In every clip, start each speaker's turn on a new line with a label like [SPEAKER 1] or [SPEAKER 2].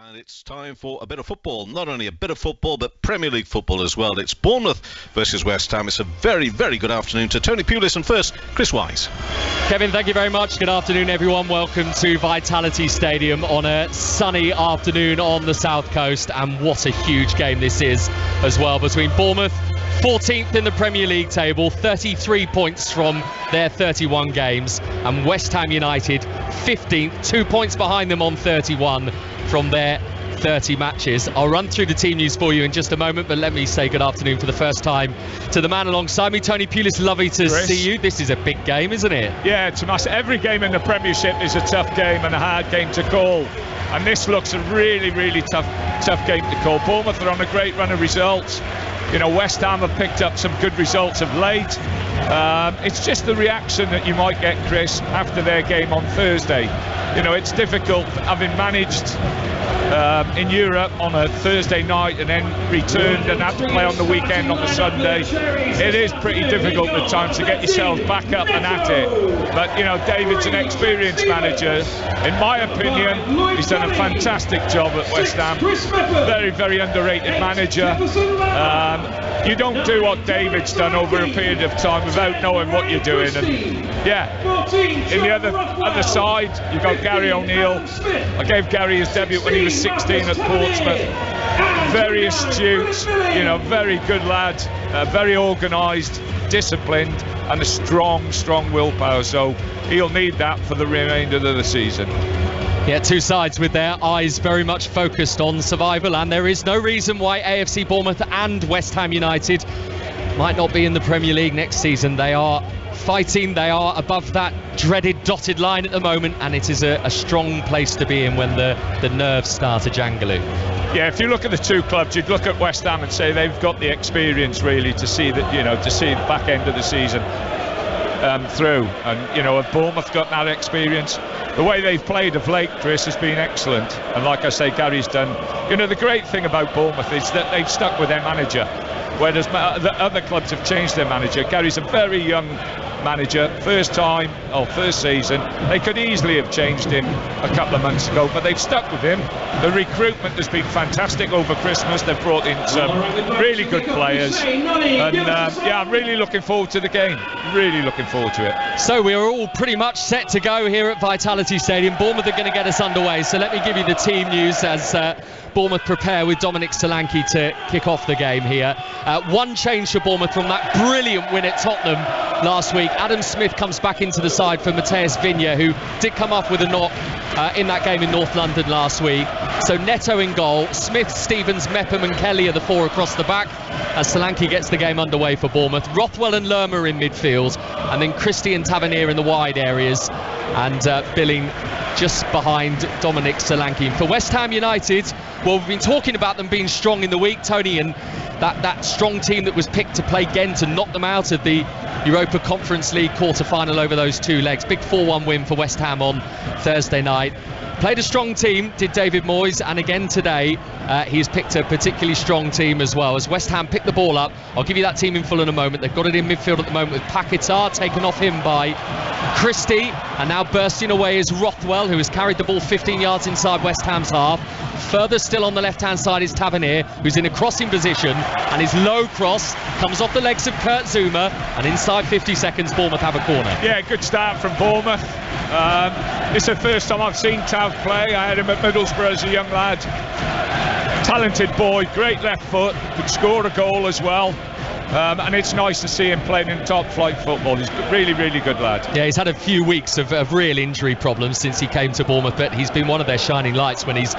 [SPEAKER 1] And it's time for a bit of football. Not only a bit of football, but Premier League football as well. It's Bournemouth versus West Ham. It's a very, very good afternoon to Tony Pulis. And first, Chris Wise.
[SPEAKER 2] Kevin, thank you very much. Good afternoon, everyone. Welcome to Vitality Stadium on a sunny afternoon on the South Coast. And what a huge game this is as well between Bournemouth, 14th in the Premier League table, 33 points from their 31 games, and West Ham United, 15th, 2 points behind them on 31 from their 30 matches. I'll run through the team news for you in just a moment, but let me say good afternoon for the first time to the man alongside me, Tony Pulis. Lovely to see you. This is a big game, isn't it?
[SPEAKER 3] Yeah, it's a massive. Every game in the Premiership is a tough game and a hard game to call, and this looks a really, really tough game to call. Bournemouth are on a great run of results. You know, West Ham have picked up some good results of late. It's just the reaction that you might get, Chris, after their game on Thursday. You know, it's difficult having managed in Europe on a Thursday night and then returned and had to play on the weekend on the Sunday. It is pretty difficult at times to get yourself back up and at it. But, you know, David's an experienced manager. In my opinion, he's done a fantastic job at West Ham. Very, very underrated manager. You don't do what David's done over a period of time without knowing what you're doing. And yeah, in the other side, you've got Gary O'Neill. I gave Gary his debut when he was 16 at Portsmouth. Very astute, you know, very good lad, very organised, disciplined, and a strong willpower. So he'll need that for the remainder of the season.
[SPEAKER 2] Yeah, two sides with their eyes very much focused on survival, and there is no reason why AFC Bournemouth and West Ham United might not be in the Premier League next season. They are fighting, they are above that dreaded dotted line at the moment, and it is a strong place to be in when the nerves start to jangle.
[SPEAKER 3] Yeah, if you look at the two clubs, you'd look at West Ham and say they've got the experience really to see that, you know, to see the back end of the season through. And, you know, have Bournemouth got that experience? The way they've played of late, Chris, has been excellent. And like I say, Gary's done. You know, the great thing about Bournemouth is that they've stuck with their manager, whereas the other clubs have changed their manager. Gary's a very young manager, first season. They could easily have changed him a couple of months ago, but they've stuck with him. The recruitment has been fantastic over Christmas. They've brought in some really good players, and yeah, I'm really looking forward to the game. Really looking forward to it.
[SPEAKER 2] So we are all pretty much set to go here at Vitality Stadium. Bournemouth are going to get us underway, so let me give you the team news as Bournemouth prepare with Dominic Solanke to kick off the game here. One change for Bournemouth from that brilliant win at Tottenham last week. Adam Smith comes back into the side for Matheus Viña, who did come off with a knock in that game in North London last week. So Neto in goal, Smith, Stevens, Mepham and Kelly are the four across the back as Solanke gets the game underway for Bournemouth. Rothwell and Lerma in midfield, and then Christie and Tavernier in the wide areas, and Billing just behind Dominic Solanke. For West Ham United, well, we've been talking about them being strong in the week, Tony, and that strong team that was picked to play Ghent and knock them out of the Europa Conference League quarter-final over those two legs. Big 4-1 win for West Ham on Thursday night. Played a strong team, did David Moyes, and again today he's picked a particularly strong team as well. As West Ham pick the ball up, I'll give you that team in full in a moment. They've got it in midfield at the moment with Paquetá, taken off him by Christie, and now bursting away is Rothwell, who has carried the ball 15 yards inside West Ham's half. Further still on the left-hand side is Tavernier, who's in a crossing position, and his low cross comes off the legs of Kurt Zouma, and inside 50 seconds Bournemouth have a corner.
[SPEAKER 3] Yeah, good start from Bournemouth. It's the first time I've seen Tav play. I had him at Middlesbrough as a young lad. Talented boy, great left foot, could score a goal as well. And it's nice to see him playing in top flight football. He's a really, really good lad.
[SPEAKER 2] Yeah, he's had a few weeks of real injury problems since he came to Bournemouth, but he's been one of their shining lights when he's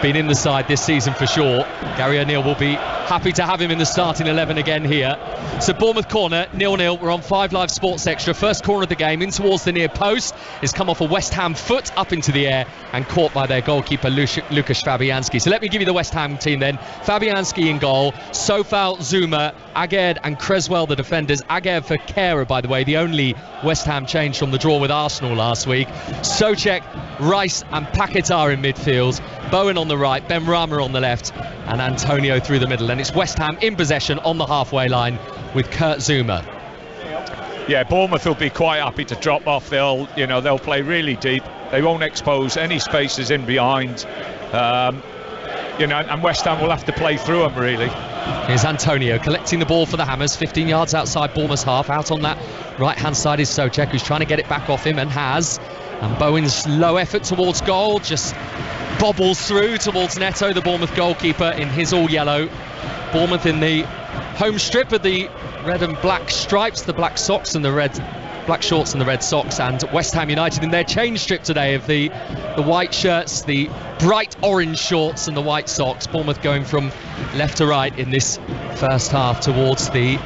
[SPEAKER 2] been in the side this season for sure. Gary O'Neill will be happy to have him in the starting 11 again here. So Bournemouth corner, 0-0. We're on 5 Live Sports Extra. First corner of the game in towards the near post. It's come off a West Ham foot up into the air and caught by their goalkeeper Lukasz Fabianski. So let me give you the West Ham team then. Fabianski in goal, Sofal, Zouma, Aguerd and Creswell the defenders. Aguerd for Kehrer, by the way, the only West Ham change from the draw with Arsenal last week. Soucek, Rice and Paquetá in midfield. Bowen on the right, Ben Rama on the left, and Antonio through the middle. And it's West Ham in possession on the halfway line with Kurt Zouma.
[SPEAKER 3] Yeah, Bournemouth will be quite happy to drop off. They'll play really deep. They won't expose any spaces in behind. you know, and West Ham will have to play through them really.
[SPEAKER 2] Here's Antonio collecting the ball for the Hammers, 15 yards outside Bournemouth's half. Out on that right hand side is Souček, who's trying to get it back off him, and has. And Bowen's low effort towards goal just bobbles through towards Neto, the Bournemouth goalkeeper, in his all yellow. Bournemouth in the home strip of the red and black stripes, the black socks and the black shorts and the red socks, and West Ham United in their change strip today of the white shirts, the bright orange shorts and the white socks. Bournemouth going from left to right in this first half towards the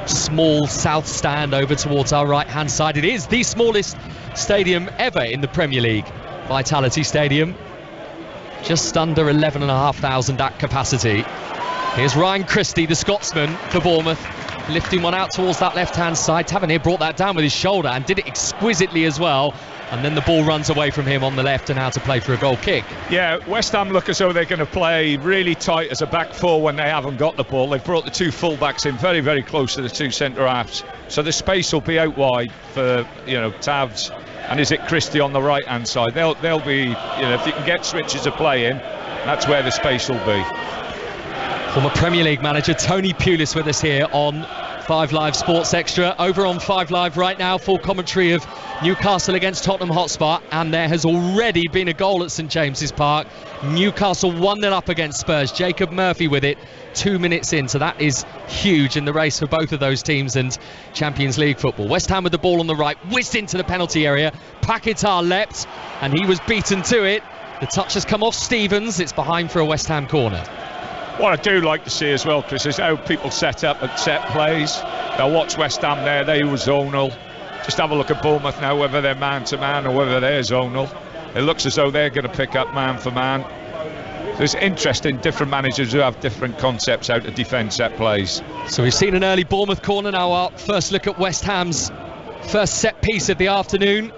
[SPEAKER 2] small south stand over towards our right hand side. It is the smallest stadium ever in the Premier League, Vitality Stadium, just under 11,500 at capacity. Here's Ryan Christie, the Scotsman for Bournemouth, lifting one out towards that left-hand side. Tavernier brought that down with his shoulder and did it exquisitely as well. And then the ball runs away from him on the left and out to play for a goal kick. Yeah,
[SPEAKER 3] West Ham look as though they're going to play really tight as a back four when they haven't got the ball. They've brought the two full-backs in very, very close to the two centre-halves. So the space will be out wide for, you know, Tavs. And is it Christie on the right-hand side? They'll be, you know, if you can get switches of play in, that's where the space will be.
[SPEAKER 2] Former Premier League manager Tony Pulis with us here on 5 Live Sports Extra. Over on 5 Live right now, full commentary of Newcastle against Tottenham Hotspur, and there has already been a goal at St James's Park. Newcastle 1-0 up against Spurs. Jacob Murphy with it 2 minutes in, so that is huge in the race for both of those teams and Champions League football. West Ham with the ball on the right, whizzed into the penalty area. Paquetá leapt and he was beaten to it. The touch has come off Stevens. It's behind for a West Ham corner.
[SPEAKER 3] What I do like to see as well, Chris, is how people set up at set plays. They'll watch West Ham there, they were zonal. Just have a look at Bournemouth now, whether they're man-to-man or whether they're zonal. It looks as though they're going to pick up man-for-man. There's interesting different managers who have different concepts how to defend set plays.
[SPEAKER 2] So we've seen an early Bournemouth corner. Now our first look at West Ham's first set piece of the afternoon.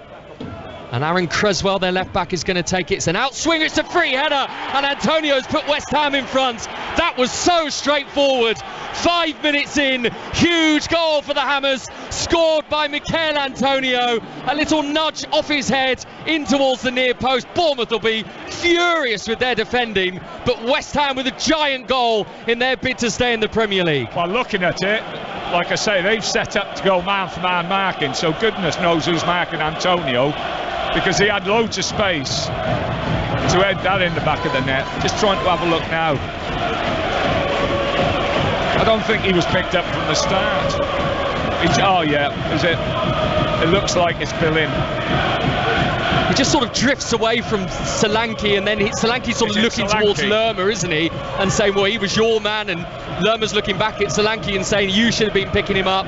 [SPEAKER 2] And Aaron Creswell, their left back, is going to take it. It's an outswinger, it's a free header, and Antonio's put West Ham in front. That was so straightforward. 5 minutes in, huge goal for the Hammers, scored by Michail Antonio. A little nudge off his head in towards the near post. Bournemouth will be furious with their defending, but West Ham with a giant goal in their bid to stay in the Premier League.
[SPEAKER 3] Well, looking at it, like I say, they've set up to go man-for-man marking, so goodness knows who's marking Antonio, because he had loads of space to head that in the back of the net. Just trying to have a look now. I don't think he was picked up from the start. Oh yeah, is it? It looks like it's Bill in.
[SPEAKER 2] He just sort of drifts away from Solanke, and then Solanke's sort of looking towards Lerma, isn't he? And saying, well, he was your man, and Lerma's looking back at Solanke and saying, you should have been picking him up.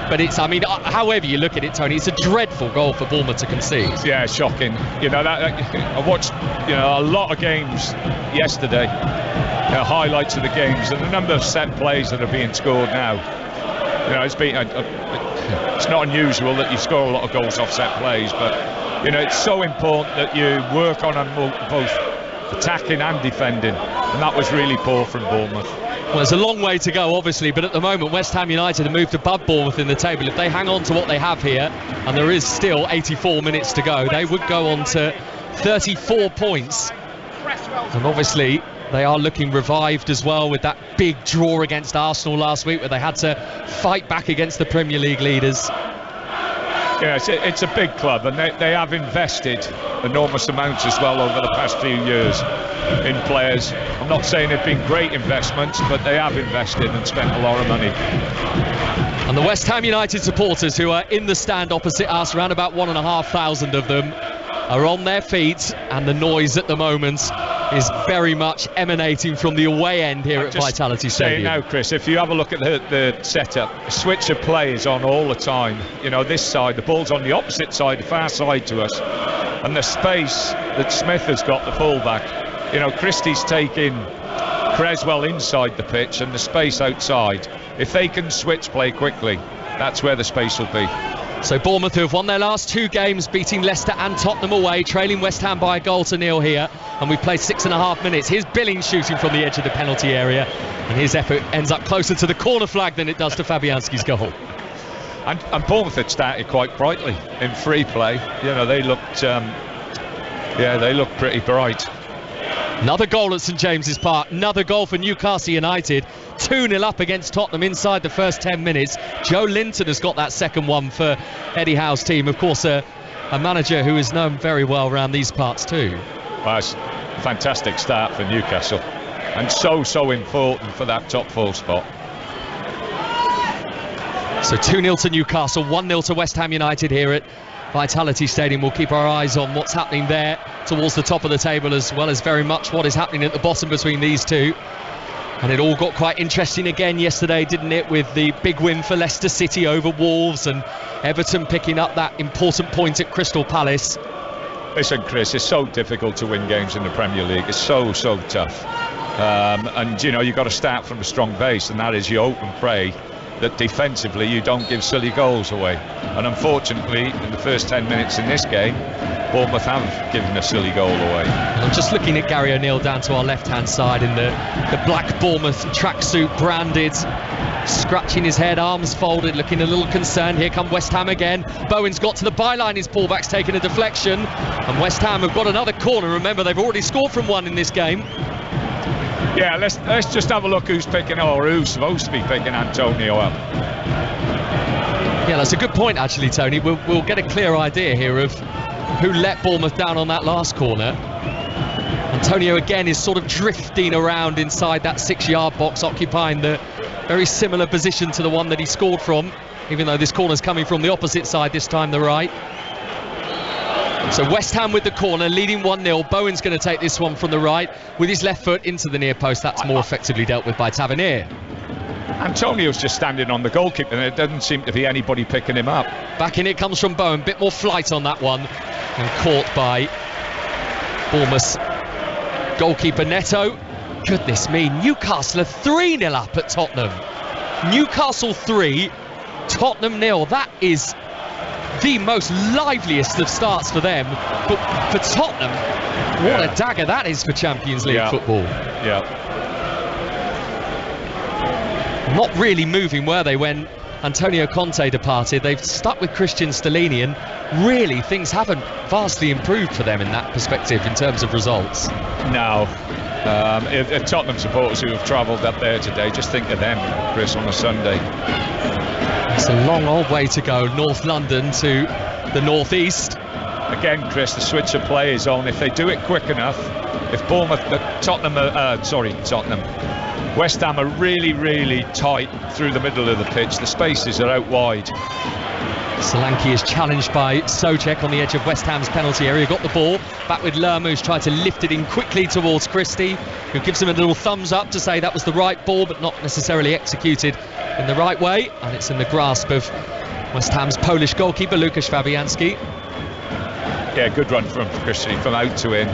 [SPEAKER 2] But it's, I mean, however you look at it, Tony, it's a dreadful goal for Bournemouth to concede.
[SPEAKER 3] Yeah, shocking. You know, I watched, you know, a lot of games yesterday, highlights of the games, and the number of set plays that are being scored now. You know, it's not unusual that you score a lot of goals off set plays, but you know, it's so important that you work on both attacking and defending, and that was really poor from Bournemouth.
[SPEAKER 2] Well, there's a long way to go, obviously, but at the moment West Ham United have moved above Bournemouth in the table. If they hang on to what they have here, and there is still 84 minutes to go, they would go on to 34 points. And obviously they are looking revived as well with that big draw against Arsenal last week, where they had to fight back against the Premier League leaders.
[SPEAKER 3] Yeah, it's a big club, and they have invested enormous amounts as well over the past few years in players. I'm not saying they've been great investments, but they have invested and spent a lot of money.
[SPEAKER 2] And the West Ham United supporters who are in the stand opposite us, around about 1,500 of them, are on their feet, and the noise at the moment is very much emanating from the away end here at Vitality Stadium.
[SPEAKER 3] Now, Chris, if you have a look at the setup, the switch of play is on all the time. You know, this side, the ball's on the opposite side, the far side to us, and the space that Smith has got, the fullback. You know, Christie's taking Creswell inside the pitch and the space outside. If they can switch play quickly, that's where the space will be.
[SPEAKER 2] So Bournemouth, who have won their last 2 games, beating Leicester and Tottenham away, trailing West Ham by 1-0 here, and we've played 6.5 minutes. Here's Billings shooting from the edge of the penalty area, and his effort ends up closer to the corner flag than it does to Fabianski's goal.
[SPEAKER 3] And Bournemouth had started quite brightly in free play. You know, they looked, they looked pretty bright.
[SPEAKER 2] Another goal at St James's Park, another goal for Newcastle United. 2-0 up against Tottenham inside the first 10 minutes. Joe Linton has got that second one for Eddie Howe's team. Of course, a manager who is known very well around these parts too.
[SPEAKER 3] Well, it's a fantastic start for Newcastle, and so important for that top 4 spot.
[SPEAKER 2] So 2-0 to Newcastle, 1-0 to West Ham United here at Vitality Stadium. We'll keep our eyes on what's happening there towards the top of the table, as well as very much what is happening at the bottom between these two. And it all got quite interesting again yesterday, didn't it, with the big win for Leicester City over Wolves, and Everton picking up that important point at Crystal Palace.
[SPEAKER 3] Listen, Chris, it's so difficult to win games in the Premier League. It's so tough. And, you know, you've got to start from a strong base, and that is you hope and pray that defensively you don't give silly goals away. And unfortunately, in the first 10 minutes in this game, Bournemouth have given a silly goal away.
[SPEAKER 2] I'm just looking at Gary O'Neill down to our left-hand side in the black Bournemouth tracksuit, branded, scratching his head, arms folded, looking a little concerned. Here come West Ham again. Bowen's got to the byline, his pullback's taken a deflection, and West Ham have got another corner. Remember, they've already scored from one in this game.
[SPEAKER 3] Yeah, let's just have a look who's picking, or who's supposed to be picking Antonio up.
[SPEAKER 2] Yeah, that's a good point actually, Tony. We'll get a clear idea here of who let Bournemouth down on that last corner. Antonio again is sort of drifting around inside that 6-yard box, occupying the very similar position to the one that he scored from, even though this corner's coming from the opposite side, this time the right. So West Ham with the corner, leading 1-0. Bowen's going to take this one from the right with his left foot into the near post. That's more effectively dealt with by Tavernier.
[SPEAKER 3] Antonio's just standing on the goalkeeper, and there doesn't seem to be anybody picking him up.
[SPEAKER 2] Back in it comes from Bowen, bit more flight on that one, and caught by Bournemouth's goalkeeper Neto. Goodness me, Newcastle are 3-0 up at Tottenham. Newcastle 3, Tottenham 0. That is the most liveliest of starts for them, but for Tottenham, what a dagger that is for Champions League football.
[SPEAKER 3] Yeah.
[SPEAKER 2] Not really moving, were they, when Antonio Conte departed? They've stuck with Christian Stellini, and really things haven't vastly improved for them in that perspective in terms of results.
[SPEAKER 3] No. If Tottenham supporters who have travelled up there today, just think of them, Chris, on a Sunday.
[SPEAKER 2] It's a long old way to go, North London to the northeast.
[SPEAKER 3] Again, Chris, the switch of play is on. If they do it quick enough, if West Ham are really tight through the middle of the pitch, the spaces are out wide.
[SPEAKER 2] Solanke is challenged by Souček on the edge of West Ham's penalty area. Got the ball back with Lerma, who's tried to lift it in quickly towards Christie, who gives him a little thumbs up to say that was the right ball, but not necessarily executed in the right way. And it's in the grasp of West Ham's Polish goalkeeper Łukasz Fabianski.
[SPEAKER 3] Yeah, good run from Christie from out to in.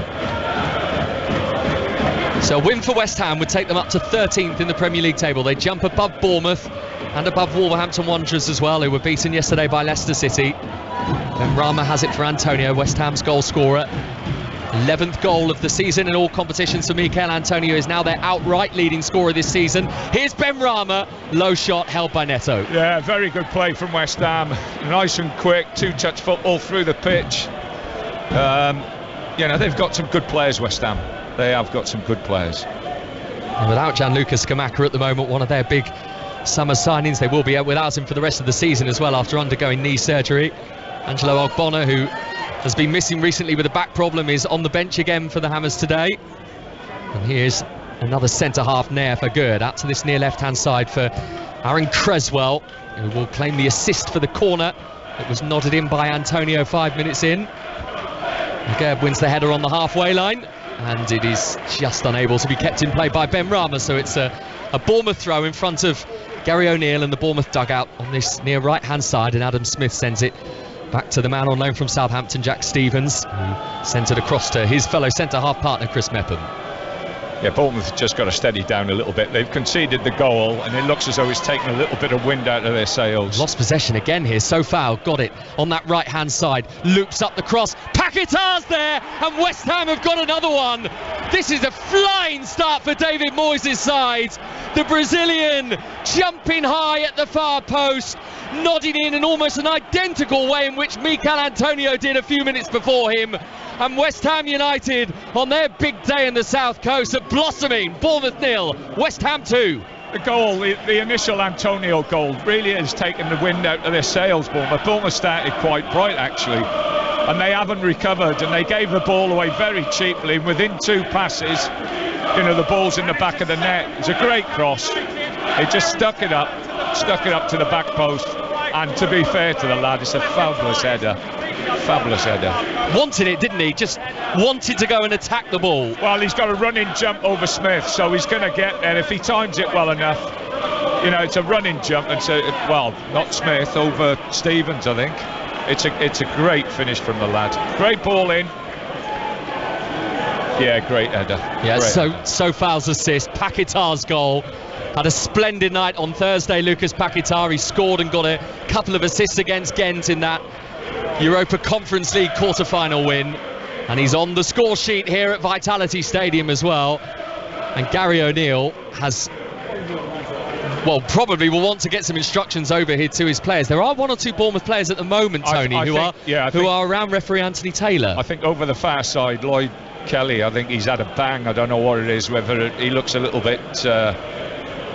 [SPEAKER 2] So a win for West Ham would take them up to 13th in the Premier League table. They jump above Bournemouth and above Wolverhampton Wanderers as well, who were beaten yesterday by Leicester City. Then Rama has it for Antonio, West Ham's goal scorer. 11th goal of the season in all competitions for Mikel Antonio, is now their outright leading scorer this season. Here's Ben Rama, low shot held by Neto.
[SPEAKER 3] Yeah, very good play from West Ham. Nice and quick, two-touch football through the pitch. You know, they've got some good players, West Ham. They have got some good players.
[SPEAKER 2] And without Gianluca Scamacca at the moment, one of their big summer signings, they will be out without him for the rest of the season as well after undergoing knee surgery. Angelo Ogbonna, who has been missing recently with a back problem, is on the bench again for the Hammers today. And here's another centre-half nair for good, out to this near left-hand side for Aaron Creswell, who will claim the assist for the corner that was nodded in by Antonio 5 minutes in. Gerb wins the header on the halfway line, and it is just unable to be kept in play by Ben Rama, so it's a Bournemouth throw in front of Gary O'Neill and the Bournemouth dugout on this near right-hand side, and Adam Smith sends it back to the man on loan from Southampton, Jack Stevens, who sent it across to his fellow centre-half partner, Chris Mepham.
[SPEAKER 3] Yeah, Bournemouth just got to steady down a little bit. They've conceded the goal, and it looks as though it's taken a little bit of wind out of their sails.
[SPEAKER 2] Lost possession again here. Sofao got it on that right-hand side, loops up the cross, Paquetá's there, and West Ham have got another one. This is a flying start for David Moyes' side. The Brazilian jumping high at the far post, nodding in almost an identical way in which Mikel Antonio did a few minutes before him. And West Ham United, on their big day in the South Coast, are blossoming. Bournemouth 0, West Ham 2.
[SPEAKER 3] The goal, the initial Antonio goal, really has taken the wind out of their sails, Bournemouth. Bournemouth started quite bright, actually, and they haven't recovered, and they gave the ball away very cheaply. Within 2 passes, the ball's in the back of the net. It's a great cross. He just stuck it up to the back post, and to be fair to the lad, it's a fabulous header. Fabulous header.
[SPEAKER 2] Wanted it, didn't he? Just wanted to go and attack the ball.
[SPEAKER 3] Well, he's got a running jump over Smith, so he's going to get there if he times it well enough. It's a running jump, and so, well, not Smith, over Stevens, I think. It's a great finish from the lad. Great ball in. Yeah, great header.
[SPEAKER 2] Yeah,
[SPEAKER 3] great
[SPEAKER 2] Sofal's assist, Paquetá's goal. Had a splendid night on Thursday, Lucas Paquetá. He scored and got a couple of assists against Ghent in that Europa Conference League quarter-final win, and he's on the score sheet here at Vitality Stadium as well. And Gary O'Neill probably will want to get some instructions over here to his players. There are 1 or 2 Bournemouth players at the moment, Tony, who are around referee Anthony Taylor.
[SPEAKER 3] I think over the far side, Lloyd Kelly, I think he's had a bang. I don't know what it is, whether he looks a little bit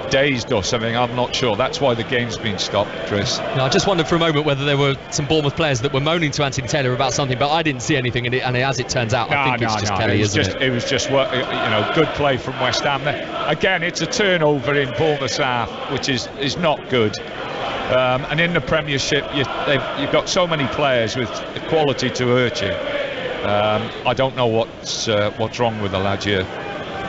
[SPEAKER 3] dazed or something, I'm not sure. That's why the game's been stopped, Chris.
[SPEAKER 2] No, I just wondered for a moment whether there were some Bournemouth players that were moaning to Anthony Taylor about something, but I didn't see anything in it, and as it turns out, I think it's just Kelly, isn't it?
[SPEAKER 3] It was just good play from West Ham. Again, it's a turnover in Bournemouth's half, which is not good. And in the Premiership, you've got so many players with quality to hurt you. I don't know what's wrong with the lad here.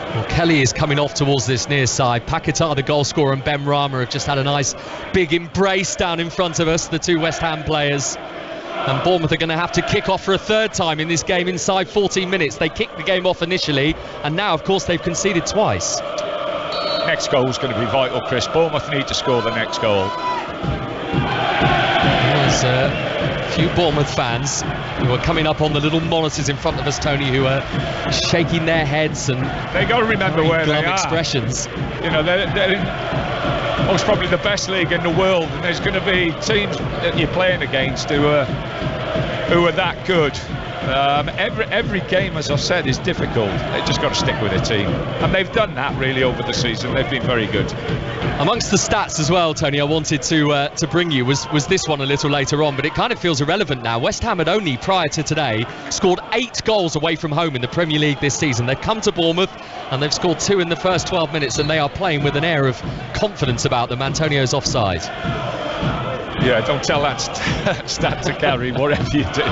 [SPEAKER 2] Well, Kelly is coming off towards this near side. Paquetá, the goal scorer, and Ben Rama have just had a nice big embrace down in front of us, the 2 West Ham players. And Bournemouth are going to have to kick off for a 3rd time in this game inside 14 minutes. They kicked the game off initially, and now, of course, they've conceded twice.
[SPEAKER 3] Next goal is going to be vital, Chris. Bournemouth need to score the next goal.
[SPEAKER 2] There's a few Bournemouth fans who are coming up on the little monitors in front of us, Tony, who are shaking their heads and
[SPEAKER 3] they got to remember where they are.
[SPEAKER 2] Expressions.
[SPEAKER 3] They're in most probably the best league in the world, and there's going to be teams that you're playing against who are that good. Every game, as I've said, is difficult. They just got to stick with their team, and they've done that really over the season. They've been very good.
[SPEAKER 2] Amongst the stats as well, Tony, I wanted to bring you was this one a little later on, but it kind of feels irrelevant now. West Ham had only, prior to today, scored 8 goals away from home in the Premier League this season. They've come to Bournemouth and they've scored 2 in the first 12 minutes, and they are playing with an air of confidence about them. Antonio's offside.
[SPEAKER 3] Yeah, don't tell that stat to Gary, whatever you do.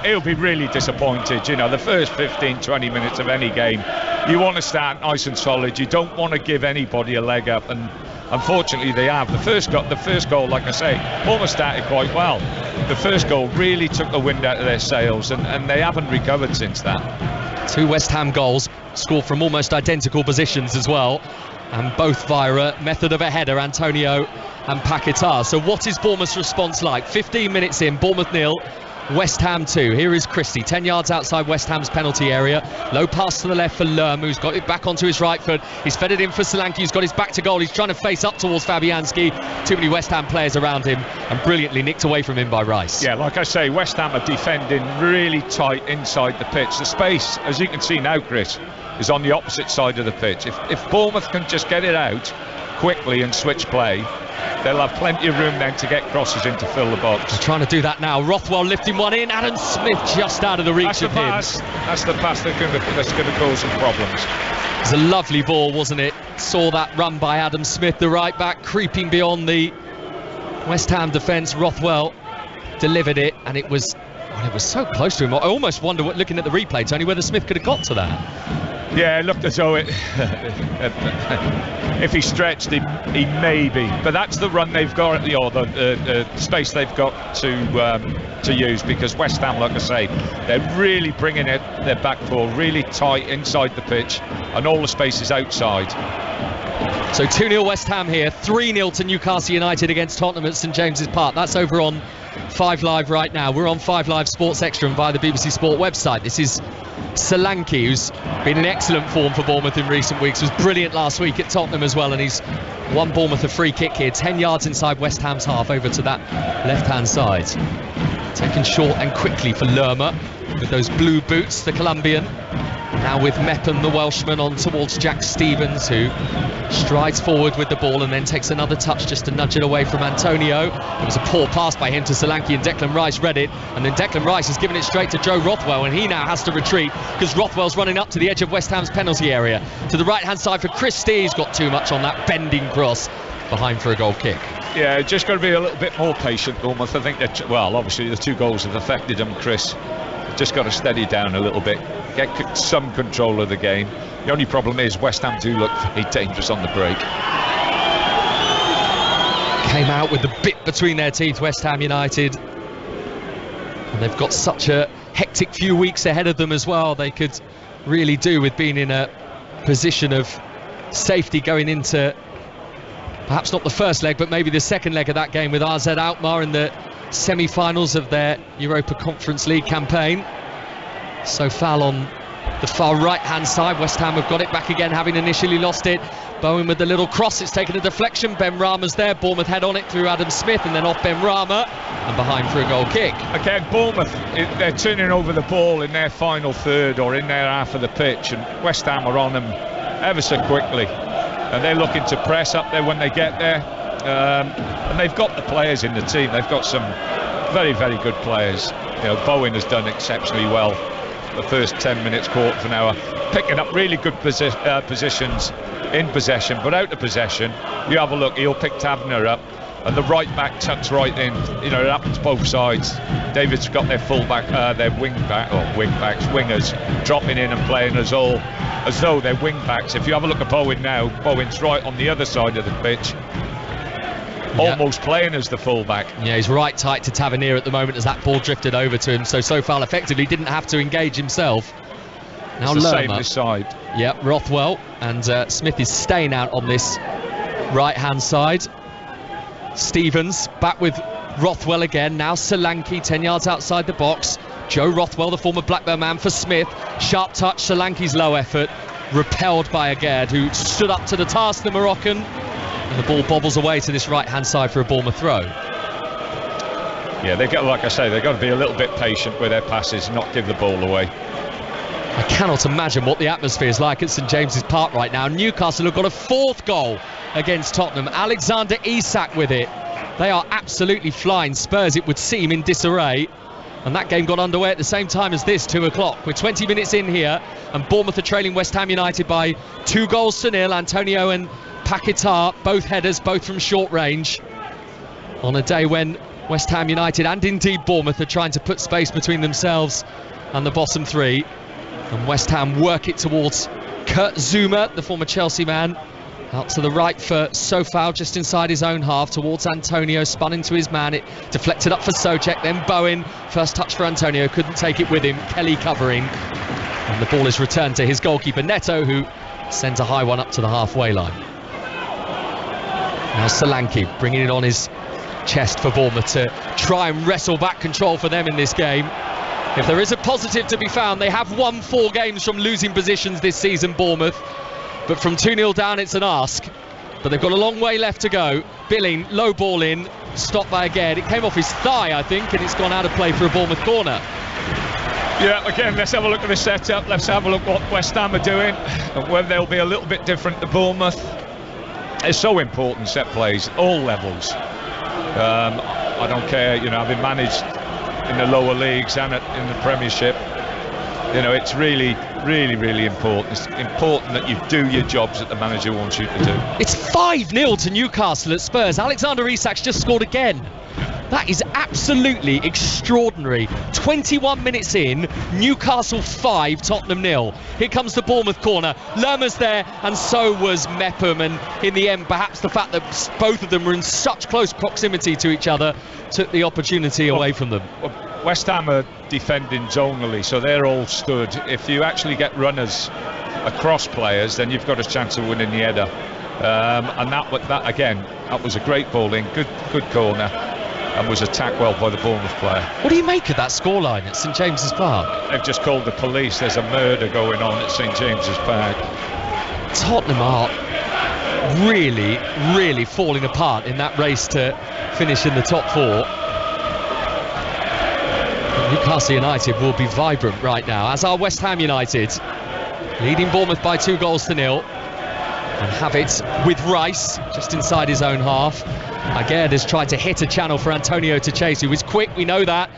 [SPEAKER 3] He'll be really disappointed. The first 15-20 minutes of any game, you want to start nice and solid. You don't want to give anybody a leg up, and unfortunately they have. The first goal, like I say, Bournemouth started quite well. The first goal really took the wind out of their sails, and they haven't recovered since that. 2 West Ham goals scored from almost identical positions as well, and both via a method of a header, Antonio and Paquetá. So what is Bournemouth's response like? 15 minutes in, Bournemouth 0, West Ham 2. Here is Christie, 10 yards outside West Ham's penalty area. Low pass to the left for Lerm, who's got it back onto his right foot. He's fed it in for Solanke, who's got his back to goal. He's trying to face up towards Fabianski. Too many West Ham players around him, and brilliantly nicked away from him by Rice. Yeah, like I say, West Ham are defending really tight inside the pitch. The space, as you can see now, Chris, is on the opposite side of the pitch. If Bournemouth can just get it out quickly and switch play, they'll have plenty of room then to get crosses in to fill the box. They're trying to do that now. Rothwell lifting one in. Adam Smith just out of the reach of him. That's the pass that's going to cause some problems. It was a lovely ball, wasn't it? Saw that run by Adam Smith, the right back, creeping beyond the West Ham defence. Rothwell delivered it, and it was so close to him. I almost wonder, looking at the replay, Tony, whether Smith could have got to that. Yeah, it looked as though if he stretched, he may be. But that's the run they've got, or the space they've got to use, because West Ham, like I say, they're really bringing their back four really tight inside the pitch, and all the space is outside. So 2-0 West Ham here, 3-0 to Newcastle United against Tottenham at St James's Park. That's over on
[SPEAKER 2] 5 Live right now. We're on 5 Live Sports Extra and via the BBC Sport website. This is Solanke, who's been in excellent form for Bournemouth in recent weeks, was brilliant last week at Tottenham as well, and he's won Bournemouth a free kick here, 10 yards inside West Ham's half, over to that left-hand side. Taken short and quickly for Lerma with those blue boots, the Colombian. Now with Mepham, the Welshman, on towards Jack Stevens, who strides forward with the ball and then takes another touch just to nudge it away from Antonio. It was a poor pass by him to Solanke, and Declan Rice read it, and then Declan Rice has given it straight to Joe Rothwell, and he now has to retreat because Rothwell's running up to the edge of West Ham's penalty area. To the right-hand side for Christie, he's got too much on that bending cross, behind for a goal kick.
[SPEAKER 3] Yeah, just got to be a little bit more patient, Bournemouth. I think that, well, obviously the 2 goals have affected them, Chris. Just got to steady down a little bit, get some control of the game. The only problem is West Ham do look very dangerous on the break.
[SPEAKER 2] Came out with the bit between their teeth, West Ham United. And they've got such a hectic few weeks ahead of them as well. They could really do with being in a position of safety going into perhaps not the first leg, but maybe the second leg of that game with AZ Alkmaar in the semi-finals of their Europa Conference League campaign. So foul on the far right-hand side. West Ham have got it back again, having initially lost it. Bowen with the little cross, it's taken a deflection. Ben Rama's there, Bournemouth head on it through Adam Smith, and then off Ben Rama and behind for a goal kick.
[SPEAKER 3] Again, Bournemouth, they're turning over the ball in their final third or in their half of the pitch, and West Ham are on them ever so quickly, and they're looking to press up there when they get there. And they've got the players in the team. They've got some very, very good players. You know, Bowen has done exceptionally well the first 10 minutes, quarter of an hour, picking up really good positions in possession, but out of possession, you have a look, he'll pick Taverner up, and the right back tucks right in. You know, it happens both sides. David's got their fullback, their wingers dropping in and playing as though they're wing backs. If you have a look at Bowen now, Bowen's right on the other side of the pitch. Almost playing as the fullback. Yeah,
[SPEAKER 2] he's right tight to Tavernier at the moment as that ball drifted over to him. So far effectively didn't have to engage himself. Now
[SPEAKER 3] it's the
[SPEAKER 2] Lerma.
[SPEAKER 3] same this side.
[SPEAKER 2] Yep, Rothwell, and Smith is staying out on this right-hand side. Stevens back with Rothwell again. Now Solanke 10 yards outside the box. Joe Rothwell, the former Blackburn man, for Smith. Sharp touch, Solanke's low effort, repelled by Aguerd, who stood up to the task, the Moroccan. And the ball bobbles away to this right-hand side for a Bournemouth throw.
[SPEAKER 3] Yeah, they got, like I say, they've got to be a little bit patient with their passes, not give the ball away.
[SPEAKER 2] I cannot imagine what the atmosphere is like at St James's Park right now. Newcastle have got a 4th goal against Tottenham. Alexander Isak with it. They are absolutely flying. Spurs, it would seem, in disarray. And that game got underway at the same time as this, 2 o'clock. We're 20 minutes in here, and Bournemouth are trailing West Ham United by 2-0. Antonio and Paquetá, both headers, both from short range, on a day when West Ham United and indeed Bournemouth are trying to put space between themselves and the bottom 3. And West Ham work it towards Kurt Zouma, the former Chelsea man, out to the right for Sofal, just inside his own half, towards Antonio, spun into his man, it deflected up for Souček, then Bowen, first touch for Antonio, couldn't take it with him, Kelly covering, and the ball is returned to his goalkeeper Neto, who sends a high one up to the halfway line. Now Solanke bringing it on his chest for Bournemouth to try and wrestle back control for them in this game. If there is a positive to be found, they have won 4 games from losing positions this season, Bournemouth, but from 2-0 down it's an ask. But they've got a long way left to go. Billing, low ball in, stopped by Aguerd. It came off his thigh, I think, and it's gone out of play for a Bournemouth corner.
[SPEAKER 3] Yeah, again, let's have a look at the setup. Let's have a look what West Ham are doing and whether they'll be a little bit different to Bournemouth. It's so important, set plays, all levels. I don't care, you know, having managed in the lower leagues and in the Premiership, you know, it's really, really, really important. It's important that you do your jobs that the manager wants you to do.
[SPEAKER 2] It's 5-0 to Newcastle at Spurs. Alexander Isak's just scored again. That is absolutely extraordinary. 21 minutes in, Newcastle 5, Tottenham 0. Here comes the Bournemouth corner. Lerma's there, and so was Mepham. And in the end, perhaps the fact that both of them were in such close proximity to each other took the opportunity away from them.
[SPEAKER 3] West Ham are defending zonally, so they're all stood. If you actually get runners across players, then you've got a chance of winning the header. And that again, that was a great ball in, good corner. and was attacked well by the Bournemouth player.
[SPEAKER 2] What do you make of that scoreline at St James's Park?
[SPEAKER 3] They've just called the police. There's a murder going on at St James's Park.
[SPEAKER 2] Tottenham are really, really falling apart in that race to finish in the top 4. Newcastle United will be vibrant right now, as are West Ham United, leading Bournemouth by 2-0, and have it with Rice just inside his own half. Aguerd has tried to hit a channel for Antonio to chase, who was quick, we know that,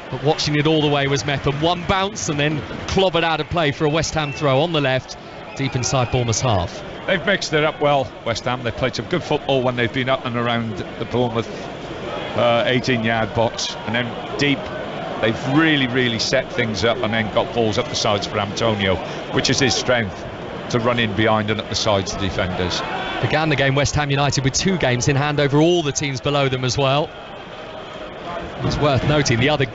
[SPEAKER 2] but watching it all the way was Mepham. One bounce and then clobbered out of play for a West Ham throw on the left, deep inside Bournemouth's half.
[SPEAKER 3] They've mixed it up well, West Ham. They've played some good football when they've been up and around the Bournemouth 18-yard box, and then deep they've really set things up and then got balls up the sides for Antonio, which is his strength, to run in behind and up the sides to defenders.
[SPEAKER 2] Began the game, West Ham United, with 2 games in hand over all the teams below them as well. It's worth noting the other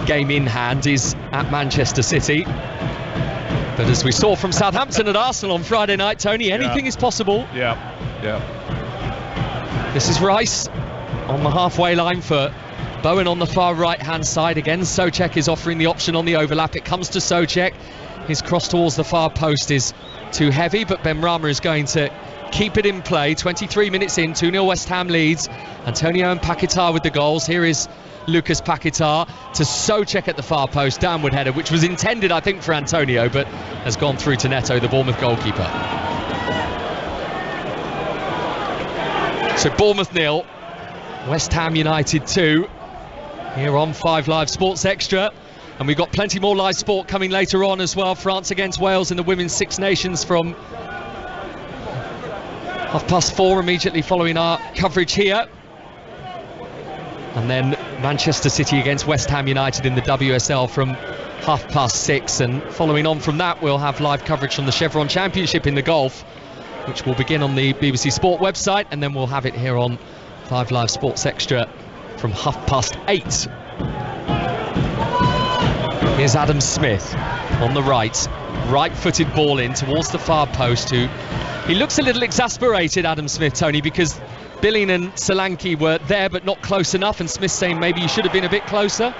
[SPEAKER 2] game in hand is at Manchester City. But as we saw from Southampton at Arsenal on Friday night, Tony, anything is possible.
[SPEAKER 3] Yeah.
[SPEAKER 2] This is Rice on the halfway line for Bowen on the far right-hand side. Again, Souček is offering the option on the overlap. It comes to Souček. His cross towards the far post is too heavy, but Benrahma is going to keep it in play. 23 minutes in, 2-0 West Ham leads. Antonio and Paquetá with the goals. Here is Lucas Paquetá to Souček at the far post, downward header, which was intended, I think, for Antonio, but has gone through to Neto, the Bournemouth goalkeeper. So Bournemouth 0, West Ham United 2, here on 5 Live Sports Extra. And we've got plenty more live sport coming later on as well. France against Wales in the Women's Six Nations from 4:30 immediately following our coverage here. And then Manchester City against West Ham United in the WSL from 6:30. And following on from that, we'll have live coverage from the Chevron Championship in the golf, which will begin on the BBC Sport website, and then we'll have it here on 5 Live Sports Extra from 8:30. Here's Adam Smith on the right-footed ball in towards the far post. He looks a little exasperated, Adam Smith, Tony, because Billing and Solanke were there but not close enough, and Smith saying maybe you should have been a bit closer.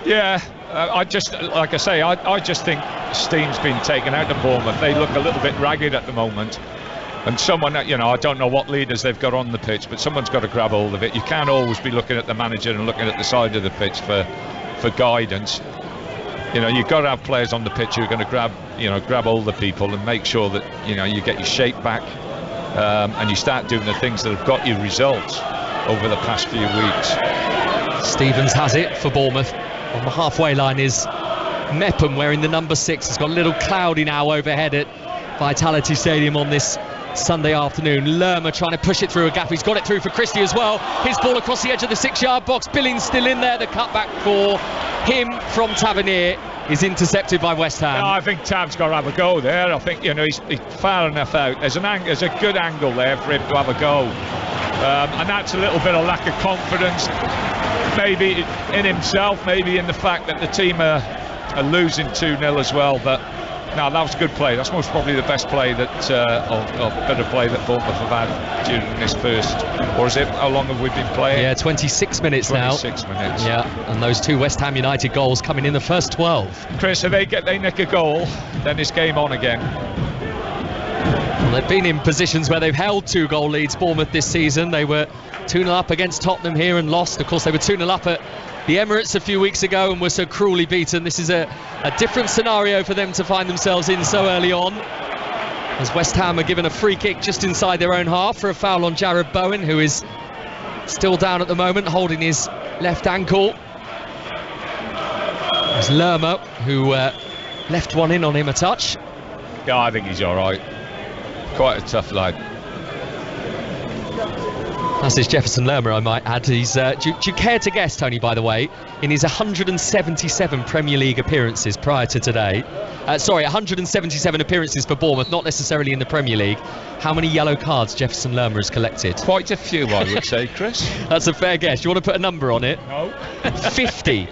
[SPEAKER 3] Yeah, I just think steam's been taken out of Bournemouth. They look a little bit ragged at the moment, and someone, I don't know what leaders they've got on the pitch, but someone's got to grab hold of it. You can't always be looking at the manager and looking at the side of the pitch for guidance. You've got to have players on the pitch who are going to grab hold of people and make sure that you get your shape back, and you start doing the things that have got you results over the past few weeks.
[SPEAKER 2] Stevens has it for Bournemouth. On the halfway line is Mepham wearing the number 6. It's got a little cloudy now overhead at Vitality Stadium on this Sunday afternoon. Lerma trying to push it through a gap. He's got it through for Christie as well. His ball across the edge of the 6-yard box. Billings still in there. The cutback for him from Tavernier is intercepted by West Ham.
[SPEAKER 3] No, I think Tav's got to have a go there. I think he's far enough out. There's a good angle there for him to have a go, and that's a little bit of lack of confidence, maybe in himself, maybe in the fact that the team are losing 2-0 as well. But no, that was a good play. That's most probably the best play that, or better play that Bournemouth have had during this first, or is it, how long have we been playing?
[SPEAKER 2] Yeah, 26 minutes now.
[SPEAKER 3] 26 minutes.
[SPEAKER 2] Yeah, and those 2 West Ham United goals coming in the first 12.
[SPEAKER 3] Chris, if they nick a goal, then it's game on again.
[SPEAKER 2] Well, they've been in positions where they've held 2-goal leads, Bournemouth, this season. They were 2-0 up against Tottenham here and lost. Of course, they were 2-0 up at the Emirates a few weeks ago and were so cruelly beaten. This is a different scenario for them to find themselves in so early on, as West Ham are given a free kick just inside their own half for a foul on Jared Bowen, who is still down at the moment, holding his left ankle. There's Lerma, who left one in on him a touch.
[SPEAKER 3] Yeah, I think he's all right. Quite a tough lad.
[SPEAKER 2] That's his Jefferson Lerma, I might add. He's, do you care to guess, Tony, by the way, in his 177 Premier League appearances prior to today, 177 appearances for Bournemouth, not necessarily in the Premier League, how many yellow cards Jefferson Lerma has collected?
[SPEAKER 3] Quite a few, I would say, Chris.
[SPEAKER 2] That's a fair guess. Do you want to put a number on it?
[SPEAKER 3] No.
[SPEAKER 2] 50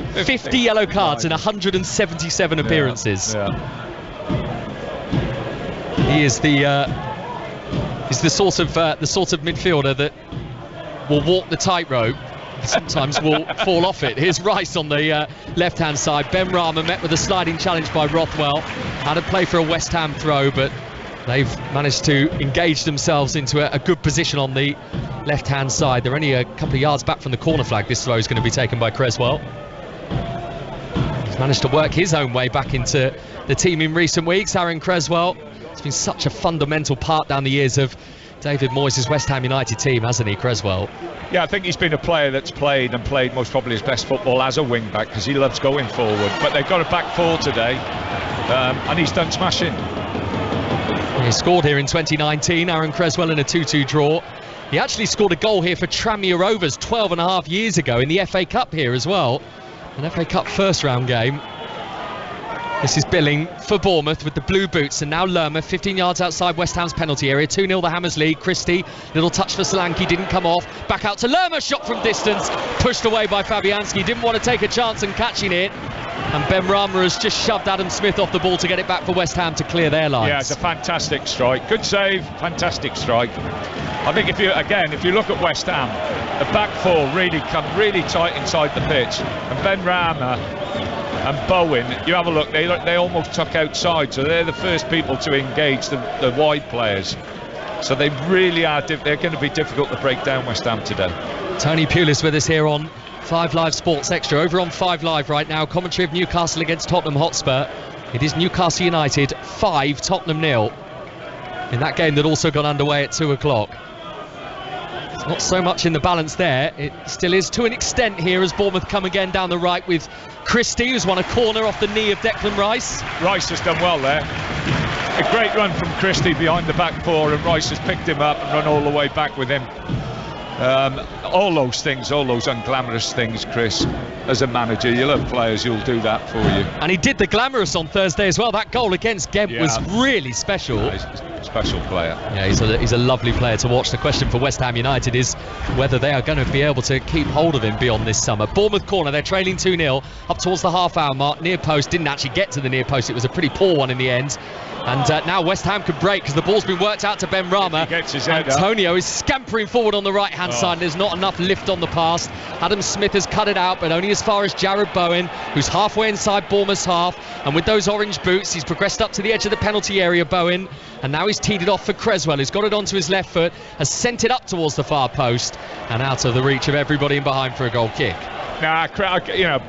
[SPEAKER 2] yellow cards in 177 appearances.
[SPEAKER 3] Yeah.
[SPEAKER 2] He is the sort of midfielder that will walk the tightrope sometimes will fall off it. Here's Rice on the left-hand side. Ben Rama met with a sliding challenge by Rothwell. Had to play for a West Ham throw, but they've managed to engage themselves into a good position on the left-hand side. They're only a couple of yards back from the corner flag. This throw is going to be taken by Creswell. He's managed to work his own way back into the team in recent weeks. Aaron Creswell has been such a fundamental part down the years of David Moyes' West Ham United team, hasn't he, Creswell?
[SPEAKER 3] Yeah, I think he's been a player that's played most probably his best football as a wing-back, because he loves going forward. But they've got a back four today, and he's done smashing.
[SPEAKER 2] He scored here in 2019, Aaron Creswell, in a 2-2 draw. He actually scored a goal here for Tranmere Rovers 12 and a half years ago in the FA Cup here as well. An FA Cup first round game. This is Billing for Bournemouth with the blue boots, and now Lerma 15 yards outside West Ham's penalty area. 2-0 the Hammers lead. Christie, little touch for Solanke, didn't come off. Back out to Lerma, shot from distance, pushed away by Fabianski. Didn't want to take a chance in catching it, and Ben Rama has just shoved Adam Smith off the ball to get it back for West Ham to clear their lines.
[SPEAKER 3] Yeah, it's a fantastic strike. Good save, fantastic strike. I think if you look at West Ham, the back four really come really tight inside the pitch, and Ben Rama and Bowen, you have a look, they almost tuck outside, so they're the first people to engage the wide players. So they really are, they're going to be difficult to break down West Ham today.
[SPEAKER 2] Tony Pulis with us here on 5 Live Sports Extra. Over on 5 Live right now, commentary of Newcastle against Tottenham Hotspur. It is Newcastle United 5, Tottenham 0. In that game that also got underway at 2 o'clock. It's not so much in the balance there. It still is to an extent here as Bournemouth come again down the right with Christie, who's won a corner off the knee of Declan Rice.
[SPEAKER 3] Rice has done well there. A great run from Christie behind the back four, and Rice has picked him up and run all the way back with him. All those things, all those unglamorous things, Chris, as a manager, you love players who'll do that for you.
[SPEAKER 2] And he did the glamorous on Thursday as well. That goal against Geb was really special.
[SPEAKER 3] Yeah, he's a special player.
[SPEAKER 2] Yeah, he's a lovely player to watch. The question for West Ham United is whether they are going to be able to keep hold of him beyond this summer. Bournemouth corner, they're trailing 2-0 up towards the half-hour mark. Near post, didn't actually get to the near post. It was a pretty poor one in the end. And now West Ham could break because the ball's been worked out to Ben Rama. Antonio is scampering forward on the right-hand side. There's not enough lift on the pass. Adam Smith has cut it out, but only as far as Jared Bowen, who's halfway inside Bournemouth's half. And with those orange boots, he's progressed up to the edge of the penalty area, Bowen. And now he's teed it off for Creswell, who's got it onto his left foot, has sent it up towards the far post and out of the reach of everybody in behind for a goal kick.
[SPEAKER 3] Nah,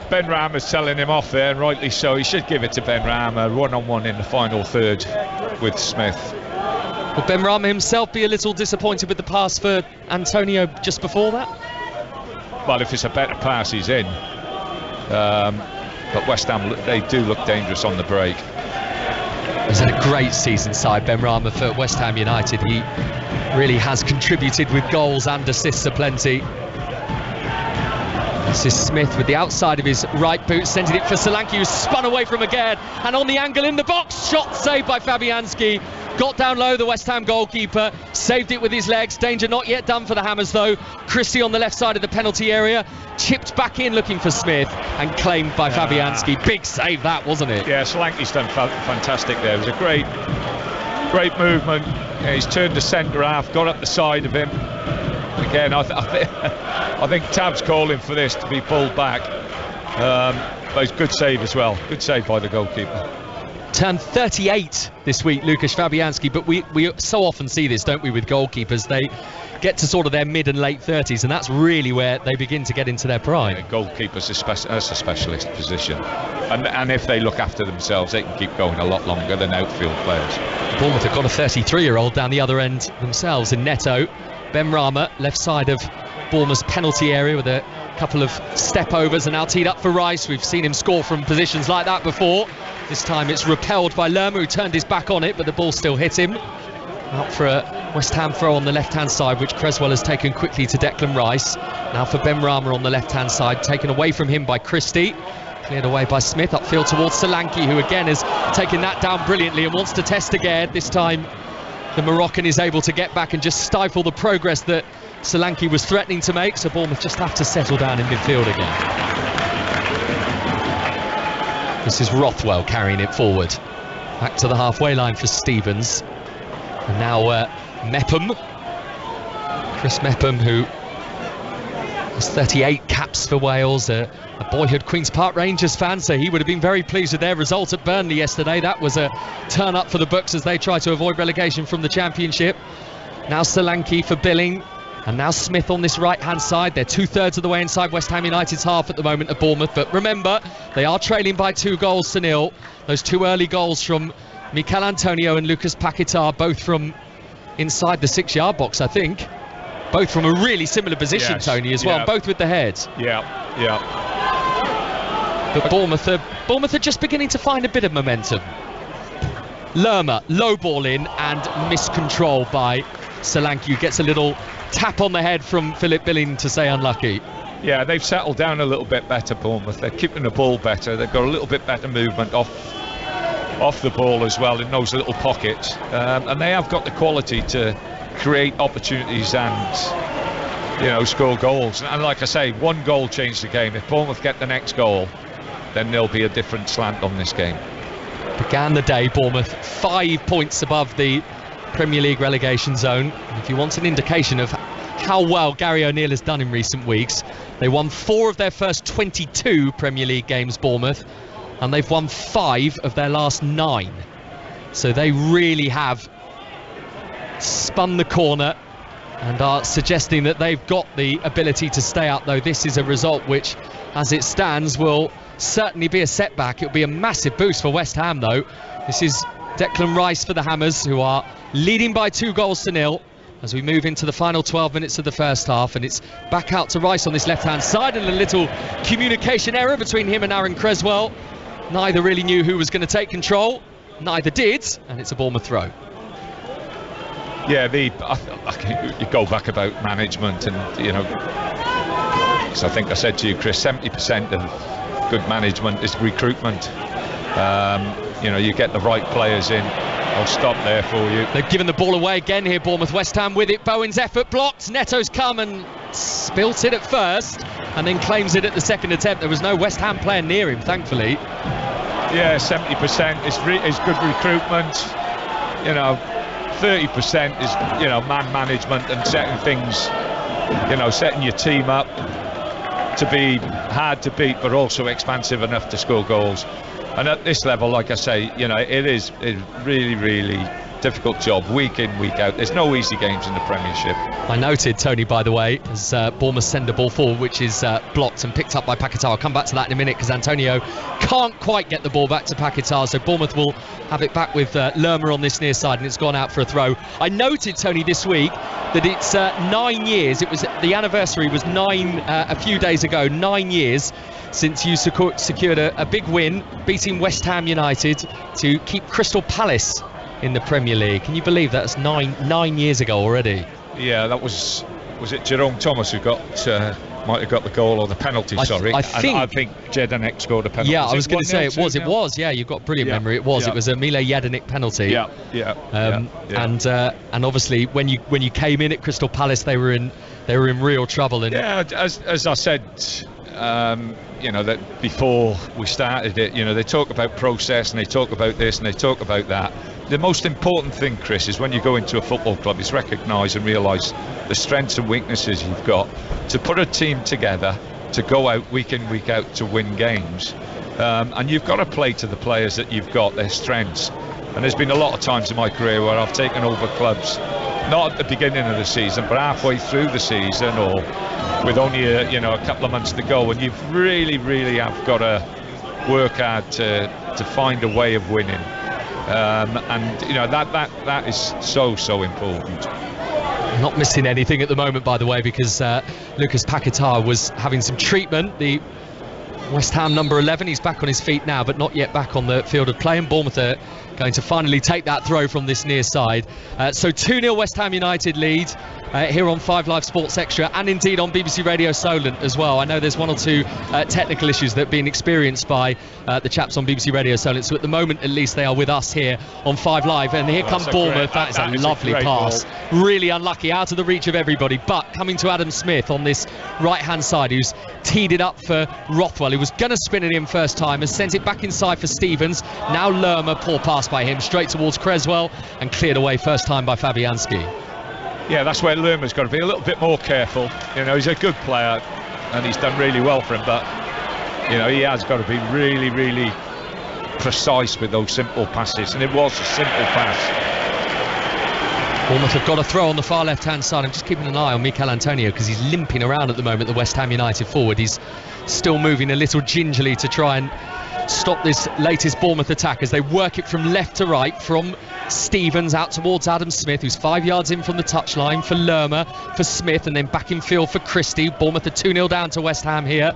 [SPEAKER 3] Ben Rama's telling him off there, and rightly so. He should give it to Ben Rama, one-on-one in the final third with Smith.
[SPEAKER 2] Will Ben Rama himself be a little disappointed with the pass for Antonio just before that?
[SPEAKER 3] Well, if it's a better pass, he's in. But West Ham, they do look dangerous on the break.
[SPEAKER 2] He's had a great season side, Ben Rama, for West Ham United. He really has contributed with goals and assists aplenty. This is Smith with the outside of his right boot, sending it for Solanke, who's spun away from again, and on the angle in the box, shot saved by Fabianski. Got down low, the West Ham goalkeeper, saved it with his legs. Danger not yet done for the Hammers though. Christie on the left side of the penalty area, chipped back in looking for Smith, and claimed by Fabianski. Big save that, wasn't it?
[SPEAKER 3] Yeah, Solanke's done fantastic there. It was a great movement. Yeah, he's turned the centre half, got up the side of him. Again, I think Tab's calling for this to be pulled back. But it's good save as well. Good save by the goalkeeper.
[SPEAKER 2] Turned 38 this week, Lukasz Fabianski, but we so often see this, don't we, with goalkeepers? They get to sort of their mid and late 30s, and that's really where they begin to get into their prime.
[SPEAKER 3] Yeah, goalkeepers, that's a specialist position. And if they look after themselves, they can keep going a lot longer than outfield players.
[SPEAKER 2] Bournemouth have got a 33-year-old down the other end themselves in Neto. Ben Rama, left side of Bournemouth's penalty area with a couple of step overs, and now teed up for Rice. We've seen him score from positions like that before. This time it's repelled by Lerma, who turned his back on it, but the ball still hit him. Out for a West Ham throw on the left-hand side, which Creswell has taken quickly to Declan Rice. Now for Ben Rama on the left-hand side, taken away from him by Christie. Cleared away by Smith, upfield towards Solanke, who again has taken that down brilliantly and wants to test again. This time the Moroccan is able to get back and just stifle the progress that Solanke was threatening to make, so Bournemouth just have to settle down in midfield again. This is Rothwell carrying it forward. Back to the halfway line for Stevens. And now Mepham. Chris Mepham, who That's 38 caps for Wales, a boyhood Queen's Park Rangers fan, so he would have been very pleased with their result at Burnley yesterday. That was a turn up for the books as they try to avoid relegation from the Championship. Now Solanke for Billing, and now Smith on this right-hand side. They're 2/3 of the way inside West Ham United's half at the moment at Bournemouth, but remember, they are trailing by 2-0. Those 2 early goals from Mikel Antonio and Lucas Paquetá, both from inside the 6-yard box, I think. Both from a really similar position, yes, Tony, as well, both with the head.
[SPEAKER 3] Yeah.
[SPEAKER 2] But Bournemouth are just beginning to find a bit of momentum. Lerma, low ball in and miscontrol by Solanke, who gets a little tap on the head from Philip Billing to say unlucky.
[SPEAKER 3] Yeah, they've settled down a little bit better, Bournemouth. They're keeping the ball better. They've got a little bit better movement off the ball as well in those little pockets. And they have got the quality to create opportunities and score goals. And like I say, 1 goal changed the game. If Bournemouth get the next goal, then there'll be a different slant on this game.
[SPEAKER 2] Began the day, Bournemouth 5 points above the Premier League relegation zone. If you want an indication of how well Gary O'Neill has done in recent weeks, they won 4 of their first 22 Premier League games, Bournemouth, and they've won 5 of their last 9. So they really have spun the corner and are suggesting that they've got the ability to stay up, though this is a result which, as it stands, will certainly be a setback. It'll be a massive boost for West Ham, though. This is Declan Rice for the Hammers, who are leading by 2-0 as we move into the final 12 minutes of the first half, and it's back out to Rice on this left-hand side, and a little communication error between him and Aaron Creswell. Neither really knew who was going to take control, neither did, and it's a Bournemouth throw.
[SPEAKER 3] Yeah, you go back about management, and so I think I said to you, Chris, 70% of good management is recruitment. You get the right players in. I'll stop there for you.
[SPEAKER 2] They've given the ball away again here, Bournemouth. West Ham with it. Bowen's effort blocked. Neto's come and spilt it at first and then claims it at the second attempt. There was no West Ham player near him, thankfully.
[SPEAKER 3] Yeah, 70% is good recruitment. 30% is man management and setting things, setting your team up to be hard to beat but also expansive enough to score goals. And at this level, like I say, it is a really, really difficult job, week in, week out. There's no easy games in the Premiership.
[SPEAKER 2] I noted, Tony, by the way, as Bournemouth send the ball forward, which is blocked and picked up by Paquetá. I'll come back to that in a minute, because Antonio can't quite get the ball back to Paquetá, so Bournemouth will have it back with Lerma on this near side, and it's gone out for a throw. I noted, Tony, this week that it's 9 years. It was the anniversary was a few days ago, 9 years since you secured a big win, beating West Ham United to keep Crystal Palace in the Premier League. Can you believe that's nine years ago already?
[SPEAKER 3] Yeah, that was it Jerome Thomas who might have got the goal or the penalty? I think Jedinek scored a penalty.
[SPEAKER 2] Yeah, I was going to say it was. Yeah, you've got brilliant memory. It was a Mile Jedinek penalty. And obviously when you came in at Crystal Palace, they were in real trouble. And
[SPEAKER 3] as I said, that before we started it, they talk about process and they talk about this and they talk about that. The most important thing, Chris, is when you go into a football club is recognise and realise the strengths and weaknesses you've got to put a team together to go out week in, week out to win games. And you've got to play to the players that you've got, their strengths. And there's been a lot of times in my career where I've taken over clubs, not at the beginning of the season, but halfway through the season, or with only a couple of months to go, and you've really have got to work hard to find a way of winning. That is so important.
[SPEAKER 2] Not missing anything at the moment, by the way, because Lucas Paquetá was having some treatment. The West Ham number 11, he's back on his feet now, but not yet back on the field of play, and Bournemouth are going to finally take that throw from this near side. So 2-0 West Ham United lead here on 5 Live Sports Extra, and indeed on BBC Radio Solent as well. I know there's 1 or 2 technical issues that are being experienced by the chaps on BBC Radio Solent, so at the moment at least they are with us here on 5 Live, and here come Bournemouth. That is a lovely pass, really unlucky, out of the reach of everybody, but coming to Adam Smith on this right hand side, who's teed it up for Rothwell, who was going to spin it in first time, has sent it back inside for Stevens. Now Lerma, poor pass by him, straight towards Creswell, and cleared away first time by Fabianski.
[SPEAKER 3] Yeah, that's where Lerma's got to be a little bit more careful. He's a good player. and he's done really well for him, but you know, he has got to be really, really precise with those simple passes, and it was a simple pass.
[SPEAKER 2] Bournemouth have got a throw on the far left-hand side. I'm just keeping an eye on Mikel Antonio because he's limping around at the moment, the West Ham United forward. He's still moving a little gingerly to try and stop this latest Bournemouth attack as they work it from left to right, from Stevens out towards Adam Smith, who's 5 yards in from the touchline, for Lerma, for Smith, and then back in field for Christie. Bournemouth are 2-0 down to West Ham here.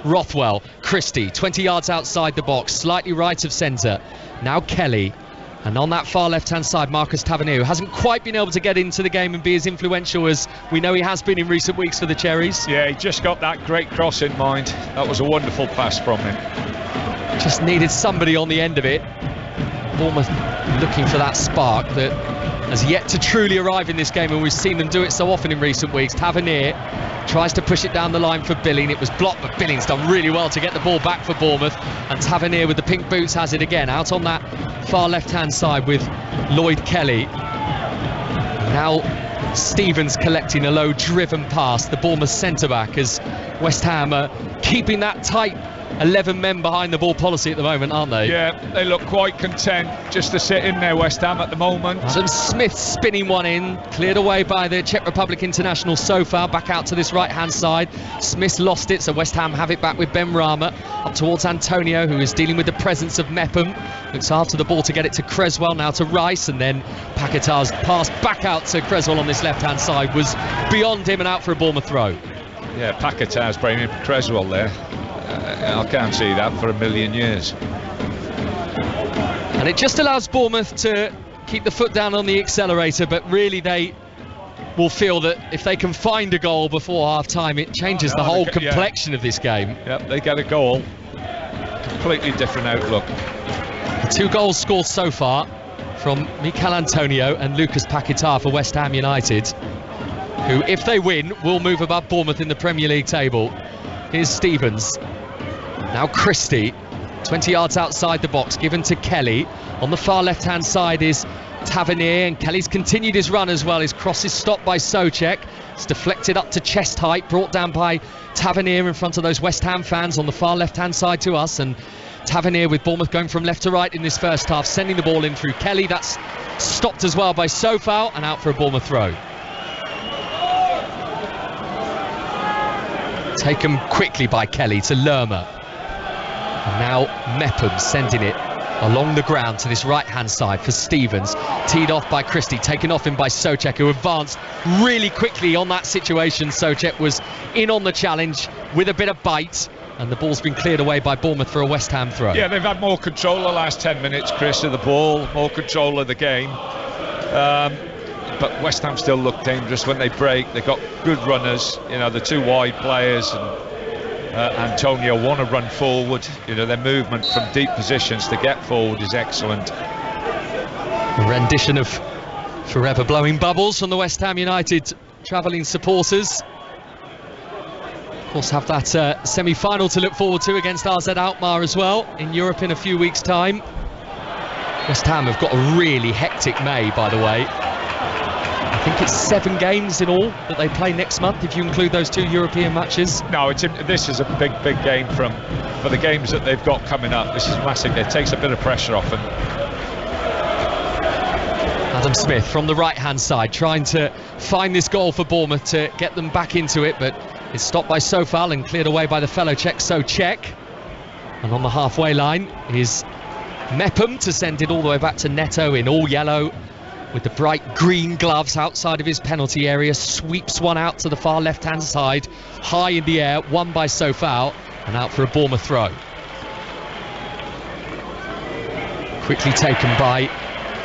[SPEAKER 2] Rothwell, Christie, 20 yards outside the box, slightly right of centre. Now Kelly. And on that far left-hand side, Marcus Tavernier, who hasn't quite been able to get into the game and be as influential as we know he has been in recent weeks for the Cherries.
[SPEAKER 3] Yeah, he just got that great cross in mind. That was a wonderful pass from him.
[SPEAKER 2] Just needed somebody on the end of it. Bournemouth looking for that spark that has yet to truly arrive in this game, and we've seen them do it so often in recent weeks. Tavernier tries to push it down the line for Billing. It was blocked, but Billing's done really well to get the ball back for Bournemouth, and Tavernier with the pink boots has it again out on that far left-hand side with Lloyd Kelly. Now Stevens collecting a low driven pass, the Bournemouth centre-back, as West Ham are keeping that tight 11 men behind the ball policy at the moment, aren't they?
[SPEAKER 3] Yeah, they look quite content just to sit in there, West Ham, at the moment.
[SPEAKER 2] Adam Smith spinning one in, cleared away by the Czech Republic international Sofa, back out to this right-hand side. Smith lost it, so West Ham have it back with Ben Rama, up towards Antonio, who is dealing with the presence of Mepham. Looks after the ball to get it to Creswell, now to Rice, and then Paquetá's pass back out to Creswell on this left-hand side was beyond him and out for a Bournemouth throw.
[SPEAKER 3] Yeah, Paquetá's bringing Creswell there. I can't see that for a million years.
[SPEAKER 2] And it just allows Bournemouth to keep the foot down on the accelerator, but really they will feel that if they can find a goal before half-time, it changes the whole complexion of this game.
[SPEAKER 3] Yep, they get a goal. Completely different outlook.
[SPEAKER 2] The 2 goals scored so far from Mikel Antonio and Lucas Paquetá for West Ham United, who, if they win, will move above Bournemouth in the Premier League table. Here's Stevens. Now Christie, 20 yards outside the box, given to Kelly. On the far left-hand side is Tavernier, and Kelly's continued his run as well. His cross is stopped by Souček. It's deflected up to chest height, brought down by Tavernier in front of those West Ham fans on the far left-hand side to us. And Tavernier with Bournemouth going from left to right in this first half, sending the ball in through Kelly. That's stopped as well by Sofau and out for a Bournemouth throw. Taken quickly by Kelly to Lerma. And now Mepham sending it along the ground to this right-hand side for Stevens. Teed off by Christie, taken off him by Souček, who advanced really quickly on that situation. Souček was in on the challenge with a bit of bite, and the ball's been cleared away by Bournemouth for a West Ham throw.
[SPEAKER 3] Yeah, they've had more control the last 10 minutes, Chris, of the ball, more control of the game. But West Ham still look dangerous when they break. They've got good runners, you know, the 2 wide players, and Antonio want to run forward. You know, their movement from deep positions to get forward is excellent.
[SPEAKER 2] A rendition of Forever Blowing Bubbles from the West Ham United travelling supporters. Of course, have that semi-final to look forward to against AZ Alkmaar as well in Europe in a few weeks' time. West Ham have got a really hectic May, by the way. I think it's 7 games in all that they play next month, if you include those 2 European matches.
[SPEAKER 3] No, this is a big game for the games that they've got coming up. This is massive. It takes a bit of pressure off them.
[SPEAKER 2] Adam Smith from the right-hand side trying to find this goal for Bournemouth to get them back into it, but it's stopped by Sofal and cleared away by the fellow Czech Souček. And on the halfway line is Mepham to send it all the way back to Neto in all yellow, with the bright green gloves outside of his penalty area. Sweeps one out to the far left-hand side, high in the air, won by Sofal, and out for a Bournemouth throw. Quickly taken by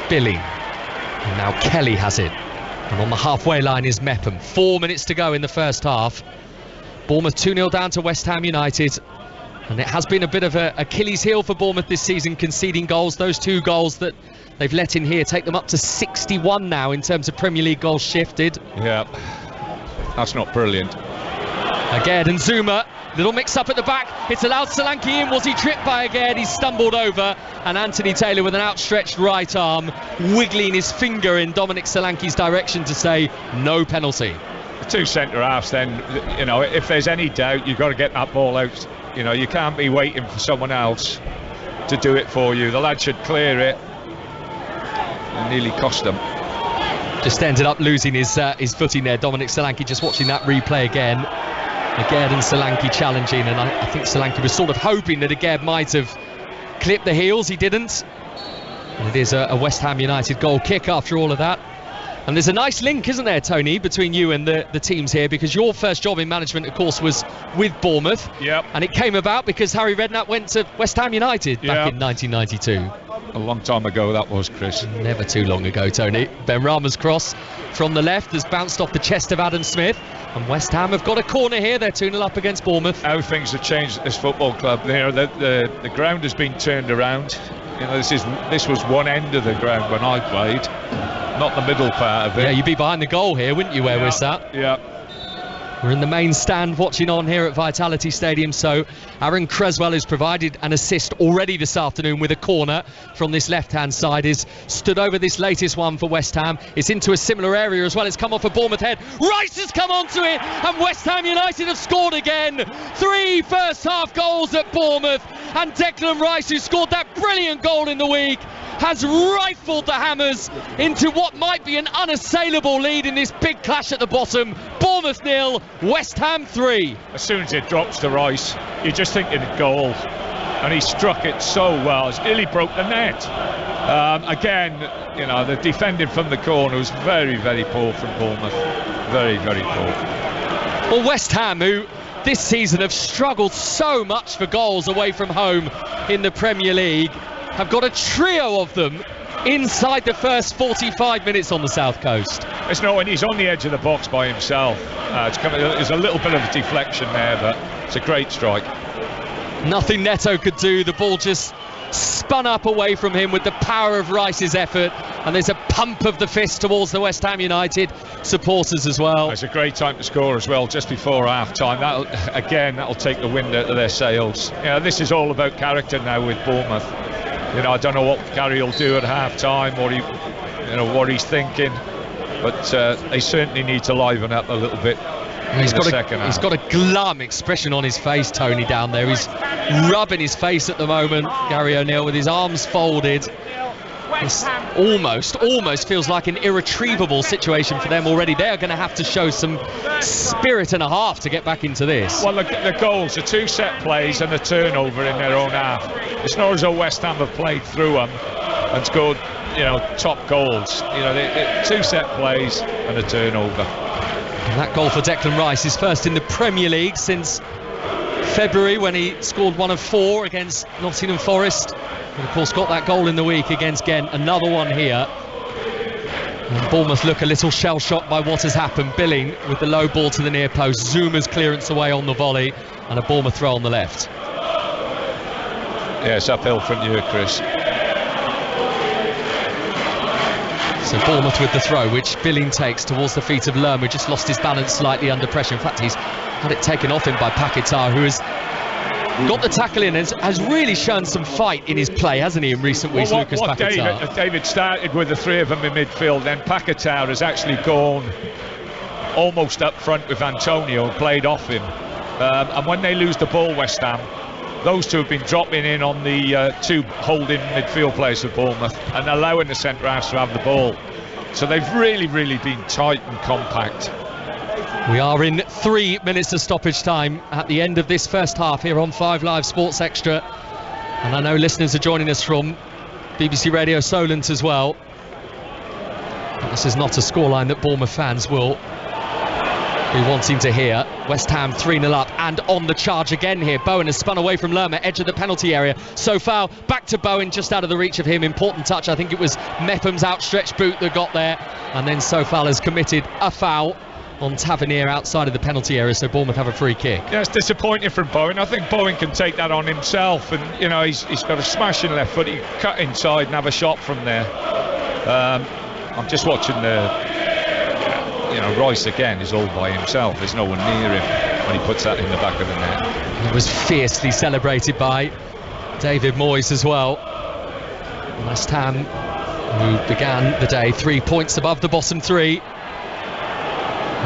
[SPEAKER 2] Billing, and now Kelly has it. And on the halfway line is Mepham. 4 minutes to go in the first half. Bournemouth 2-0 down to West Ham United. And it has been a bit of an Achilles heel for Bournemouth this season, conceding goals. Those 2 goals that they've let in here take them up to 61 now in terms of Premier League goals shifted.
[SPEAKER 3] Yeah, that's not brilliant.
[SPEAKER 2] Aged and Zuma, little mix-up at the back. It's allowed Solanke in. Was he tripped by Aged? He stumbled over. And Anthony Taylor with an outstretched right arm, wiggling his finger in Dominic Solanke's direction to say no penalty.
[SPEAKER 3] two centre halves, then, you know, if there's any doubt, you've got to get that ball out. You know, you can't be waiting for someone else to do it for you. The lad should clear it. It nearly cost them.
[SPEAKER 2] Just ended up losing his footing there. Dominic Solanke, just watching that replay again. Aguerd and Solanke challenging, and I think Solanke was sort of hoping that Aguerd might have clipped the heels. He didn't. And it is a West Ham United goal kick after all of that. And there's a nice link, isn't there, Tony, between you and the teams here, because your first job in management, of course, was with Bournemouth.
[SPEAKER 3] Yep.
[SPEAKER 2] And it came about because Harry Redknapp went to West Ham United back in 1992.
[SPEAKER 3] A long time ago that was, Chris.
[SPEAKER 2] Never too long ago, Tony. Ben Rama's cross from the left has bounced off the chest of Adam Smith, and West Ham have got a corner here. They're 2-0 up against Bournemouth.
[SPEAKER 3] How things have changed at this football club. There, the ground has been turned around. You know, this was one end of the ground when I played, not the middle part of it.
[SPEAKER 2] Yeah, you'd be behind the goal here, wouldn't you, where we're sat?
[SPEAKER 3] Yeah.
[SPEAKER 2] We're in the main stand watching on here at Vitality Stadium. So Aaron Creswell, who's provided an assist already this afternoon with a corner from this left-hand side, is stood over this latest one for West Ham. It's into a similar area as well. It's come off a Bournemouth head. Rice has come onto it, and West Ham United have scored again. 3 first-half goals at Bournemouth, and Declan Rice, who scored that brilliant goal in the week, has rifled the Hammers into what might be an unassailable lead in this big clash at the bottom. Bournemouth 0, West Ham 3.
[SPEAKER 3] As soon as it drops to Rice, you're just thinking goal, and he struck it so well. It's nearly broke the net. Again, you know, the defending from the corner was very, very poor from Bournemouth. Very, very poor.
[SPEAKER 2] Well, West Ham, who this season have struggled so much for goals away from home in the Premier League, have got a trio of them inside the first 45 minutes on the south coast.
[SPEAKER 3] It's no, and he's on the edge of the box by himself. There's a little bit of a deflection there, but it's a great strike.
[SPEAKER 2] Nothing Neto could do. The ball just spun up away from him with the power of Rice's effort, and there's a pump of the fist towards the West Ham United supporters as well.
[SPEAKER 3] It's a great time to score as well, just before half-time. That'll take the wind out of their sails. You know, this is all about character now with Bournemouth. You know, I don't know what Gary will do at half-time, or what he's thinking, but they certainly need to liven up a little bit. He's got
[SPEAKER 2] a glum expression on his face, Tony, down there. He's rubbing his face at the moment, Gary O'Neill, with his arms folded. This almost feels like an irretrievable situation for them already. They are going to have to show some spirit and a half to get back into this.
[SPEAKER 3] Well, the goals, the 2 set plays and a turnover in their own half. It's not as though West Ham have played through them and scored, you know, top goals. You know, they 2 set plays and a turnover.
[SPEAKER 2] And that goal for Declan Rice is first in the Premier League since February, when he scored 1 of 4 against Nottingham Forest. And of course got that goal in the week against Ghent. Another one here. And Bournemouth look a little shell-shocked by what has happened. Billing with the low ball to the near post. Zuma's clearance away on the volley, and a Bournemouth throw on the left.
[SPEAKER 3] Yeah, it's uphill from you, Chris.
[SPEAKER 2] So Bournemouth with the throw, which Billing takes towards the feet of Lerma, who just lost his balance slightly under pressure. In fact, he's had it taken off him by Paquetá, who has got the tackle in and has really shown some fight in his play, hasn't he, in recent weeks, Lucas Paquetá?
[SPEAKER 3] David started with the 3 of them in midfield, then Paquetá has actually gone almost up front with Antonio and played off him. And when they lose the ball, West Ham, those 2 have been dropping in on the 2 holding midfield players of Bournemouth and allowing the centre-halves to have the ball. So they've really, really been tight and compact.
[SPEAKER 2] We are in 3 minutes of stoppage time at the end of this first half here on 5 Live Sports Extra. And I know listeners are joining us from BBC Radio Solent as well. But this is not a scoreline that Bournemouth fans will be wanting to hear. West Ham 3-0 up and on the charge again here. Bowen has spun away from Lerma, edge of the penalty area. Sofal back to Bowen, just out of the reach of him. Important touch. I think it was Mepham's outstretched boot that got there. And then Sofal has committed a foul on Tavernier outside of the penalty area, so Bournemouth have a free kick.
[SPEAKER 3] Yeah, it's disappointing from Bowen. I think Bowen can take that on himself, and you know, he's got a smashing left foot. He can cut inside and have a shot from there. I'm just watching Rice again is all by himself. There's no one near him when he puts that in the back of the net.
[SPEAKER 2] It was fiercely celebrated by David Moyes as well. West Ham, who began the day 3 points above the bottom 3.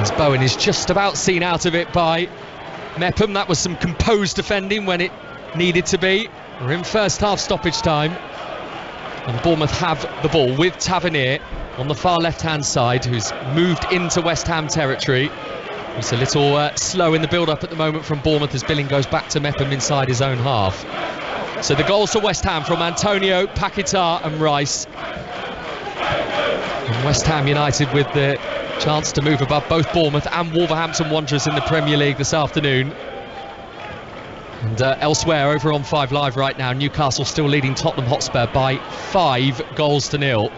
[SPEAKER 2] As Bowen is just about seen out of it by Mepham. That was some composed defending when it needed to be. We're in first half stoppage time, and Bournemouth have the ball with Tavernier on the far left hand side, who's moved into West Ham territory. He's a little slow in the build up at the moment from Bournemouth as Billing goes back to Mepham inside his own half. So the goals for West Ham from Antonio, Paquetá and Rice. And West Ham United with the chance to move above both Bournemouth and Wolverhampton Wanderers in the Premier League this afternoon. And elsewhere over on 5 Live right now, Newcastle still leading Tottenham Hotspur by 5-0.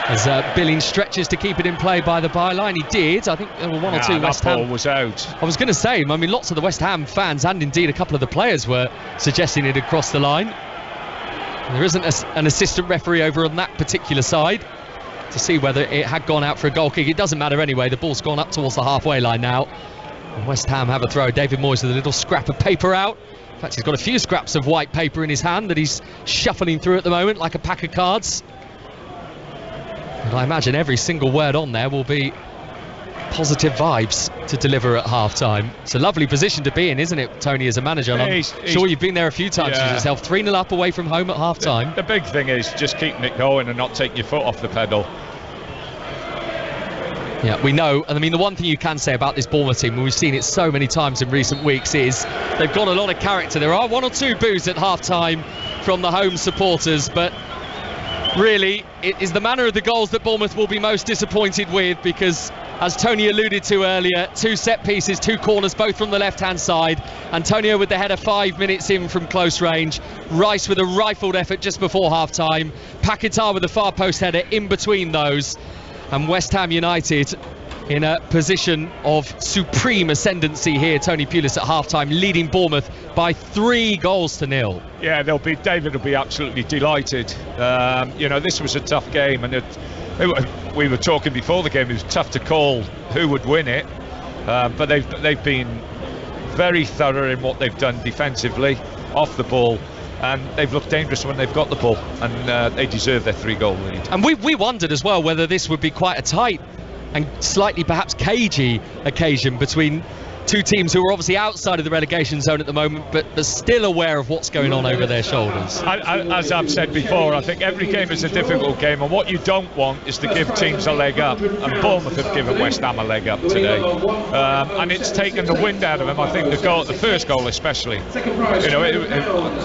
[SPEAKER 2] As Billing stretches to keep it in play by the byline. He did. I think there were one or two West Ham.
[SPEAKER 3] That ball was out.
[SPEAKER 2] I was going to say, I mean, lots of the West Ham fans and indeed a couple of the players were suggesting it had crossed the line. And there isn't an assistant referee over on that particular side to see whether it had gone out for a goal kick. It doesn't matter anyway. The ball's gone up towards the halfway line now. And West Ham have a throw. David Moyes with a little scrap of paper out. In fact, he's got a few scraps of white paper in his hand that he's shuffling through at the moment like a pack of cards. And I imagine every single word on there will be positive vibes to deliver at half-time. It's a lovely position to be in, isn't it, Tony, as a manager? I'm sure you've been there a few times yourself. 3-0 up away from home at half-time.
[SPEAKER 3] The big thing is just keeping it going and not taking your foot off the pedal.
[SPEAKER 2] Yeah, we know, and I mean, the one thing you can say about this Bournemouth team, and we've seen it so many times in recent weeks, is they've got a lot of character. There are one or two boos at half-time from the home supporters, but really, it is the manner of the goals that Bournemouth will be most disappointed with, because, as Tony alluded to earlier, 2 set pieces, 2 corners, both from the left-hand side. Antonio with the header 5 minutes in from close range. Rice with a rifled effort just before half-time. Paquetá with a far post header in between those. And West Ham United in a position of supreme ascendancy here. Tony Pulis at half-time leading Bournemouth by 3-0.
[SPEAKER 3] Yeah, David will be absolutely delighted. You know, this was a tough game, and we were talking before the game, it was tough to call who would win it, but they've been very thorough in what they've done defensively, off the ball, and they've looked dangerous when they've got the ball, and they deserve their 3-goal lead.
[SPEAKER 2] And we wondered as well whether this would be quite a tight and slightly perhaps cagey occasion between two teams who are obviously outside of the relegation zone at the moment, but are still aware of what's going on over their shoulders.
[SPEAKER 3] As I've said before, I think every game is a difficult game, and what you don't want is to give teams a leg up, and Bournemouth have given West Ham a leg up today, and it's taken the wind out of them. I think the first goal especially, you know,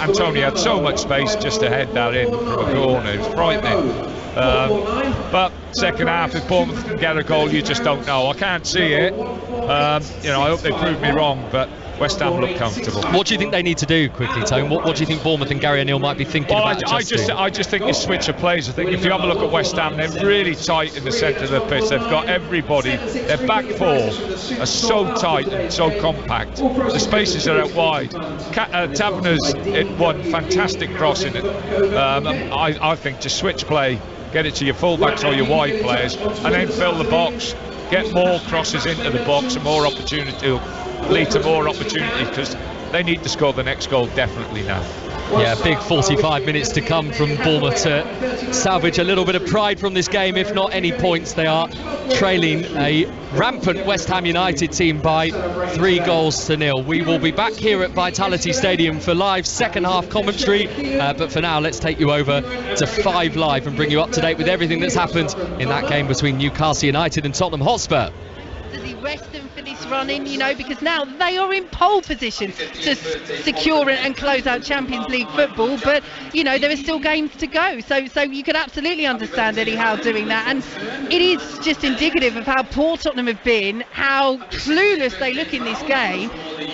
[SPEAKER 3] Antonio had so much space just to head that in from a corner. It was frightening. But second half, if Bournemouth can get a goal, you just don't know. I can't see it. You know, I hope they prove me wrong, but West Ham look comfortable.
[SPEAKER 2] What do you think they need to do quickly, Tone? What do you think Bournemouth and Gary O'Neill might be thinking about adjusting?
[SPEAKER 3] I just think you switch of plays. I think if you have a look at West Ham, they're really tight in the centre of the pitch. They've got everybody. Their back 4 are so tight and so compact. The spaces are out wide. Taverner's hit one fantastic cross in it. I think just switch play, get it to your fullbacks or your wide players, and then fill the box. Get more crosses into the box and more opportunity, lead to more opportunity, because they need to score the next goal definitely now.
[SPEAKER 2] Yeah, big 45 minutes to come from Bournemouth to salvage a little bit of pride from this game, if not any points. They are trailing a rampant West Ham United team by 3-0. We will be back here at Vitality Stadium for live second half commentary, but for now let's take you over to 5 Live and bring you up to date with everything that's happened in that game between Newcastle United and Tottenham Hotspur.
[SPEAKER 4] Does he rest them for this run-in, you know, because now they are in pole position to secure and close out Champions League football, but, you know, there are still games to go, so you could absolutely understand Eddie Howe doing that, and it is just indicative of how poor Tottenham have been, how clueless they look in this game,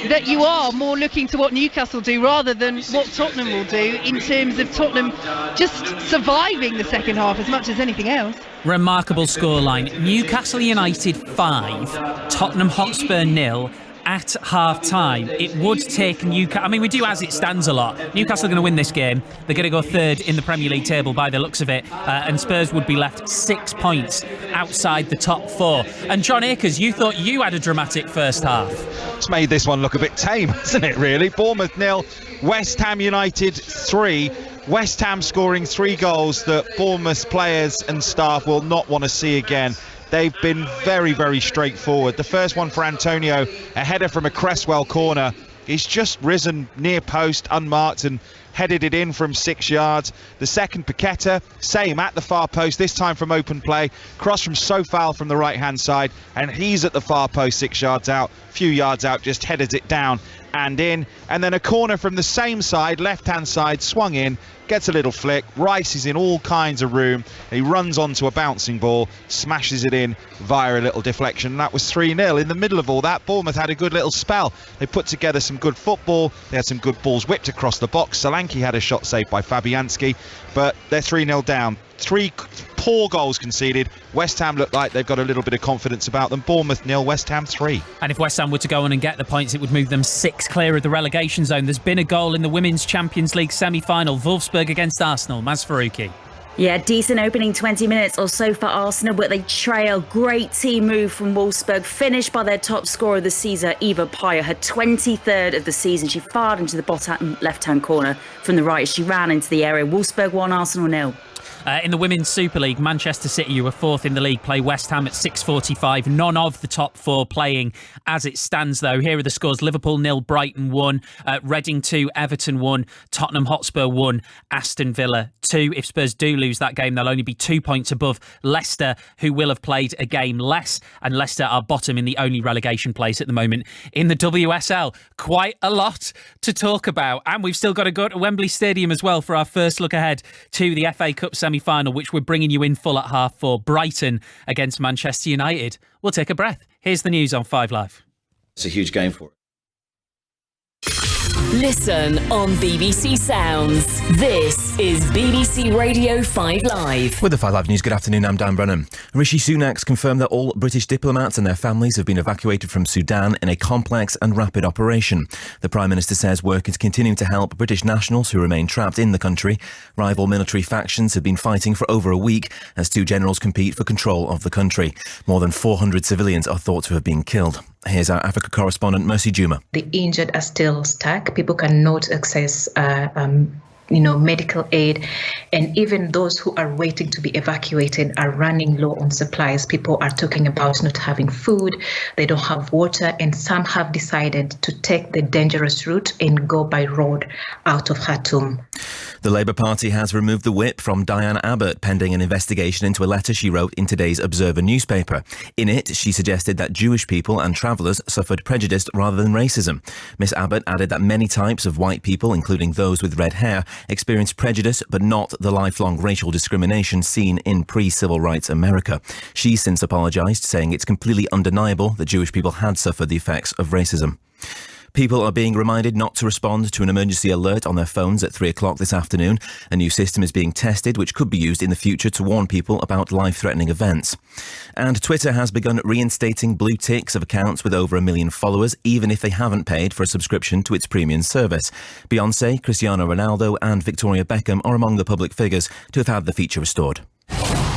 [SPEAKER 4] that you are more looking to what Newcastle do rather than what Tottenham will do, in terms of Tottenham just surviving the second half as much as anything else.
[SPEAKER 5] Remarkable scoreline. Newcastle United 5, Tottenham Hotspur 0 at half-time. It would take Newcastle... I mean, we do as it stands a lot. Newcastle are going to win this game. They're going to go third in the Premier League table by the looks of it. And Spurs would be left 6 points outside the top 4. And John Akers, you thought you had a dramatic first half.
[SPEAKER 6] It's made this one look a bit tame, hasn't it, really? Bournemouth 0, West Ham United 3. West Ham scoring 3 goals that Bournemouth players and staff will not want to see again. they've been very, very straightforward. The first one for Antonio, a header from a Cresswell corner. He's just risen near post, unmarked, and headed it in from 6 yards. The second, Paqueta, same at the far post, this time from open play. Cross from Sofal from the right-hand side, and he's at the far post, 6 yards out, few yards out, just headed it down and in. And then a corner from the same side, left-hand side, swung in, gets a little flick. Rice is in all kinds of room. He runs onto a bouncing ball, smashes it in via a little deflection, and that was 3-0. In the middle of all that, Bournemouth had a good little spell. They put together some good football. They had some good balls whipped across the box. Solanke had a shot saved by Fabianski, but they're 3-0 down. 3 poor goals conceded. West Ham look like they've got a little bit of confidence about them. Bournemouth 0, West Ham 3.
[SPEAKER 5] And if West Ham were to go on and get the points, it would move them 6 clear of the relegation zone. There's been a goal in the Women's Champions League semi-final. Wolfsburg against Arsenal. Maz Faruqi.
[SPEAKER 7] Yeah, decent opening 20 minutes or so for Arsenal, but they trail. Great team move from Wolfsburg, finished by their top scorer of the season, Eva Pyer, her 23rd of the season. She fired into the bottom left-hand corner from the right. She ran into the area. Wolfsburg 1, Arsenal 0.
[SPEAKER 5] In the Women's Super League, Manchester City, who are 4th in the league, play West Ham at 6:45. None of the top 4 playing as it stands, though. Here are the scores. Liverpool 0, Brighton 1, Reading 2, Everton 1, Tottenham Hotspur 1, Aston Villa 2. If Spurs do lose that game, they'll only be 2 points above Leicester, who will have played a game less, and Leicester are bottom in the only relegation place at the moment in the WSL. Quite a lot to talk about, and we've still got to go to Wembley Stadium as well for our first look ahead to the FA Cup semi-final, which we're bringing you in full at 4:30. Brighton against Manchester United. We'll take a breath. Here's the news on 5 Live.
[SPEAKER 8] It's a huge game for us.
[SPEAKER 9] Listen on BBC Sounds. This is BBC Radio 5 Live.
[SPEAKER 10] With the 5 Live News, good afternoon, I'm Dan Brennan. Rishi Sunak's confirmed that all British diplomats and their families have been evacuated from Sudan in a complex and rapid operation. The Prime Minister says work is continuing to help British nationals who remain trapped in the country. Rival military factions have been fighting for over a week as 2 generals compete for control of the country. More than 400 civilians are thought to have been killed. Here's our Africa correspondent, Mercy Juma.
[SPEAKER 11] The injured are still stuck. People cannot access medical aid, and even those who are waiting to be evacuated are running low on supplies. People are talking about not having food, they don't have water, and some have decided to take the dangerous route and go by road out of Khartoum.
[SPEAKER 10] The Labour Party has removed the whip from Diane Abbott pending an investigation into a letter she wrote in today's Observer newspaper. In it, she suggested that Jewish people and travellers suffered prejudice rather than racism. Miss Abbott added that many types of white people, including those with red hair, experienced prejudice but not the lifelong racial discrimination seen in pre-civil rights America. She's since apologised, saying it's completely undeniable that Jewish people had suffered the effects of racism. People are being reminded not to respond to an emergency alert on their phones at 3 o'clock this afternoon. A new system is being tested which could be used in the future to warn people about life-threatening events. And Twitter has begun reinstating blue ticks of accounts with over 1 million followers, even if they haven't paid for a subscription to its premium service. Beyoncé, Cristiano Ronaldo and Victoria Beckham are among the public figures to have had the feature restored.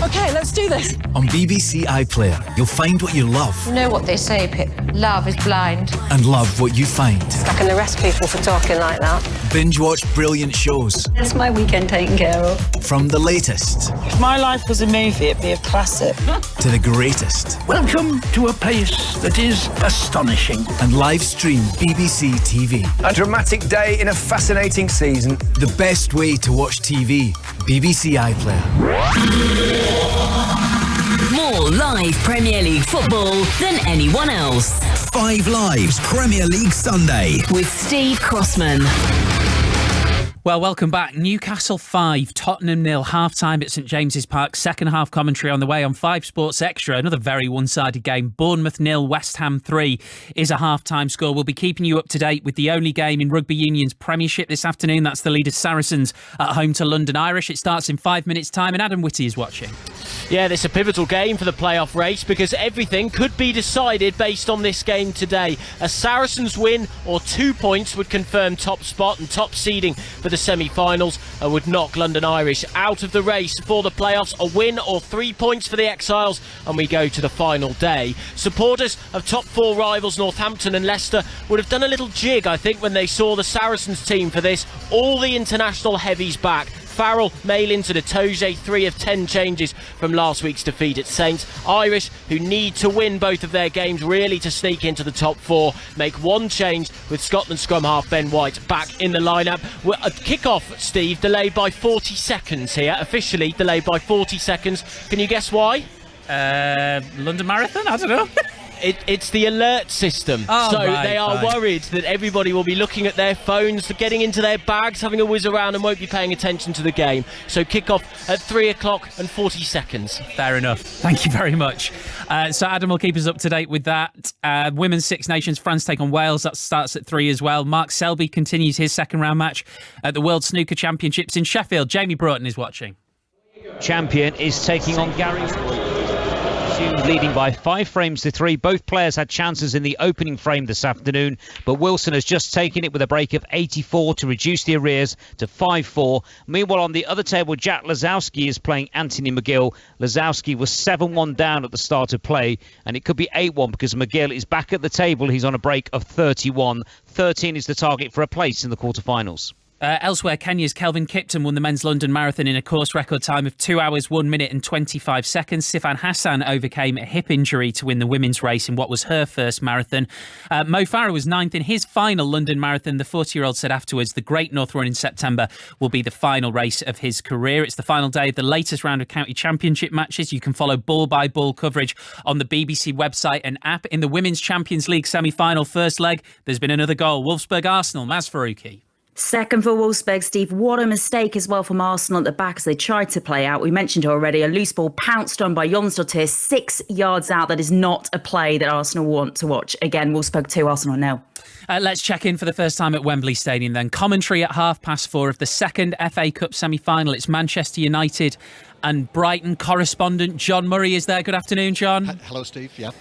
[SPEAKER 12] OK, let's do this.
[SPEAKER 13] On BBC iPlayer, you'll find what you love.
[SPEAKER 12] You know what they say, Pip. Love is blind.
[SPEAKER 13] And love what you find.
[SPEAKER 12] I can arrest people for talking like that.
[SPEAKER 13] Binge watch brilliant shows.
[SPEAKER 12] That's my weekend taken care of.
[SPEAKER 13] From the latest.
[SPEAKER 12] If my life was a movie, it'd be a classic.
[SPEAKER 13] To the greatest.
[SPEAKER 14] Welcome to a place that is astonishing.
[SPEAKER 13] And live stream BBC TV.
[SPEAKER 15] A dramatic day in a fascinating season.
[SPEAKER 13] The best way to watch TV. BBC iPlayer.
[SPEAKER 9] More live Premier League football than anyone else.
[SPEAKER 16] 5 Live's Premier League Sunday.
[SPEAKER 9] With Steve Crossman.
[SPEAKER 5] Well, welcome back. Newcastle 5, Tottenham 0, half-time at St James's Park. Second half commentary on the way on 5 Sports Extra. Another very one-sided game. Bournemouth 0, West Ham 3 is a half-time score. We'll be keeping you up to date with the only game in Rugby Union's Premiership this afternoon. That's the leader Saracens at home to London Irish. It starts in 5 minutes' time, and Adam Whitty is watching.
[SPEAKER 17] Yeah, it's a pivotal game for the playoff race because everything could be decided based on this game today. A Saracens win or 2 points would confirm top spot and top seeding for the semi-finals and would knock London Irish out of the race for the playoffs. A win or 3 points for the Exiles and we go to the final day. Supporters of top 4 rivals Northampton and Leicester would have done a little jig, I think, when they saw the Saracens team for this. All the international heavies back. Farrell, Malin to the Toje, 3 of 10 changes from last week's defeat at Saints. Irish, who need to win both of their games really to sneak into the top 4, make one change with Scotland scrum half Ben White back in the lineup. A kick-off, Steve, delayed by 40 seconds here, officially delayed by 40 seconds. Can you guess why?
[SPEAKER 5] London Marathon? I don't know.
[SPEAKER 17] It's the alert system. They are worried that everybody will be looking at their phones, getting into their bags, having a whiz around and won't be paying attention to the game. So kick-off at 3 o'clock and 40 seconds.
[SPEAKER 5] Fair enough. Thank you very much. So Adam will keep us up to date with that. Women's Six Nations, France take on Wales. That starts at 3 as well. Mark Selby continues his second round match at the World Snooker Championships in Sheffield. Jamie Broughton is watching.
[SPEAKER 8] Champion is taking on Gary, leading by 5 frames to 3. Both players had chances in the opening frame this afternoon, but Wilson has just taken it with a break of 84 to reduce the arrears to 5-4. Meanwhile, on the other table, Jack Lazowski is playing Anthony McGill. Lazowski was 7-1 down at the start of play, and it could be 8-1 because McGill is back at the table. He's on a break of 31. 13 is the target for a place in the quarterfinals.
[SPEAKER 5] Elsewhere, Kenya's Kelvin Kipton won the men's London Marathon in a course record time of 2 hours, 1 minute and 25 seconds. Sifan Hassan overcame a hip injury to win the women's race in what was her first marathon. Mo Farah was 9th in his final London Marathon. The 40-year-old said afterwards the Great North Run in September will be the final race of his career. It's the final day of the latest round of county championship matches. You can follow ball-by-ball coverage on the BBC website and app. In the Women's Champions League semi-final first leg, there's been another goal. Wolfsburg-Arsenal, Maz Faruqi.
[SPEAKER 7] Second for Wolfsburg, Steve. What a mistake as well from Arsenal at the back as they tried to play out. We mentioned already a loose ball pounced on by Jonsdottir 6 yards out. That is not a play that Arsenal want to watch. Again, Wolfsburg 2, Arsenal 0.
[SPEAKER 5] Let's check in for the first time at Wembley Stadium then. Commentary at 4:30 of the second FA Cup semi-final. It's Manchester United and Brighton. Correspondent John Murray is there. Good afternoon, John.
[SPEAKER 18] Hello, Steve. Yeah.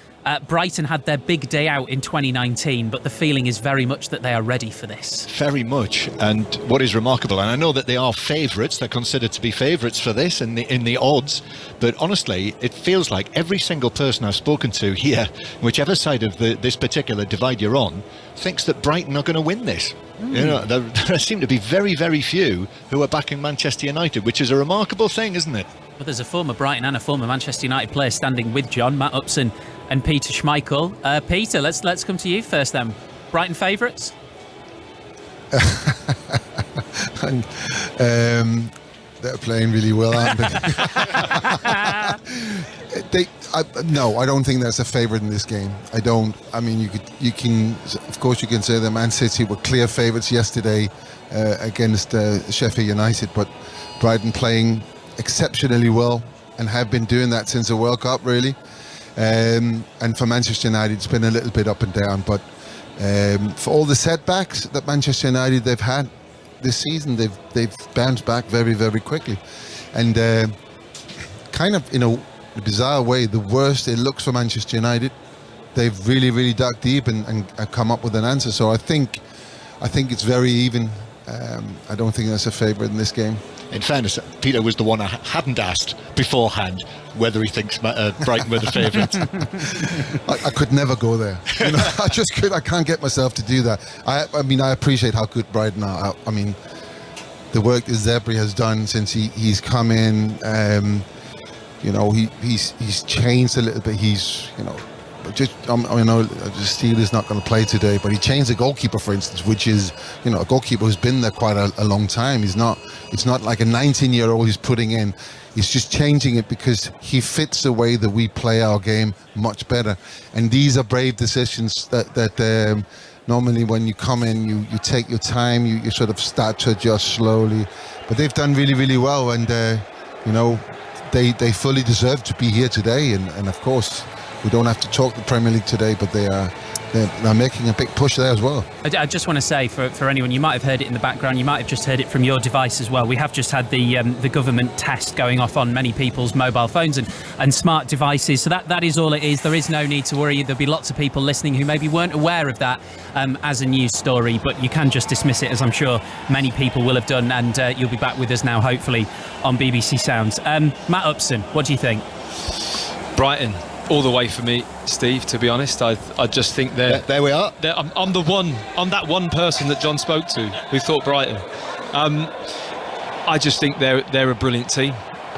[SPEAKER 5] Brighton had their big day out in 2019, but the feeling is very much that they are ready for this.
[SPEAKER 18] Very much. And what is remarkable, and I know that they are favourites, they're considered to be favourites for this in the odds, but honestly, it feels like every single person I've spoken to here, whichever side of this particular divide you're on, thinks that Brighton are going to win this. You know, there seem to be very, very few who are backing Manchester United, which is a remarkable thing, isn't it?
[SPEAKER 5] Well, there's a former Brighton and a former Manchester United player standing with John, Matt Upson and Peter Schmeichel. Peter, let's come to you first then. Brighton favourites?
[SPEAKER 19] They're playing really well, aren't they? No, I don't think that's a favourite in this game. I don't. I mean, you can, of course, you can say that Man City were clear favourites yesterday against Sheffield United, but Brighton playing exceptionally well and have been doing that since the World Cup, really. And for Manchester United, it's been a little bit up and down, but for all the setbacks that Manchester United they've had this season, they've bounced back very, very quickly, and kind of in a bizarre way, the worst it looks for Manchester United, they've really, really dug deep and come up with an answer. So I think it's very even. I don't think that's a favourite in this game.
[SPEAKER 18] In fairness, Peter was the one I hadn't asked beforehand whether he thinks Brighton were the favourites.
[SPEAKER 19] I could never go there. You know, I can't get myself to do that. I mean, I appreciate how good Brighton are. I mean, the work that Zebri has done since he's come in. You know, he's changed a little bit. He's, you know, just I know Steele is not going to play today, but he changed the goalkeeper, for instance, which is, you know, a goalkeeper who's been there quite a long time. It's not like a 19-year-old he's putting in. He's just changing it because he fits the way that we play our game much better. And these are brave decisions that normally when you come in, you take your time, you sort of start to adjust slowly. But they've done really, really well, and you know, they fully deserve to be here today. And of course, we don't have to talk the Premier League today, but they're making a big push there as well.
[SPEAKER 5] I just want to say for anyone, you might have heard it in the background, you might have just heard it from your device as well. We have just had the government test going off on many people's mobile phones and smart devices. So that is all it is. There is no need to worry. There'll be lots of people listening who maybe weren't aware of that as a news story, but you can just dismiss it, as I'm sure many people will have done. And you'll be back with us now, hopefully, on BBC Sounds. Matt Upson, what do you think?
[SPEAKER 20] Brighton. All the way for me, Steve, to be honest. I just think
[SPEAKER 18] there we are.
[SPEAKER 20] I'm that one person that John spoke to who thought Brighton. I just think they're a brilliant team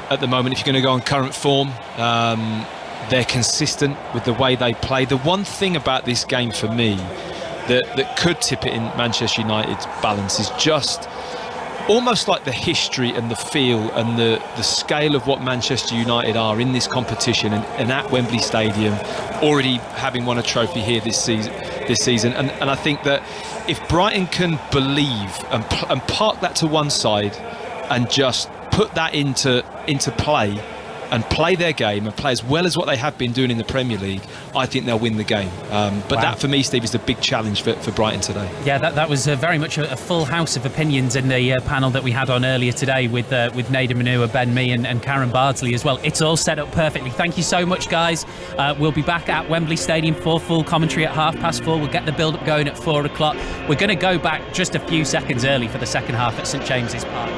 [SPEAKER 20] at the moment. If you're going to go on current form, they're consistent with the way they play. The one thing about this game for me that could tip it in Manchester United's balance is just almost like the history and the feel and the scale of what Manchester United are in this competition and at Wembley Stadium, already having won a trophy here this season. And I think that if Brighton can believe and park that to one side and just put that into play and play their game and play as well as what they have been doing in the Premier League, I think they'll win the game. But
[SPEAKER 5] Wow.
[SPEAKER 20] that, for me, Steve, is the big challenge for Brighton today.
[SPEAKER 5] Yeah, that was very much a full house of opinions in the panel that we had on earlier today with Nader Manua, Ben Mee and Karen Bardsley as well. It's all set up perfectly. Thank you so much, guys. We'll be back at Wembley Stadium for full commentary at 4:30. We'll get the build-up going at 4 o'clock. We're going to go back just a few seconds early for the second half at St James's Park.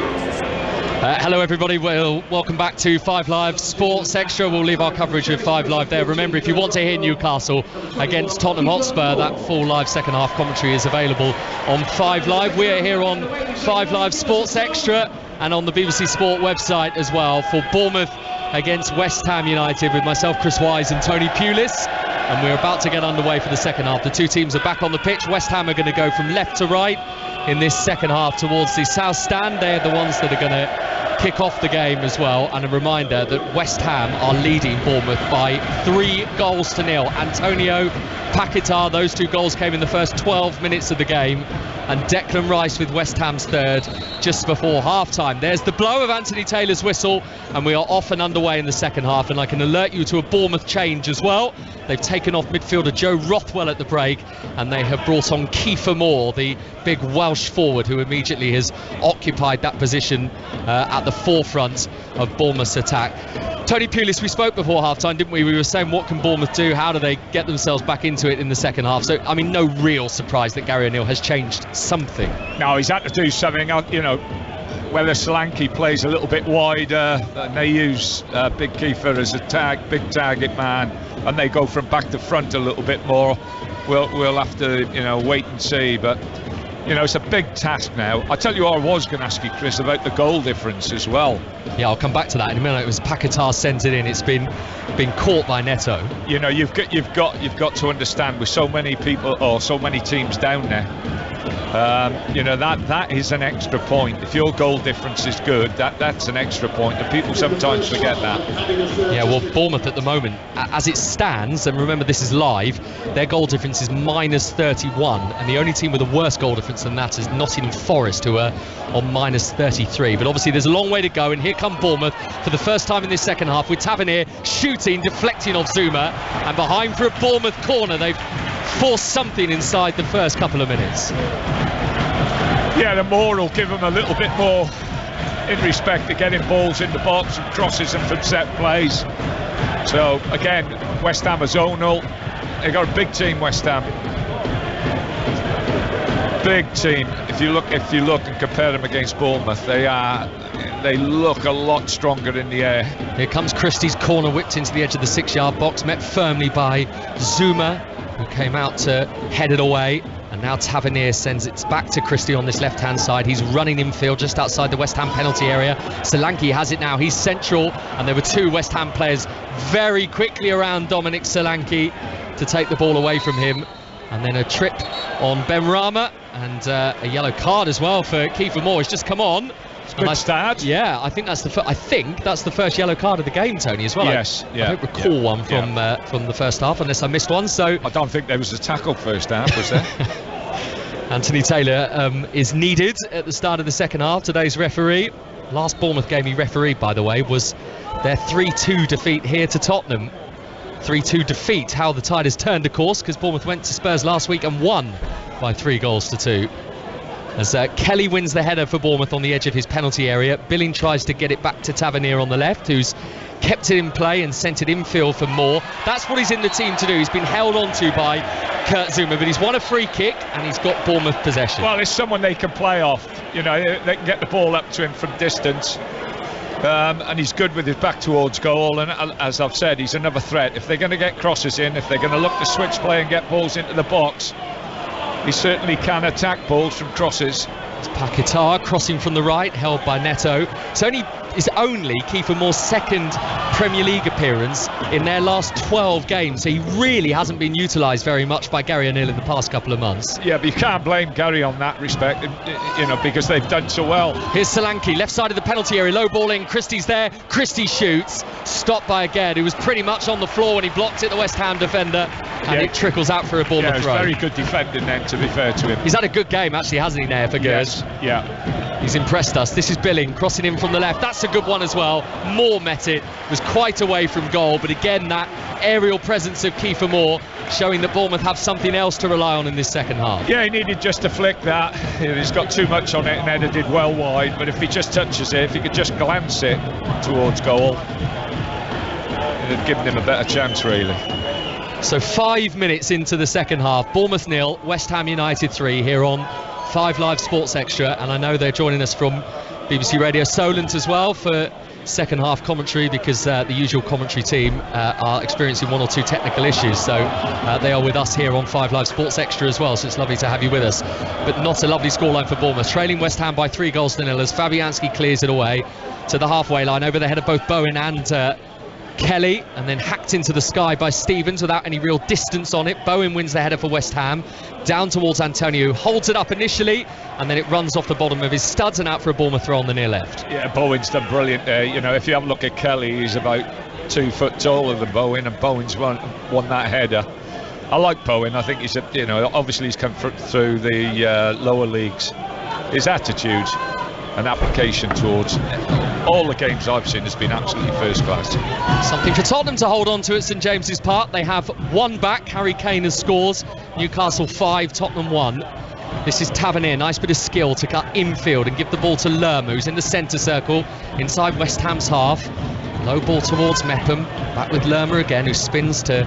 [SPEAKER 2] Hello everybody, welcome back to 5 Live Sports Extra. We'll leave our coverage of 5 Live there. Remember, if you want to hear Newcastle against Tottenham Hotspur, that full live second half commentary is available on 5 Live. We are here on 5 Live Sports Extra and on the BBC Sport website as well for Bournemouth against West Ham United with myself, Chris Wise and Tony Pulis. And we're about to get underway for the second half. The two teams are back on the pitch. West Ham are going to go from left to right in this second half towards the south stand. They're the ones that are going to kick off the game as well. And a reminder that West Ham are leading Bournemouth by 3-0. Antonio, Paquetá, those two goals came in the first 12 minutes of the game. And Declan Rice with West Ham's third just before half-time. There's the blow of Anthony Taylor's whistle, and we are off and underway in the second half. And I can alert you to a Bournemouth change as well. They've taken off midfielder Joe Rothwell at the break, and they have brought on Kiefer Moore, the big Welsh forward who immediately has occupied that position at the forefront of Bournemouth's attack. Tony Pulis, we spoke before half-time, didn't we? We were saying, what can Bournemouth do? How do they get themselves back into it in the second half? So, I mean, no real surprise that Gary O'Neill has changed something.
[SPEAKER 3] No, he's had to do something, you know, whether Solanke plays a little bit wider and they use Big Kiefer as a big target man, and they go from back to front a little bit more, we'll have to, you know, wait and see. But, you know, it's a big task now. I tell you what, I was going to ask you, Chris, about the goal difference as well.
[SPEAKER 2] Yeah, I'll come back to that in a minute. It was Paquetá sent it in. It's been caught by Neto.
[SPEAKER 3] You know, you've got to understand, with so many people or so many teams down there, you know, that is an extra point. If your goal difference is good, that's an extra point, and people sometimes forget that.
[SPEAKER 2] Yeah, well, Bournemouth at the moment, as it stands, and remember this is live, their goal difference is -31, and the only team with a worse goal difference than that is Nottingham Forest, who are on -33. But obviously there's a long way to go, and here come Bournemouth for the first time in this second half with Tavernier shooting, deflecting off Zuma, and behind for a Bournemouth corner. They've forced something inside the first couple of minutes.
[SPEAKER 3] Yeah, the Moore will give them a little bit more in respect to getting balls in the box and crosses and from set plays. So again, West Ham are zonal. They've got a big team, West Ham. Big team. If you look and compare them against Bournemouth, they look a lot stronger in the air.
[SPEAKER 2] Here comes Christie's corner, whipped into the edge of the 6-yard box, met firmly by Zuma, who came out to head it away. And now Tavernier sends it back to Christie on this left-hand side. He's running infield just outside the West Ham penalty area. Solanke has it now. He's central, and there were two West Ham players very quickly around Dominic Solanke to take the ball away from him. And then a trip on Ben Rama, and a yellow card as well for Kiefer Moore. He's just come on.
[SPEAKER 3] Good start.
[SPEAKER 2] Yeah, I think that's the first yellow card of the game, Tony, as well.
[SPEAKER 3] Yes,
[SPEAKER 2] I don't recall one from the first half, unless I missed one. So
[SPEAKER 3] I don't think there was a tackle first half, was there?
[SPEAKER 2] Anthony Taylor is needed at the start of the second half. Today's referee, last Bournemouth game he refereed, by the way, was their 3-2 defeat here to Tottenham. 3-2 defeat. How the tide has turned, of course, because Bournemouth went to Spurs last week and won by 3-2. As Kelly wins the header for Bournemouth on the edge of his penalty area. Billing tries to get it back to Tavernier on the left, who's kept it in play and sent it infield for Moore. That's what he's in the team to do. He's been held on to by Kurt Zuma, but he's won a free kick and he's got Bournemouth possession.
[SPEAKER 3] Well, it's someone they can play off. You know, they can get the ball up to him from distance. And he's good with his back towards goal, and as I've said, he's another threat. If they're going to get crosses in, if they're going to look to switch play and get balls into the box, he certainly can attack balls from crosses.
[SPEAKER 2] It's Paquetá crossing from the right, held by Neto. It's only Kiefer Moore's second Premier League appearance in their last 12 games. So he really hasn't been utilised very much by Gary O'Neill in the past couple of months.
[SPEAKER 3] Yeah, but you can't blame Gary on that respect, because they've done so well.
[SPEAKER 2] Here's Solanke, left side of the penalty area, low ball in. Christie's there. Christie shoots, stopped by Aged, who was pretty much on the floor when he blocked it, the West Ham defender, and it trickles out for a Bournemouth throw.
[SPEAKER 3] Very good defending then, to be fair to him.
[SPEAKER 2] He's had a good game, actually, hasn't he, there for Gers?
[SPEAKER 3] Yes, yeah.
[SPEAKER 2] He's impressed us. This is Billing crossing in from the left. That's a good one as well. Moore met it, was quite away from goal, but again that aerial presence of Kiefer Moore showing that Bournemouth have something else to rely on in this second half.
[SPEAKER 3] Yeah, he needed just to flick that. He's got too much on it, and Eder did well wide, but if he just touches it, if he could just glance it towards goal, it'd have given him a better chance, really.
[SPEAKER 2] So 5 minutes into the second half, Bournemouth 0, West Ham United 3 here on 5 Live Sports Extra, and I know they're joining us from BBC Radio Solent as well for second half commentary, because the usual commentary team are experiencing 1 or 2 technical issues, so they are with us here on 5 Live Sports Extra as well, so it's lovely to have you with us. But not a lovely scoreline for Bournemouth, trailing West Ham by 3-0 as Fabianski clears it away to the halfway line over the head of both Bowen and Kelly, and then hacked into the sky by Stevens without any real distance on it. Bowen wins the header for West Ham, down towards Antonio, who holds it up initially, and then it runs off the bottom of his studs and out for a Bournemouth throw on the near left.
[SPEAKER 3] Yeah, Bowen's done brilliant there. If you have a look at Kelly, he's about 2 foot taller than Bowen, and Bowen's won that header. I like Bowen. I think he's obviously he's come through the lower leagues. His attitude and application towards all the games I've seen has been absolutely first class.
[SPEAKER 2] Something for Tottenham to hold on to at St James's Park. They have one back. Harry Kane has scores. Newcastle 5, Tottenham 1. This is Tavernier, nice bit of skill to cut infield and give the ball to Lerma, who's in the centre circle inside West Ham's half. Low ball towards Mepham, back with Lerma again, who spins to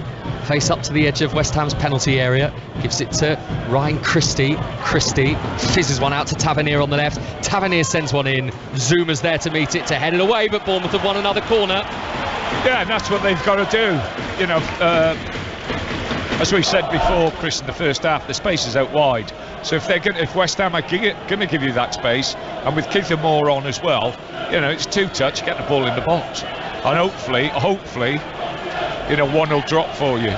[SPEAKER 2] face up to the edge of West Ham's penalty area, gives it to Ryan Christie. Christie fizzes one out to Tavernier on the left. Tavernier sends one in. Zuma's there to meet it, to head it away, but Bournemouth have won another corner.
[SPEAKER 3] Yeah, and that's what they've got to do. As we said before, Chris, in the first half, the space is out wide. So if West Ham are going to give you that space, and with Kiefer Moore on as well, it's 2-touch, get the ball in the box, and hopefully, one will drop for you.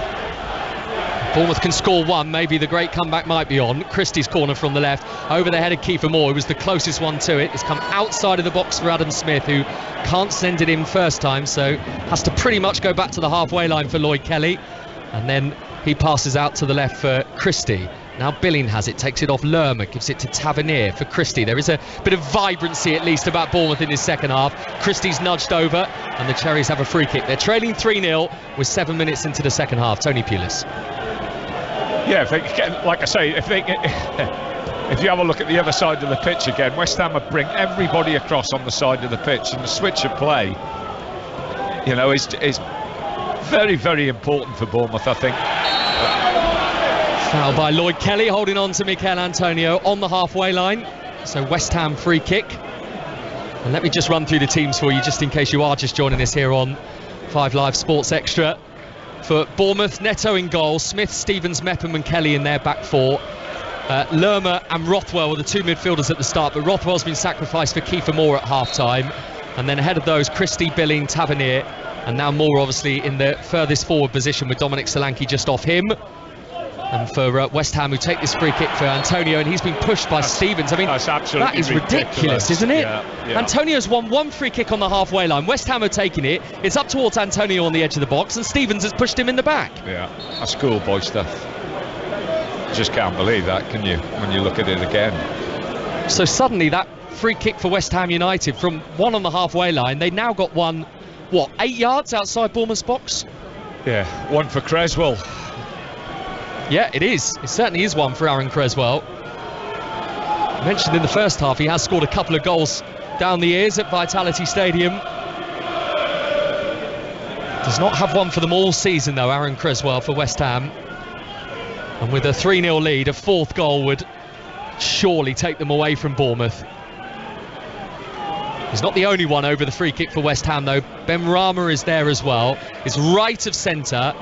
[SPEAKER 2] Bournemouth can score one, maybe the great comeback might be on. Christie's corner from the left, over the head of Kiefer Moore, who was the closest one to it. It's come outside of the box for Adam Smith, who can't send it in first time, so has to pretty much go back to the halfway line for Lloyd Kelly, and then he passes out to the left for Christie. Now Billing has it, takes it off Lerma, gives it to Tavernier for Christie. There is a bit of vibrancy at least about Bournemouth in his second half. Christie's nudged over and the Cherries have a free kick. They're trailing 3-0 with 7 minutes into the second half. Tony Pulis.
[SPEAKER 3] Yeah, if they get, like I say, if you have a look at the other side of the pitch again, West Ham would bring everybody across on the side of the pitch, and the switch of play, is very, very important for Bournemouth, I think.
[SPEAKER 2] Foul by Lloyd Kelly, holding on to Mikel Antonio on the halfway line. So West Ham free kick. And let me just run through the teams for you, just in case you are just joining us here on 5 Live Sports Extra. For Bournemouth, Neto in goal, Smith, Stevens, Mepham and Kelly in their back four. Lerma and Rothwell were the 2 midfielders at the start, but Rothwell's been sacrificed for Kiefer Moore at half-time. And then ahead of those, Christie, Billing, Tavernier, and now Moore obviously in the furthest forward position with Dominic Solanke just off him. And for West Ham, who take this free kick for Antonio, and he's been pushed by Stevens. I mean, that is ridiculous, isn't it? Yeah. Antonio's won one free kick on the halfway line. West Ham are taking it. It's up towards Antonio on the edge of the box, and Stevens has pushed him in the back. Yeah,
[SPEAKER 3] that's schoolboy stuff. Just can't believe that, can you, when you look at it again?
[SPEAKER 2] So suddenly that free kick for West Ham United from one on the halfway line, they now got one, 8 yards outside Bournemouth's box?
[SPEAKER 3] Yeah, one for Creswell.
[SPEAKER 2] Yeah, it is. It certainly is one for Aaron Creswell. I mentioned in the first half he has scored a couple of goals down the ears at Vitality Stadium. Does not have one for them all season though, Aaron Creswell for West Ham. And with a 3-0 lead, a fourth goal would surely take them away from Bournemouth. He's not the only one over the free kick for West Ham though. Ben Rama is there as well. It's right of centre.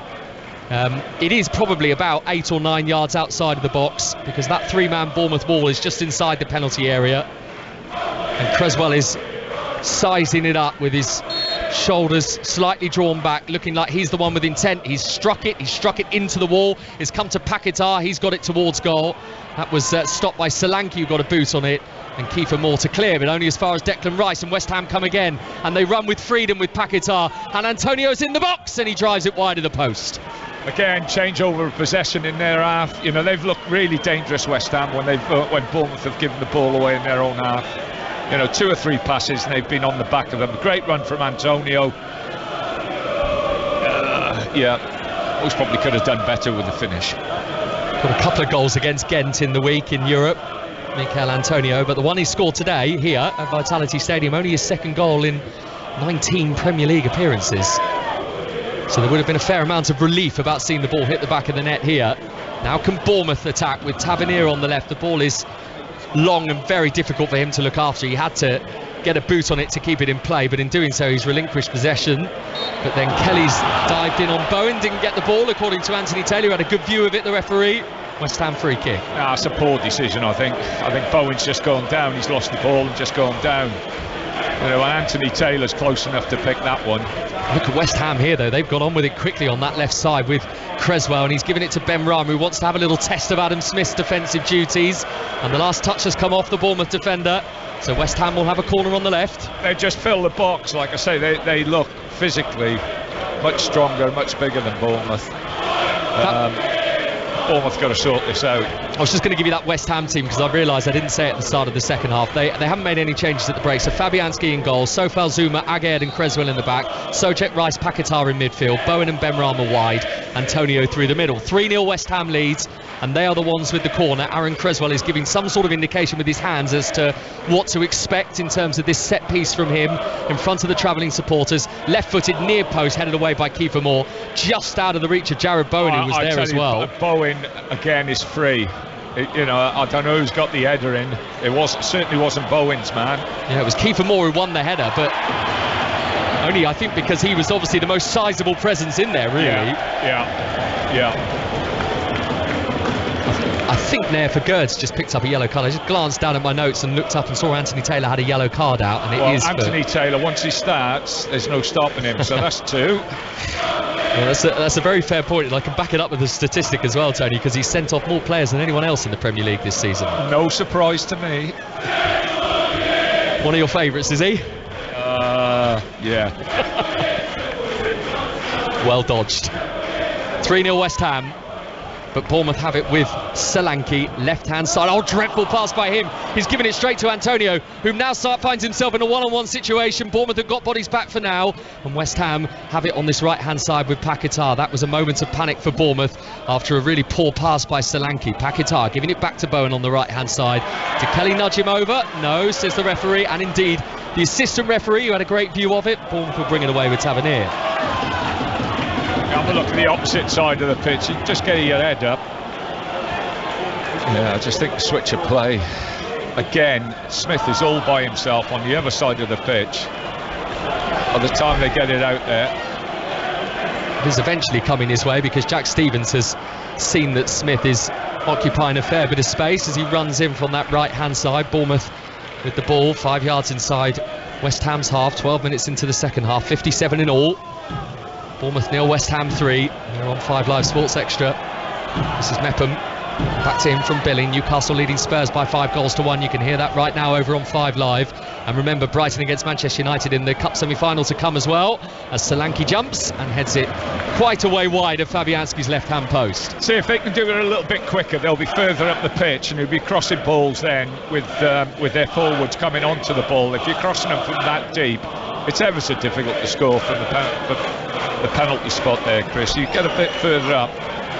[SPEAKER 2] It is probably about 8 or 9 yards outside of the box, because that 3-man Bournemouth wall is just inside the penalty area, and Creswell is sizing it up with his shoulders slightly drawn back, looking like he's the one with intent. He's struck it into the wall. It's come to Paquetá, he's got it towards goal. That was stopped by Solanke, who got a boot on it, and Kiefer Moore to clear, but only as far as Declan Rice, and West Ham come again, and they run with freedom with Paquetá, and Antonio's in the box, and he drives it wide of the post.
[SPEAKER 3] Again, changeover of possession in their half. You know, they've looked really dangerous, West Ham, when Bournemouth have given the ball away in their own half. You know, 2 or 3 passes and they've been on the back of them. Great run from Antonio. Most probably could have done better with the finish.
[SPEAKER 2] Got a couple of goals against Ghent in the week in Europe, Mikel Antonio, but the one he scored today here at Vitality Stadium, only his 2nd goal in 19 Premier League appearances. So there would have been a fair amount of relief about seeing the ball hit the back of the net here. Now can Bournemouth attack with Tavernier on the left. The ball is long and very difficult for him to look after. He had to get a boot on it to keep it in play, but in doing so he's relinquished possession. But then Kelly's dived in on Bowen, didn't get the ball according to Anthony Taylor, who had a good view of it, the referee. West Ham free kick.
[SPEAKER 3] It's a poor decision, I think. I think Bowen's just gone down. He's lost the ball and just gone down. You know, and Anthony Taylor's close enough to pick that one.
[SPEAKER 2] Look at West Ham here, though. They've gone on with it quickly on that left side with Creswell, and he's given it to Ben Rama, who wants to have a little test of Adam Smith's defensive duties. And the last touch has come off the Bournemouth defender. So West Ham will have a corner on the left.
[SPEAKER 3] They just fill the box. Like I say, they look physically much stronger, much bigger than Bournemouth. Bournemouth got to sort this out.
[SPEAKER 2] I was just going to give you that West Ham team, because I realised I didn't say it at the start of the second half. They haven't made any changes at the break. So Fabianski in goal, Sofal Zuma, Aguerd and Creswell in the back, Socek, Rice, Paquetá in midfield, Bowen and Ben Rama wide, Antonio through the middle. 3-0 West Ham leads, and they are the ones with the corner. Aaron Creswell is giving some sort of indication with his hands as to what to expect in terms of this set piece from him in front of the travelling supporters. Left-footed near post, headed away by Kiefer Moore, just out of the reach of Jared Bowen, who was there as well.
[SPEAKER 3] Bowen again is free. You know, I don't know who's got the header in. Certainly wasn't Bowen's man.
[SPEAKER 2] Yeah, it was Kiefer Moore who won the header, but only, I think, because he was obviously the most sizable presence in there, really.
[SPEAKER 3] Yeah.
[SPEAKER 2] I think Nair for Gerds just picked up a yellow card. I just glanced down at my notes and looked up and saw Anthony Taylor had a yellow card out, and
[SPEAKER 3] Anthony Taylor, once he starts, there's no stopping him, so that's 2.
[SPEAKER 2] Yeah, that's a very fair point, and I can back it up with a statistic as well, Tony, because he's sent off more players than anyone else in the Premier League this season.
[SPEAKER 3] No surprise to me.
[SPEAKER 2] One of your favourites, is he?
[SPEAKER 3] Yeah.
[SPEAKER 2] Well dodged. 3-0 West Ham, but Bournemouth have it with Solanke, left-hand side. Oh, dreadful pass by him. He's given it straight to Antonio, who now finds himself in a one-on-one situation. Bournemouth have got bodies back for now, and West Ham have it on this right-hand side with Paquetá. That was a moment of panic for Bournemouth after a really poor pass by Solanke. Paquetá giving it back to Bowen on the right-hand side. Did Kelly nudge him over? No, says the referee, and indeed the assistant referee, who had a great view of it. Bournemouth will bring it away with Tavernier.
[SPEAKER 3] Have a look at the opposite side of the pitch. You just get your head up. Yeah, I just think the switch of play. Again, Smith is all by himself on the other side of the pitch. By the time they get it out there,
[SPEAKER 2] it is eventually coming his way, because Jack Stevens has seen that Smith is occupying a fair bit of space as he runs in from that right-hand side. Bournemouth with the ball 5 yards inside West Ham's half. 12 minutes into the second half, 57 in all. Bournemouth 0, West Ham 3. They're on 5 Live Sports Extra. This is Mepham. Back to him from Billing. Newcastle leading Spurs by 5-1. You can hear that right now over on 5 Live. And remember, Brighton against Manchester United in the Cup semi-final to come as well, as Solanke jumps and heads it quite a way wide of Fabianski's left-hand post.
[SPEAKER 3] See if they can do it a little bit quicker. They'll be further up the pitch, and they'll be crossing balls then with their forwards coming onto the ball. If you're crossing them from that deep, it's ever so difficult to score from the penalty spot there, Chris. You get a bit further up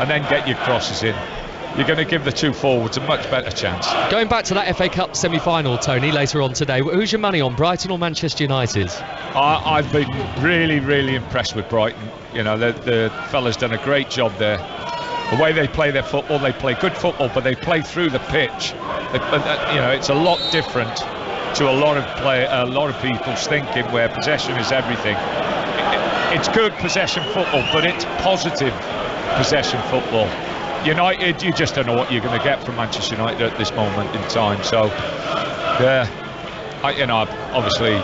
[SPEAKER 3] and then get your crosses in. You're going to give the 2 forwards a much better chance.
[SPEAKER 2] Going back to that FA Cup semi-final, Tony, later on today, who's your money on, Brighton or Manchester United?
[SPEAKER 3] I've been really, really impressed with Brighton. You know, the fella's done a great job there. The way they play their football, they play good football, but they play through the pitch. You know, it's a lot different to a lot of people's thinking, where possession is everything. It's good possession football, but it's positive possession football. United, you just don't know what you're going to get from Manchester United at this moment in time. So, yeah, obviously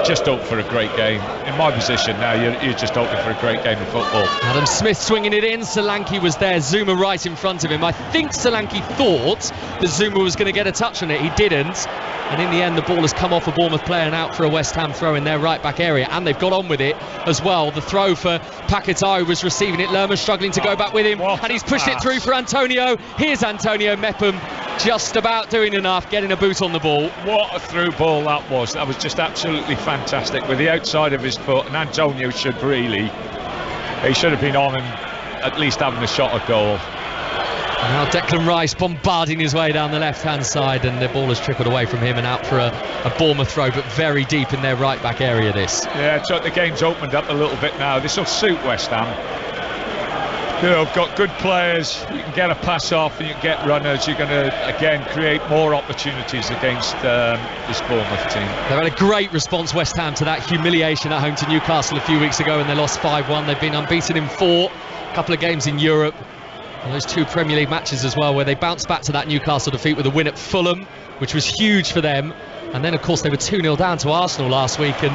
[SPEAKER 3] just hope for a great game. In my position now, you're just hoping for a great game of football.
[SPEAKER 2] Adam Smith swinging it in. Solanke was there. Zuma right in front of him. I think Solanke thought that Zuma was going to get a touch on it. He didn't. And in the end, the ball has come off a Bournemouth player and out for a West Ham throw in their right back area. And they've got on with it as well. The throw for Paquetá, who was receiving it. Lerma struggling to go back with him. And he's pushed it through for Antonio. Here's Antonio Mepham, just about doing enough, getting a boot on the ball.
[SPEAKER 3] What a through ball that was. That was just absolutely fantastic with the outside of his foot. And Antonio should have been on and at least having a shot at goal.
[SPEAKER 2] Now Declan Rice bombarding his way down the left-hand side, and the ball has trickled away from him and out for a Bournemouth throw, but very deep in their right-back area, this.
[SPEAKER 3] Yeah, so the game's opened up a little bit now. This will suit West Ham. Got good players. You can get a pass off and you can get runners. You're going to, again, create more opportunities against this Bournemouth team.
[SPEAKER 2] They've had a great response, West Ham, to that humiliation at home to Newcastle a few weeks ago when they lost 5-1. They've been unbeaten in 4, a couple of games in Europe. And those 2 Premier League matches as well, where they bounced back to that Newcastle defeat with a win at Fulham, which was huge for them. And then, of course, they were 2-0 down to Arsenal last week and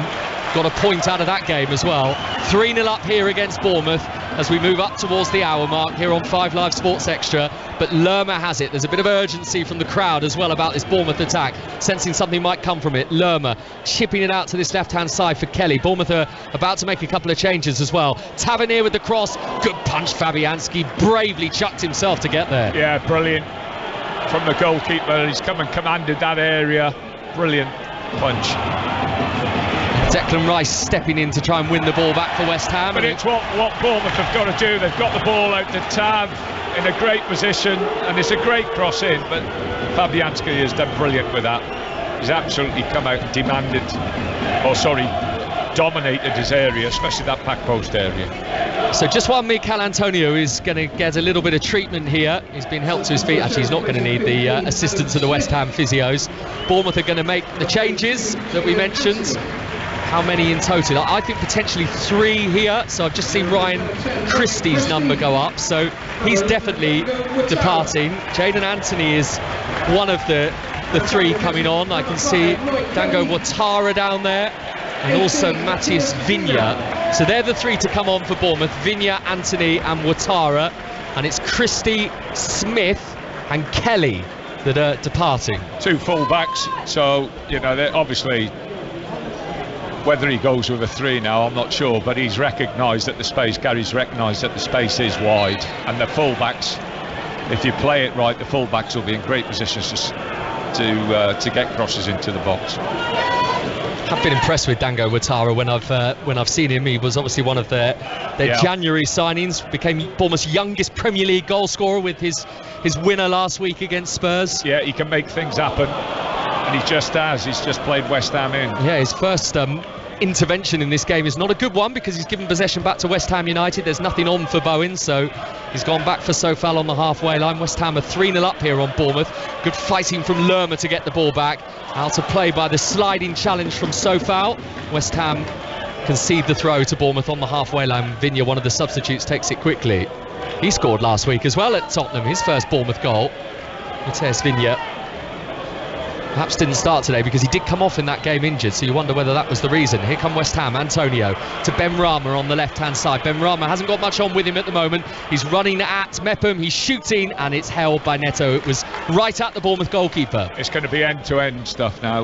[SPEAKER 2] got a point out of that game as well. 3-0 up here against Bournemouth as we move up towards the hour mark here on 5 Live Sports Extra. But Lerma has it. There's a bit of urgency from the crowd as well about this Bournemouth attack, sensing something might come from it. Lerma chipping it out to this left-hand side for Kelly. Bournemouth are about to make a couple of changes as well. Tavernier with the cross. Good punch, Fabianski. Bravely chucked himself to get there.
[SPEAKER 3] Yeah, brilliant from the goalkeeper. He's come and commanded that area. Brilliant punch.
[SPEAKER 2] Declan Rice stepping in to try and win the ball back for West Ham.
[SPEAKER 3] But it's what Bournemouth have got to do. They've got the ball out to Tav in a great position, and it's a great cross in, but Fabianski has done brilliant with that. He's absolutely come out and dominated his area, especially that back post area.
[SPEAKER 2] So just while Mikel Antonio is going to get a little bit of treatment here, he's been helped to his feet. Actually, he's not going to need the assistance of the West Ham physios. Bournemouth are going to make the changes that we mentioned. How many in total? I think potentially 3 here. So I've just seen Ryan Christie's number go up, so he's definitely departing. Jadon Anthony is one of the 3 coming on. I can see Dango Ouattara down there, and also Matthias Vigna. So they're the 3 to come on for Bournemouth: Vigna, Anthony and Ouattara. And it's Christie, Smith and Kelly that are departing.
[SPEAKER 3] 2 full-backs, so they're obviously, whether he goes with a 3 now, I'm not sure, but he's recognised that the space, Gary's recognised that the space is wide, and the full-backs, if you play it right, the full-backs will be in great positions to get crosses into the box.
[SPEAKER 2] I've been impressed with Dango Ouattara when I've seen him. He was obviously one of their January signings, became Bournemouth's youngest Premier League goal scorer with his winner last week against Spurs.
[SPEAKER 3] Yeah, he can make things happen, and he just has. He's just played West Ham in.
[SPEAKER 2] Yeah, his first intervention in this game is not a good one because he's given possession back to West Ham United. There's nothing on for Bowen, so he's gone back for Sofal on the halfway line. West Ham are 3-0 up here on Bournemouth. Good fighting from Lerma to get the ball back. Out of play by the sliding challenge from Sofal. West Ham concede the throw to Bournemouth on the halfway line. Vigna, one of the substitutes, takes it quickly. He scored last week as well at Tottenham, his first Bournemouth goal. Matthias Vigna perhaps didn't start today because he did come off in that game injured, so you wonder whether that was the reason. Here come West Ham. Antonio to Ben Rama on the left-hand side. Ben Rama hasn't got much on with him at the moment. He's running at Mepham, he's shooting, and it's held by Neto. It was right at the Bournemouth goalkeeper.
[SPEAKER 3] It's going to be end-to-end stuff now,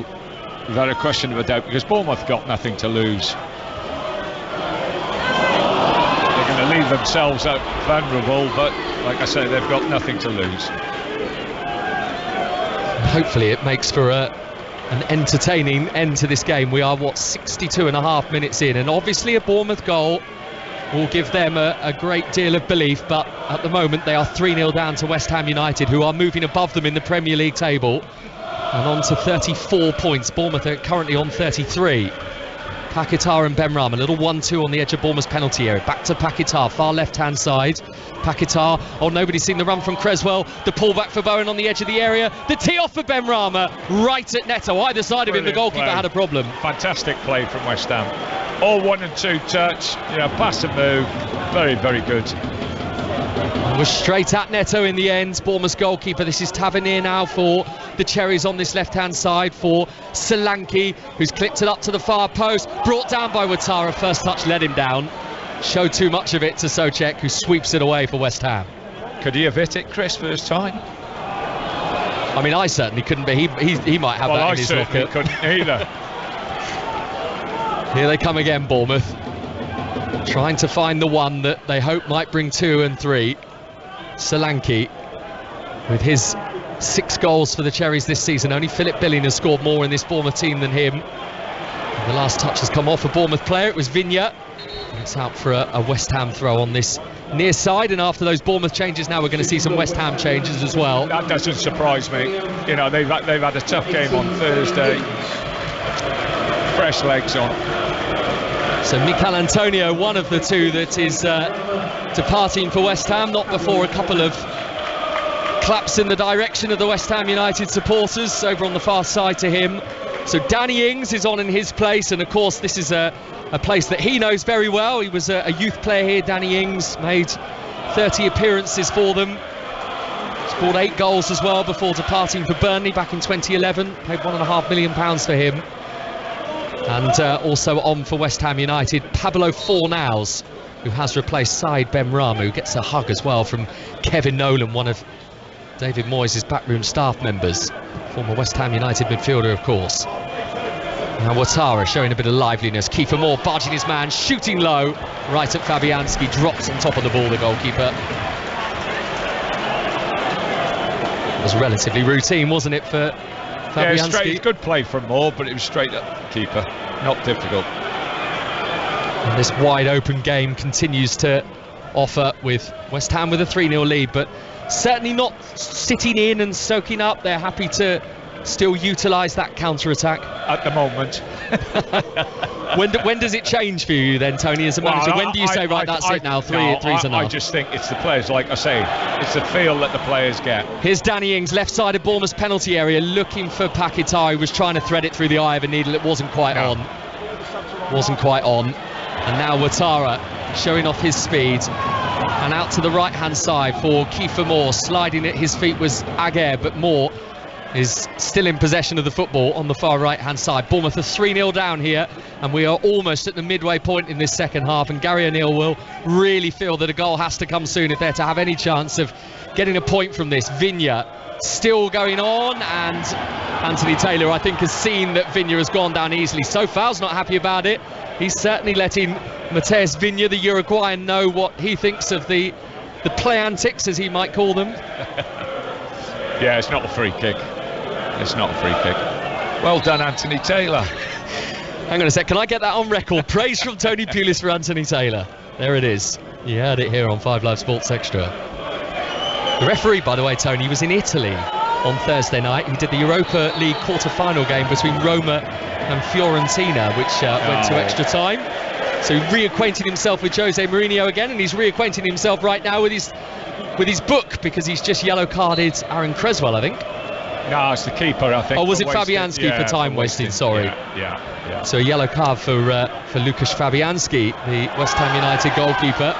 [SPEAKER 3] without a question of a doubt, because Bournemouth got nothing to lose. They're going to leave themselves out vulnerable, but like I say, they've got nothing to lose.
[SPEAKER 2] Hopefully it makes for an entertaining end to this game. We are 62.5 minutes in, and obviously a Bournemouth goal will give them a great deal of belief, but at the moment they are 3-0 down to West Ham United, who are moving above them in the Premier League table and on to 34 points. Bournemouth are currently on 33. Paquetá and Ben Rama, a little 1-2 on the edge of Bournemouth's penalty area. Back to Paquetá, far left-hand side. Paquetá, nobody's seen the run from Creswell. The pullback for Bowen on the edge of the area. The tee-off for Ben Rama, right at Neto. Either side of him, the goalkeeper had a problem.
[SPEAKER 3] Fantastic play from West Ham. All 1 and 2 touch, pass and move. Very, very good.
[SPEAKER 2] Was straight at Neto in the end. Bournemouth's goalkeeper. This is Tavernier now for the Cherries on this left-hand side for Solanke, who's clipped it up to the far post. Brought down by Ouattara. First touch let him down. Showed too much of it to Souček, who sweeps it away for West Ham.
[SPEAKER 3] Could he have hit it, Chris, first time?
[SPEAKER 2] I mean, I certainly couldn't, but he might have that in his locker.
[SPEAKER 3] I couldn't either.
[SPEAKER 2] Here they come again, Bournemouth. Trying to find the one that they hope might bring 2 and 3. Solanke, with his 6 goals for the Cherries this season. Only Philip Billing has scored more in this Bournemouth team than him. And the last touch has come off a Bournemouth player. It was Vigna. It's out for a West Ham throw on this near side, and after those Bournemouth changes now we're going to see some West Ham changes as well.
[SPEAKER 3] That doesn't surprise me. You know, they've had a tough game on Thursday. Fresh legs on.
[SPEAKER 2] So Mikel Antonio, one of the 2 that is departing for West Ham, not before a couple of claps in the direction of the West Ham United supporters over on the far side to him. So Danny Ings is on in his place, and of course this is a place that he knows very well. He was a youth player here. Danny Ings made 30 appearances for them, scored 8 goals as well before departing for Burnley back in 2011. Paid £1.5 million for him. And also on for West Ham United, Pablo Fornals, who has replaced Said Benrahma, who gets a hug as well from Kevin Nolan, one of David Moyes' backroom staff members, former West Ham United midfielder, of course. Now Ouattara showing a bit of liveliness. Kiefer Moore barging his man, shooting low, right at Fabianski, drops on top of the ball, the goalkeeper. It was relatively routine, wasn't it, for Fabianski?
[SPEAKER 3] Yeah, straight, good play from Moore, but it was straight at keeper, not difficult.
[SPEAKER 2] And this wide open game continues to offer, with West Ham with a 3-0 lead, but certainly not sitting in and soaking up. They're happy to still utilise that counter-attack
[SPEAKER 3] at the moment.
[SPEAKER 2] When does it change for you then, Tony, as a manager? When do you say, right, that's it now, three's enough?
[SPEAKER 3] I just think it's the players, like I say, it's the feel that the players get.
[SPEAKER 2] Here's Danny Ings, left side of Bournemouth's penalty area, looking for Paquetá, who was trying to thread it through the eye of a needle. It wasn't quite on. Wasn't quite on. And now Ouattara showing off his speed. And out to the right-hand side for Kiefer Moore. Sliding at his feet was Aguirre, but Moore is still in possession of the football on the far right-hand side. Bournemouth are 3-0 down here, and we are almost at the midway point in this second half, and Gary O'Neill will really feel that a goal has to come soon if they're to have any chance of getting a point from this. Vigna still going on, and Anthony Taylor, I think, has seen that Vigna has gone down easily. So far's not happy about it. He's certainly letting Mateus Vigna, the Uruguayan, know what he thinks of the play antics, as he might call them.
[SPEAKER 3] Yeah, it's not a free kick. It's not a free kick. Well done, Anthony Taylor.
[SPEAKER 2] Hang on a sec, can I get that on record? Praise from Tony Pulis for Anthony Taylor. There it is. You heard it here on 5 Live Sports Extra. The referee, by the way, Tony, was in Italy on Thursday night. He did the Europa League quarter-final game between Roma and Fiorentina, which went to extra time. So he reacquainted himself with Jose Mourinho again, and he's reacquainting himself right now with his book, because he's just yellow carded Aaron Creswell, I think.
[SPEAKER 3] No, it's the keeper, I think.
[SPEAKER 2] Oh, was it Fabianski for time wasted? Sorry.
[SPEAKER 3] Yeah.
[SPEAKER 2] So a yellow card for Lukasz Fabianski, the West Ham United goalkeeper.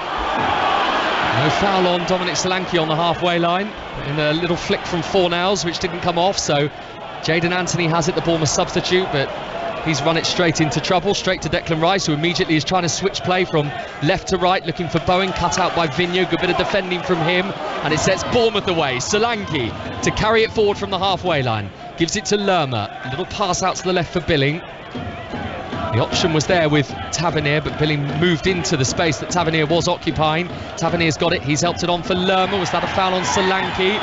[SPEAKER 2] No foul on Dominic Solanke on the halfway line, in a little flick from Fornals, which didn't come off. So Jadon Anthony has it, the Bournemouth substitute, but he's run it straight into trouble, straight to Declan Rice, who immediately is trying to switch play from left to right, looking for Bowen, cut out by Vigna. Good bit of defending from him, and it sets Bournemouth away. Solanke to carry it forward from the halfway line, gives it to Lerma, a little pass out to the left for Billing. The option was there with Tavernier, but Billing moved into the space that Tavernier was occupying. Tavernier's got it, he's helped it on for Lerma. Was that a foul on Solanke?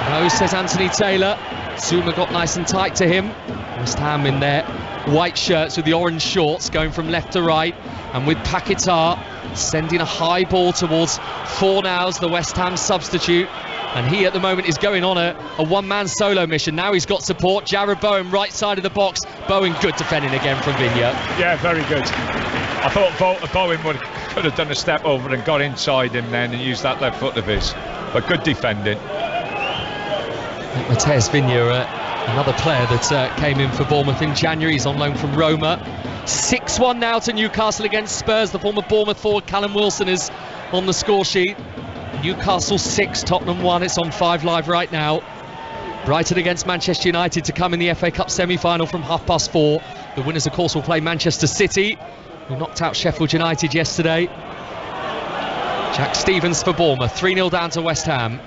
[SPEAKER 2] No, says Anthony Taylor. Zuma got nice and tight to him. West Ham in their white shirts with the orange shorts, going from left to right, and with Paquetá sending a high ball towards Fornals, the West Ham substitute, and he at the moment is going on a one-man solo mission. Now he's got support. Jared Bowen, right side of the box. Bowen, good defending again from Vigna.
[SPEAKER 3] Yeah, very good. I thought Bowen could have done a step over and got inside him then and used that left foot of his, but good defending.
[SPEAKER 2] Mateus Vigna, another player that came in for Bournemouth in January. He's on loan from Roma. 6-1 now to Newcastle against Spurs. The former Bournemouth forward Callum Wilson is on the score sheet. Newcastle 6, Tottenham 1. It's on 5 Live right now. Brighton against Manchester United to come in the FA Cup semi-final from 4:30. The winners, of course, will play Manchester City, who knocked out Sheffield United yesterday. Jack Stevens for Bournemouth, 3-0 down to West Ham.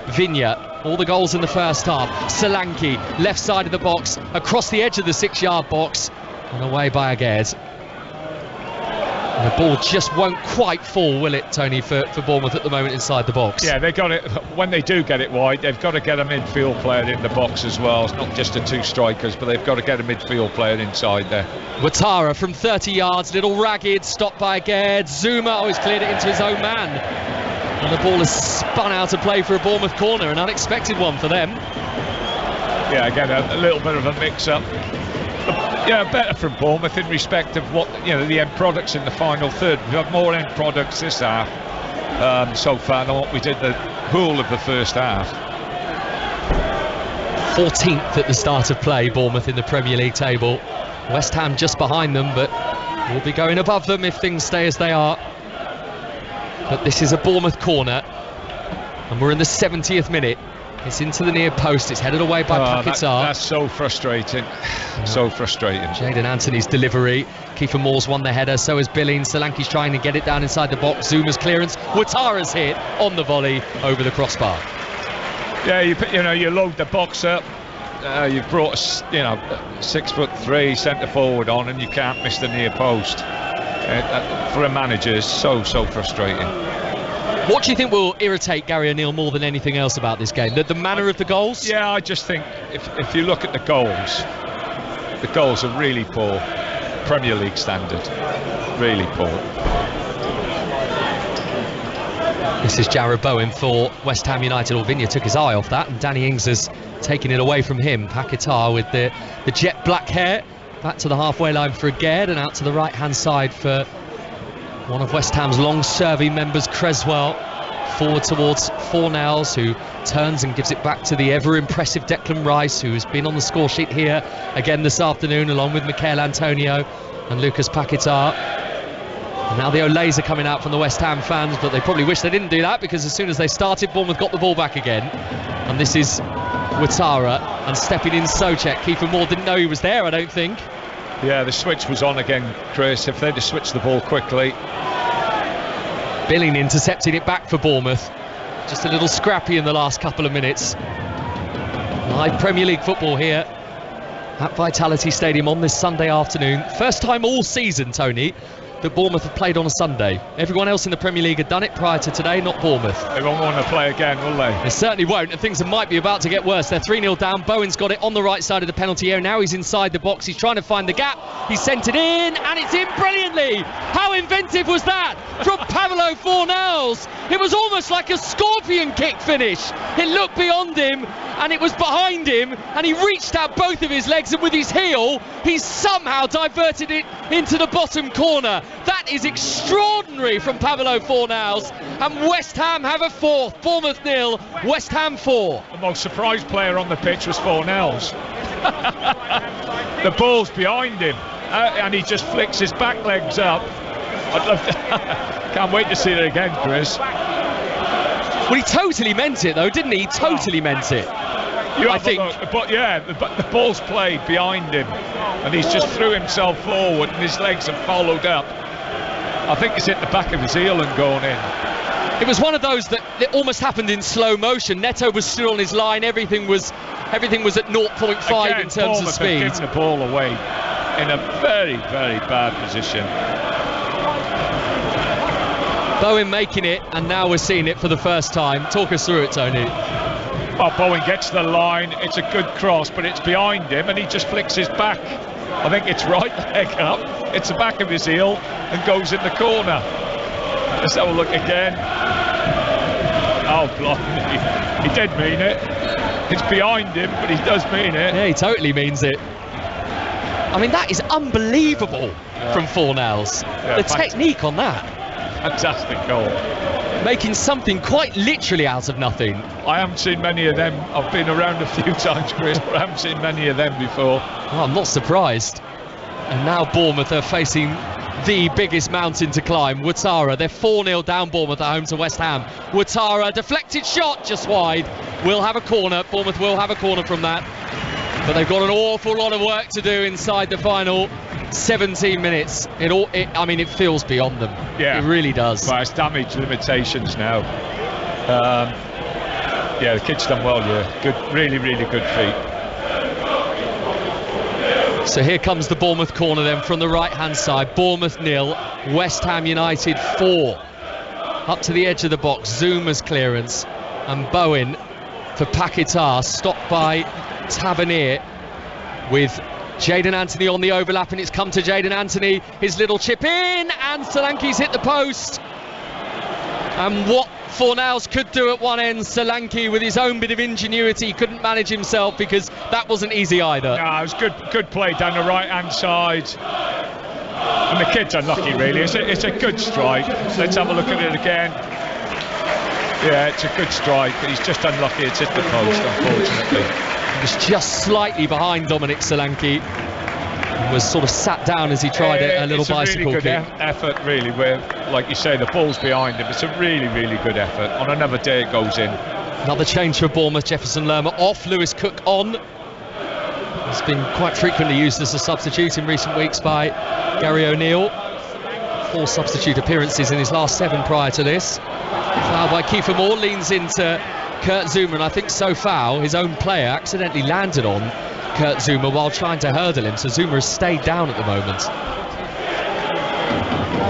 [SPEAKER 2] Vigna, all the goals in the first half. Solanke, left side of the box, across the edge of the 6-yard box, and away by Aguerd. And the ball just won't quite fall, will it, Tony, for Bournemouth at the moment inside the box?
[SPEAKER 3] Yeah, they got it. When they do get it wide, they've got to get a midfield player in the box as well. It's not just the 2 strikers, but they've got to get a midfield player inside there.
[SPEAKER 2] Ouattara from 30 yards, little ragged, stopped by Aguerd. Zuma, he's cleared it into his own man. And the ball has spun out of play for a Bournemouth corner, an unexpected one for them.
[SPEAKER 3] Yeah, again, a little bit of a mix-up. Yeah, better from Bournemouth in respect of what, the end products in the final third. We've got more end products this half so far than what we did the whole of the first half.
[SPEAKER 2] 14th at the start of play, Bournemouth in the Premier League table. West Ham just behind them, but will be going above them if things stay as they are. But this is a Bournemouth corner, and we're in the 70th minute. It's into the near post. It's headed away by Paquetá.
[SPEAKER 3] That's so frustrating. So frustrating.
[SPEAKER 2] Jadon Anthony's delivery. Kiefer Moore's won the header. So is Billings. Solanke's trying to get it down inside the box. Zuma's clearance. Ouattara's hit on the volley over the crossbar.
[SPEAKER 3] Yeah, you load the box up. You've brought 6'3" centre forward on, and you can't miss the near post. For a manager, it's so frustrating.
[SPEAKER 2] What do you think will irritate Gary O'Neill more than anything else about this game? The manner of the goals?
[SPEAKER 3] Yeah, I just think if you look at the goals are really poor. Premier League standard. Really poor.
[SPEAKER 2] This is Jarrod Bowen for West Ham United. Vigna took his eye off that, and Danny Ings has taken it away from him. Paquetá with the jet black hair. Back to the halfway line for Aguerd, and out to the right-hand side for one of West Ham's long-serving members, Creswell, forward towards Fornells, who turns and gives it back to the ever-impressive Declan Rice, who's been on the score sheet here again this afternoon, along with Michail Antonio and Lucas Paquetá. And now the Olays are coming out from the West Ham fans, but they probably wish they didn't do that, because as soon as they started, Bournemouth got the ball back again. And this is Ouattara, and stepping in Souček. Kiefer Moore didn't know he was there, I don't think.
[SPEAKER 3] Yeah, the switch was on again, Chris. If they'd have switched the ball quickly.
[SPEAKER 2] Billing intercepting it back for Bournemouth. Just a little scrappy in the last couple of minutes. Live Premier League football here at Vitality Stadium on this Sunday afternoon. First time all season, Tony, that Bournemouth have played on a Sunday. Everyone else in the Premier League had done it prior to today, not Bournemouth.
[SPEAKER 3] They won't want to play again, will they?
[SPEAKER 2] They certainly won't, and things might be about to get worse. They're 3-0 down. Bowen's got it on the right side of the penalty area. Now he's inside the box. He's trying to find the gap. He's sent it in, and it's in brilliantly. How inventive was that from Pablo Fornells? It was almost like a scorpion kick finish. It looked beyond him, and it was behind him, and he reached out both of his legs, and with his heel, he somehow diverted it into the bottom corner. That is extraordinary from Pablo Fornells, and West Ham have a fourth. Bournemouth 0, West Ham 4.
[SPEAKER 3] The most surprised player on the pitch was Fornells. The ball's behind him, and he just flicks his back legs up. I'd love to can't wait to see it again, Chris.
[SPEAKER 2] Well, he totally meant it, though, didn't he? He totally meant it. I think.
[SPEAKER 3] But yeah, the ball's played behind him, and he's just threw himself forward, and his legs have followed up. I think it's hit the back of his heel and gone in.
[SPEAKER 2] It was one of those that it almost happened in slow motion. Neto was still on his line. Everything was at 0.5
[SPEAKER 3] Again,
[SPEAKER 2] in terms of speed.
[SPEAKER 3] Giving the ball away in a very, very bad position.
[SPEAKER 2] Bowen making it, and now we're seeing it for the first time. Talk us through it, Tony.
[SPEAKER 3] Well, Bowen gets the line. It's a good cross, but it's behind him, and he just flicks his back. I think it's right leg up. It's the back of his heel and goes in the corner. Let's have a look again. Oh, blimey. He did mean it. It's behind him, but he does mean it.
[SPEAKER 2] Yeah, he totally means it. I mean, that is unbelievable from Fornells.
[SPEAKER 3] Yeah,
[SPEAKER 2] the technique on that.
[SPEAKER 3] Fantastic goal.
[SPEAKER 2] Making something quite literally out of nothing.
[SPEAKER 3] I haven't seen many of them. I've been around a few times, Chris, but I haven't seen many of them before.
[SPEAKER 2] Oh, I'm not surprised. And now Bournemouth are facing the biggest mountain to climb. Ouattara, they're 4-0 down Bournemouth at home to West Ham. Ouattara, deflected shot just wide. Will have a corner. Bournemouth will have a corner from that. But they've got an awful lot of work to do inside the final 17 minutes. It feels beyond them.
[SPEAKER 3] Yeah,
[SPEAKER 2] it really does.
[SPEAKER 3] But it's damage limitations now. Yeah, the kid's done well. Yeah, good, really, really good feat.
[SPEAKER 2] So here comes the Bournemouth corner then from the right-hand side. Bournemouth 0, West Ham United 4. Up to the edge of the box, Zuma's clearance, and Bowen for Paquetá, stopped by Tavernier with Jayden Anthony on the overlap, and it's come to Jayden Anthony, his little chip in, and Solanke's hit the post. And what Fornals could do at one end, Solanke with his own bit of ingenuity couldn't manage himself, because that wasn't easy either.
[SPEAKER 3] No, it was good play down the right-hand side. And the kid's unlucky, really. It's a good strike. Let's have a look at it again. Yeah, it's a good strike, but he's just unlucky. It's hit the post, unfortunately.
[SPEAKER 2] He was just slightly behind Dominic Solanke. Was sort of sat down as he tried a little bicycle
[SPEAKER 3] kick. It's a really
[SPEAKER 2] kick.
[SPEAKER 3] good effort, really, where, like you say, the ball's behind him. It's a really, really good effort. On another day, it goes in.
[SPEAKER 2] Another change for Bournemouth. Jefferson Lerma off, Lewis Cook on. He's been quite frequently used as a substitute in recent weeks by Gary O'Neill. 4 substitute appearances in his last 7 prior to this. Foul by Kiefer Moore, leans into Kurt Zouma, and I think Sofao, his own player, accidentally landed on Kurt Zouma while trying to hurdle him, so Zouma has stayed down at the moment.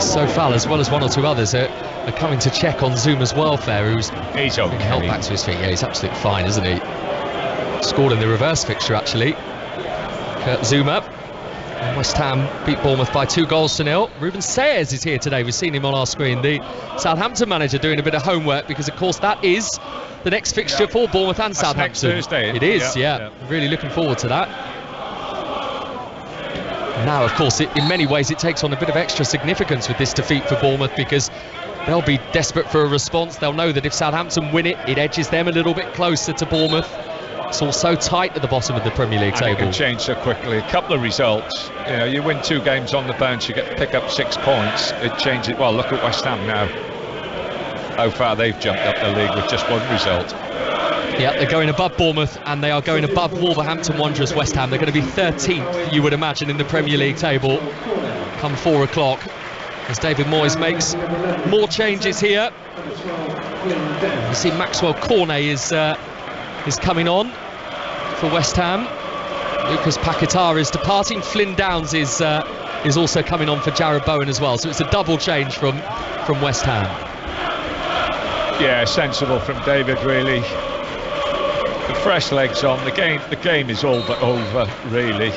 [SPEAKER 2] Sofal, as well as 1 or 2 others, are coming to check on Zuma's welfare, who's
[SPEAKER 3] he's okay.
[SPEAKER 2] Being held back to his feet. Yeah, he's absolutely fine, isn't he? Scored in the reverse fixture, actually. Kurt Zouma. And West Ham beat Bournemouth by 2-0. Ruben Sayers is here today. We've seen him on our screen. The Southampton manager doing a bit of homework, because of course that is the next fixture for Bournemouth and Southampton.
[SPEAKER 3] Next Thursday.
[SPEAKER 2] It is, yeah. Really looking forward to that. Now, of course, in many ways it takes on a bit of extra significance with this defeat for Bournemouth, because they'll be desperate for a response. They'll know that if Southampton win it, it edges them a little bit closer to Bournemouth. It's all so tight at the bottom of the Premier League table.
[SPEAKER 3] It can change so quickly. A couple of results, you win 2 games on the bounce, you pick up 6 points. It changes. Well, look at West Ham now. How far they've jumped up the league with just 1 result.
[SPEAKER 2] Yeah, they're going above Bournemouth, and they are going above Wolverhampton Wanderers. West Ham, they're going to be 13th, you would imagine, in the Premier League table come 4 o'clock, as David Moyes makes more changes here. You see Maxwell Cornet is coming on for West Ham. Lucas Paquetá is departing. Flynn Downs is also coming on for Jarrod Bowen as well. So it's a double change from West Ham.
[SPEAKER 3] Yeah, sensible from David, really. The fresh legs on. The game is all but over, really.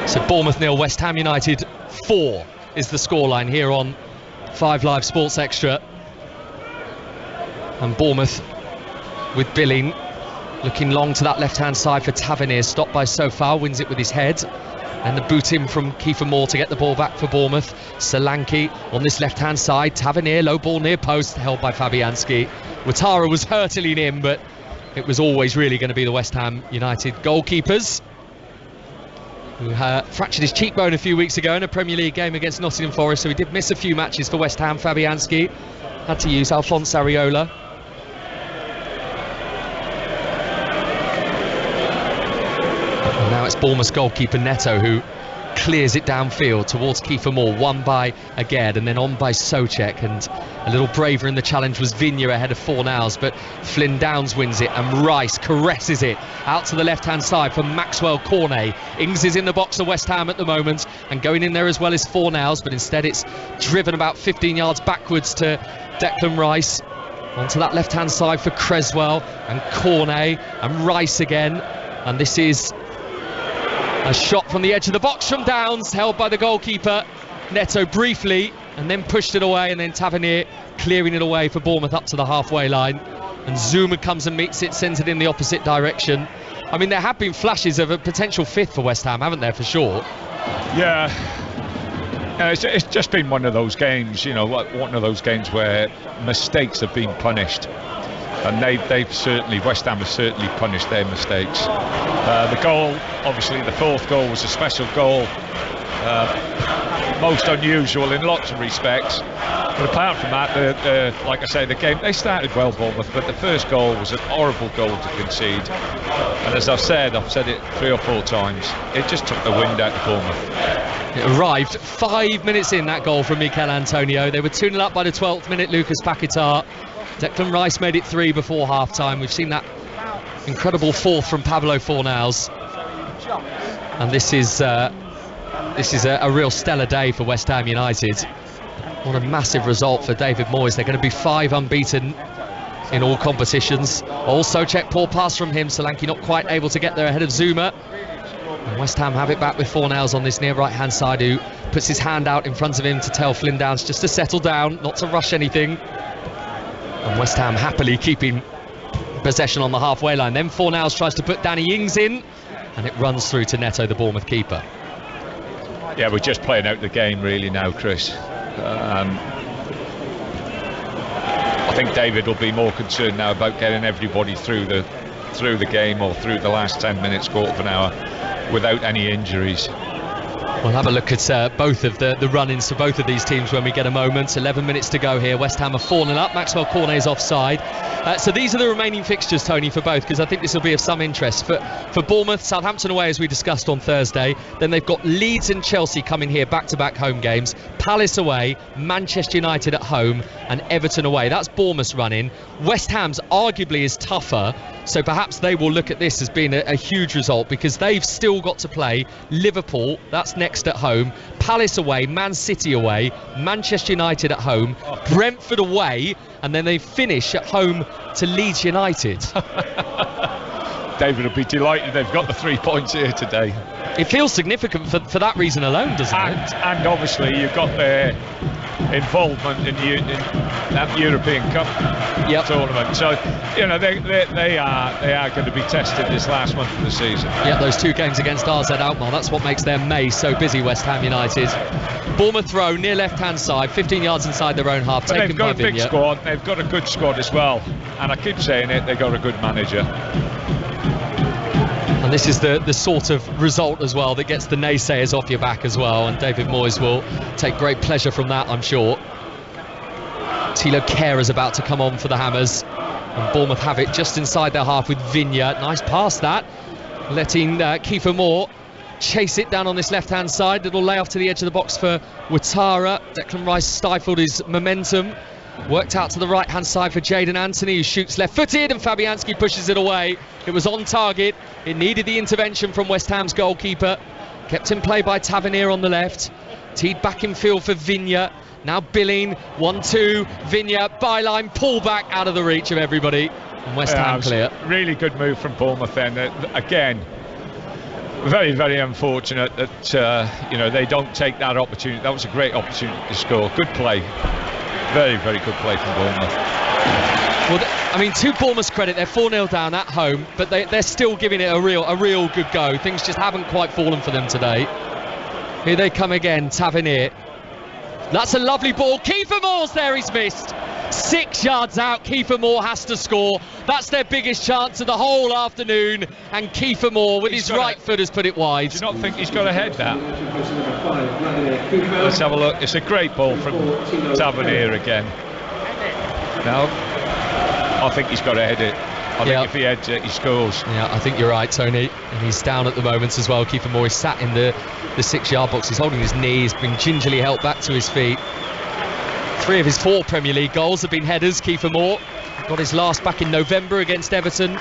[SPEAKER 2] So Bournemouth 0, West Ham United 4 is the scoreline here on 5 Live Sports Extra. And Bournemouth with Billing looking long to that left-hand side for Tavernier, stopped by Sofal, wins it with his head. And the boot in from Kiefer Moore to get the ball back for Bournemouth. Solanke on this left-hand side. Tavernier, low ball near post, held by Fabianski. Ouattara was hurtling in, but it was always really going to be the West Ham United goalkeepers, who fractured his cheekbone a few weeks ago in a Premier League game against Nottingham Forest, so he did miss a few matches for West Ham. Fabianski had to use Alphonse Areola. And now it's Bournemouth's goalkeeper Neto who clears it downfield towards Kiefer Moore, won by Aguerd and then on by Souček, and a little braver in the challenge was Vigna ahead of Fornals, but Flynn Downs wins it and Rice caresses it out to the left hand side for Maxwell Cornet. Ings is in the box for West Ham at the moment and going in there as well as Fornals, but instead it's driven about 15 yards backwards to Declan Rice. Onto that left hand side for Creswell and Cornet and Rice again, and this is a shot from the edge of the box from Downs, held by the goalkeeper Neto briefly, and then pushed it away, and then Tavernier clearing it away for Bournemouth up to the halfway line. And Zouma comes and meets it, sends it in the opposite direction. I mean, there have been flashes of a potential 5th for West Ham, haven't there, for sure?
[SPEAKER 3] Yeah. It's just been one of those games, one of those games where mistakes have been punished. and West Ham have certainly punished their mistakes. The goal, obviously the fourth goal, was a special goal, most unusual in lots of respects, but apart from that, like I say, the game, they started well, Bournemouth, but the first goal was a horrible goal to concede, and as I've said it 3 or 4 times, it just took the wind out of Bournemouth.
[SPEAKER 2] It arrived 5 minutes in, that goal from Mikel Antonio. They were 2-0 up by the 12th minute. Lucas Paquetá. Declan Rice made it 3 before half-time. We've seen that incredible fourth from Pablo Fornals, and this is a real stellar day for West Ham United. What a massive result for David Moyes. They're going to be 5 unbeaten in all competitions. Also, check poor pass from him. Solanke not quite able to get there ahead of Zuma. And West Ham have it back with Fornals on this near right-hand side, who puts his hand out in front of him to tell Flynn Downs just to settle down, not to rush anything. And West Ham happily keeping possession on the halfway line. Then Fornals tries to put Danny Ings in, and it runs through to Neto, the Bournemouth keeper.
[SPEAKER 3] Yeah, we're just playing out the game really now, Chris. I think David will be more concerned now about getting everybody through the game, or through the last 10 minutes, quarter of an hour, without any injuries.
[SPEAKER 2] We'll have a look at both of the run-ins for both of these teams when we get a moment. 11 minutes to go here. West Ham are 4-0 up. Maxwell Cornet's offside. So these are the remaining fixtures, Tony, for both, because I think this will be of some interest. For Bournemouth, Southampton away, as we discussed on Thursday. Then they've got Leeds and Chelsea coming here, back-to-back home games. Palace away, Manchester United at home, and Everton away. That's Bournemouth's run-in. West Ham's arguably is tougher, so perhaps they will look at this as being a huge result, because they've still got to play Liverpool, that's next at home, Palace away, Man City away, Manchester United at home, Brentford away, and then they finish at home to Leeds United.
[SPEAKER 3] David will be delighted they've got the 3 points here today.
[SPEAKER 2] It feels significant for that reason alone, doesn't it?
[SPEAKER 3] And obviously you've got their involvement in that European Cup tournament. So, you know, they are going to be tested this last month of the season.
[SPEAKER 2] Yeah, those 2 games against RZ Alkmaar, that's what makes their May so busy, West Ham United. Bournemouth throw near left-hand side, 15 yards inside their own half,
[SPEAKER 3] but
[SPEAKER 2] taken by
[SPEAKER 3] Vinya. They've got a big squad, they've got a good squad as well, and I keep saying it, they've got a good manager.
[SPEAKER 2] And this is the sort of result as well that gets the naysayers off your back as well, and David Moyes will take great pleasure from that, I'm sure. Thilo Kehrer is about to come on for the Hammers, and Bournemouth have it just inside their half with Vinya. Nice pass that, letting Kiefer Moore chase it down on this left-hand side. Little layoff to the edge of the box for Ouattara. Declan Rice stifled his momentum. Worked out to the right-hand side for Jadon Anthony, who shoots left-footed, and Fabianski pushes it away. It was on target. It needed the intervention from West Ham's goalkeeper. Kept in play by Tavernier on the left. Teed back in field for Vinya. Now Billing, 1-2, Vinya, byline, pull back out of the reach of everybody. And West Ham clear.
[SPEAKER 3] Really good move from Bournemouth then. Again, very, very unfortunate that you know, they don't take that opportunity. That was a great opportunity to score. Good play. Very, very good play from Bournemouth.
[SPEAKER 2] Well, I mean, to Bournemouth's credit, they're 4-0 down at home, but they're still giving it a real good go. Things just haven't quite fallen for them today. Here they come again, Tavernier. That's a lovely ball. Kiefer Moore's there, he's missed. 6 yards out, Kiefer Moore has to score. That's their biggest chance of the whole afternoon, and Kiefer Moore with his right foot has put it wide.
[SPEAKER 3] Do you not think he's got to head that? Let's have a look. It's a great ball from Tavernier again. No, I think he's got to head it. I think if he heads it, he scores.
[SPEAKER 2] Yeah, I think you're right, Tony. And he's down at the moment as well. Kiefer Moore is sat in the 6-yard box. He's holding his knee. He's been gingerly helped back to his feet. 3 of his 4 Premier League goals have been headers. Kiefer Moore got his last back in November against Everton.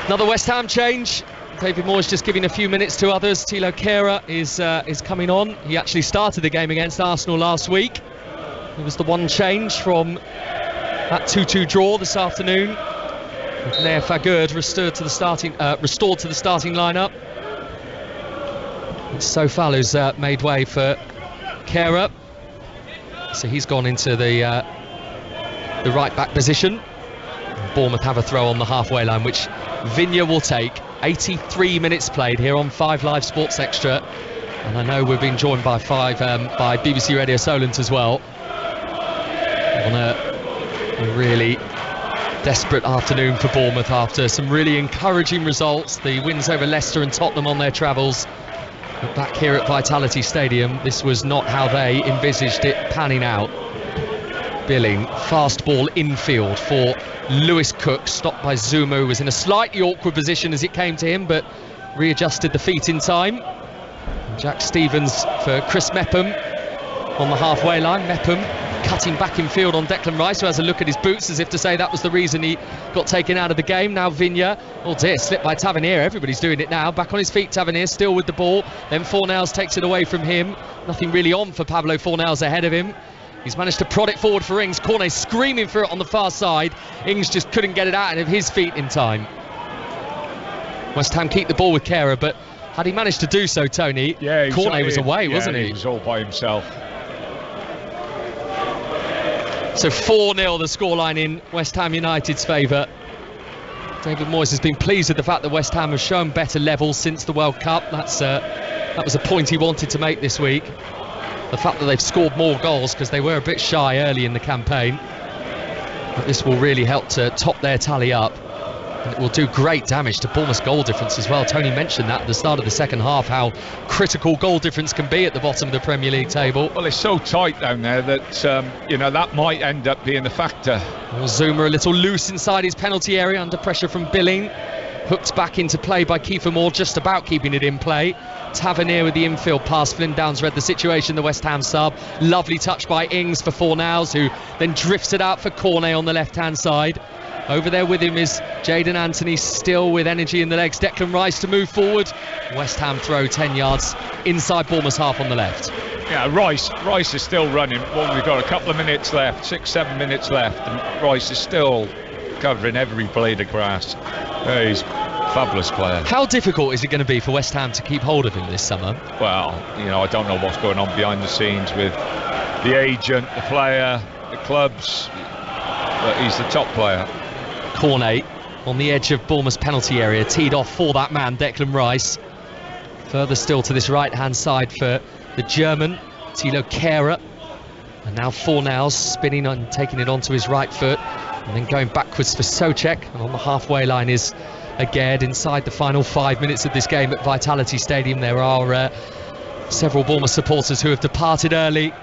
[SPEAKER 2] Another West Ham change. David Moore's just giving a few minutes to others. Thilo Kehrer is coming on. He actually started the game against Arsenal last week. It was the one change from that 2-2 draw this afternoon. With Nair Fagurd restored to the starting lineup. It's Sofal who's made way for Kehrer. So he's gone into the right back position. Bournemouth have a throw on the halfway line, which Vinya will take. 83 minutes played here on 5 Live Sports Extra, and I know we've been joined by BBC Radio Solent as well on a really Desperate afternoon for Bournemouth after some really encouraging results. The wins over Leicester and Tottenham on their travels. But back here at Vitality Stadium, this was not how they envisaged it panning out. Billing, fast ball infield for Lewis Cook, stopped by Zuma, who was in a slightly awkward position as it came to him, but readjusted the feet in time. And Jack Stevens for Chris Mepham on the halfway line. Mepham cutting back in field on Declan Rice, who has a look at his boots as if to say that was the reason he got taken out of the game. Now Vigna, oh dear, slipped by Tavernier. Everybody's doing it now. Back on his feet, Tavernier still with the ball. Then Fornals takes it away from him. Nothing really on for Pablo Fornals ahead of him. He's managed to prod it forward for Ings. Cornet screaming for it on the far side. Ings just couldn't get it out of his feet in time. West Ham keep the ball with Kehrer, but had he managed to do so, Tony, Cornet was away, wasn't he?
[SPEAKER 3] He was all by himself.
[SPEAKER 2] So 4-0 the scoreline in West Ham United's favour. David Moyes has been pleased with the fact that West Ham have shown better levels since the World Cup. That was a point he wanted to make this week. The fact that they've scored more goals, because they were a bit shy early in the campaign. But this will really help to top their tally up. And it will do great damage to Bournemouth's goal difference as well. Tony mentioned that at the start of the second half, how critical goal difference can be at the bottom of the Premier League table.
[SPEAKER 3] Well, it's so tight down there that, you know, that might end up being a factor.
[SPEAKER 2] Well, Zuma a little loose inside his penalty area under pressure from Billing. Hooked back into play by Kiefer Moore, just about keeping it in play. Tavernier with the infield pass. Flynn Downs read the situation, the West Ham sub. Lovely touch by Ings for Fornals, who then drifts it out for Cornet on the left-hand side. Over there with him is Jayden Anthony, still with energy in the legs. Declan Rice to move forward. West Ham throw 10 yards inside Bournemouth's half on the left.
[SPEAKER 3] Yeah, Rice is still running. Well, we've got a couple of minutes left, 6-7 minutes left, and Rice is still covering every blade of grass. He's a fabulous player.
[SPEAKER 2] How difficult is it going to be for West Ham to keep hold of him this summer?
[SPEAKER 3] Well, you know, I don't know what's going on behind the scenes with the agent, the player, the clubs, but he's the top player.
[SPEAKER 2] Cornet on the edge of Bournemouth's penalty area, teed off for that man, Declan Rice. Further still to this right-hand side for the German, Thilo Kehrer. And now Fornals spinning and taking it onto his right foot, and then going backwards for Souček. And on the halfway line is Aguerd. Inside the final 5 minutes of this game at Vitality Stadium, there are several Bournemouth supporters who have departed early,